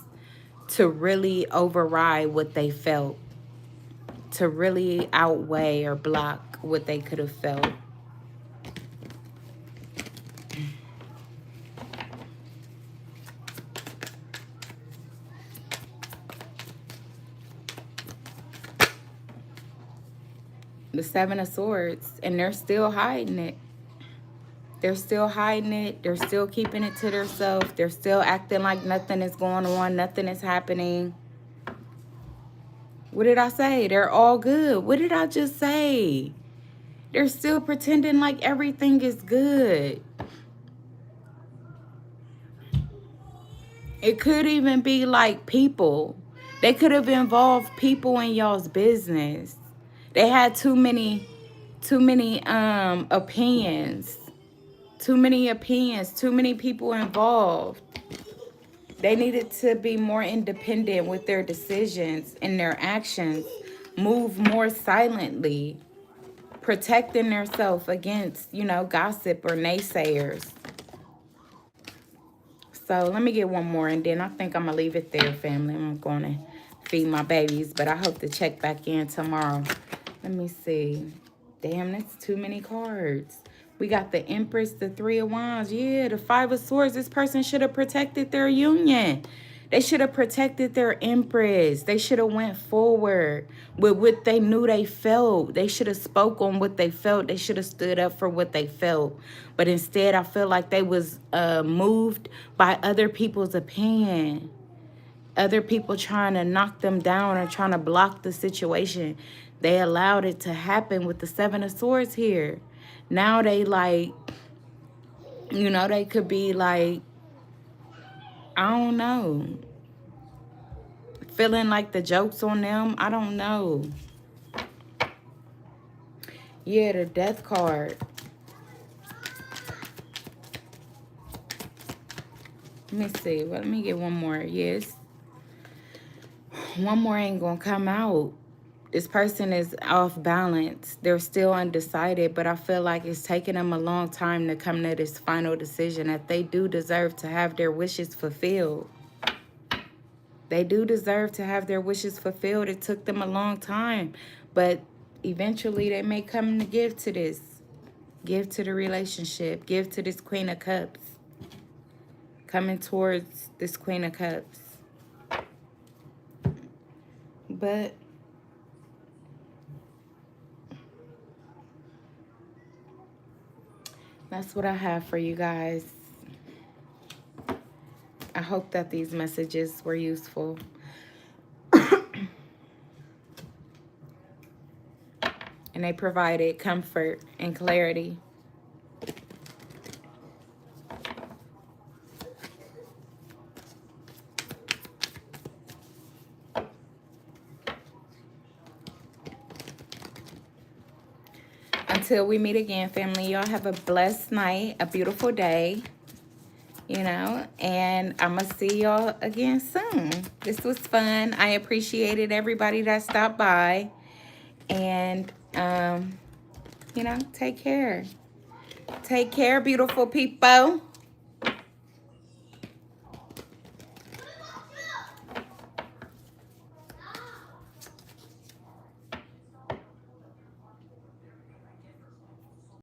to really override what they felt, to really outweigh or block what they could have felt. The Seven of Swords, and they're still hiding it. They're still hiding it. They're still keeping it to themselves. They're still acting like nothing is going on. Nothing is happening. What did I say? They're all good. What did I just say? They're still pretending like everything is good. It could even be like people. They could have involved people in y'all's business. They had too many opinions. Too many opinions, too many people involved. They needed to be more independent with their decisions and their actions. Move more silently. Protecting themselves against, gossip or naysayers. So let me get one more, and then I think I'm going to leave it there, family. I'm going to feed my babies, but I hope to check back in tomorrow. Let me see. Damn, that's too many cards. We got the Empress, the Three of Wands. Yeah, the Five of Swords. This person should have protected their union. They should have protected their Empress. They should have went forward with what they knew they felt. They should have spoke on what they felt. They should have stood up for what they felt. But instead, I feel like they was moved by other people's opinion. Other people trying to knock them down or trying to block the situation. They allowed it to happen with the Seven of Swords here. Now they like, they could be like, I don't know, feeling like the joke's on them. I don't know. Yeah, the Death card. Let me see. Well, let me get one more. Yes. One more ain't gonna come out. This person is off balance. They're still undecided, but I feel like it's taking them a long time to come to this final decision that they do deserve to have their wishes fulfilled. They do deserve to have their wishes fulfilled. It took them a long time, but eventually they may come to give to this. Give to the relationship. Give to this Queen of Cups. Coming towards this Queen of Cups. But that's what I have for you guys. I hope that these messages were useful. And they provided comfort and clarity. Until we meet again, family, y'all have a blessed night, a beautiful day, and I'm going to see y'all again soon. This was fun. I appreciated everybody that stopped by. And, take care. Take care, beautiful people.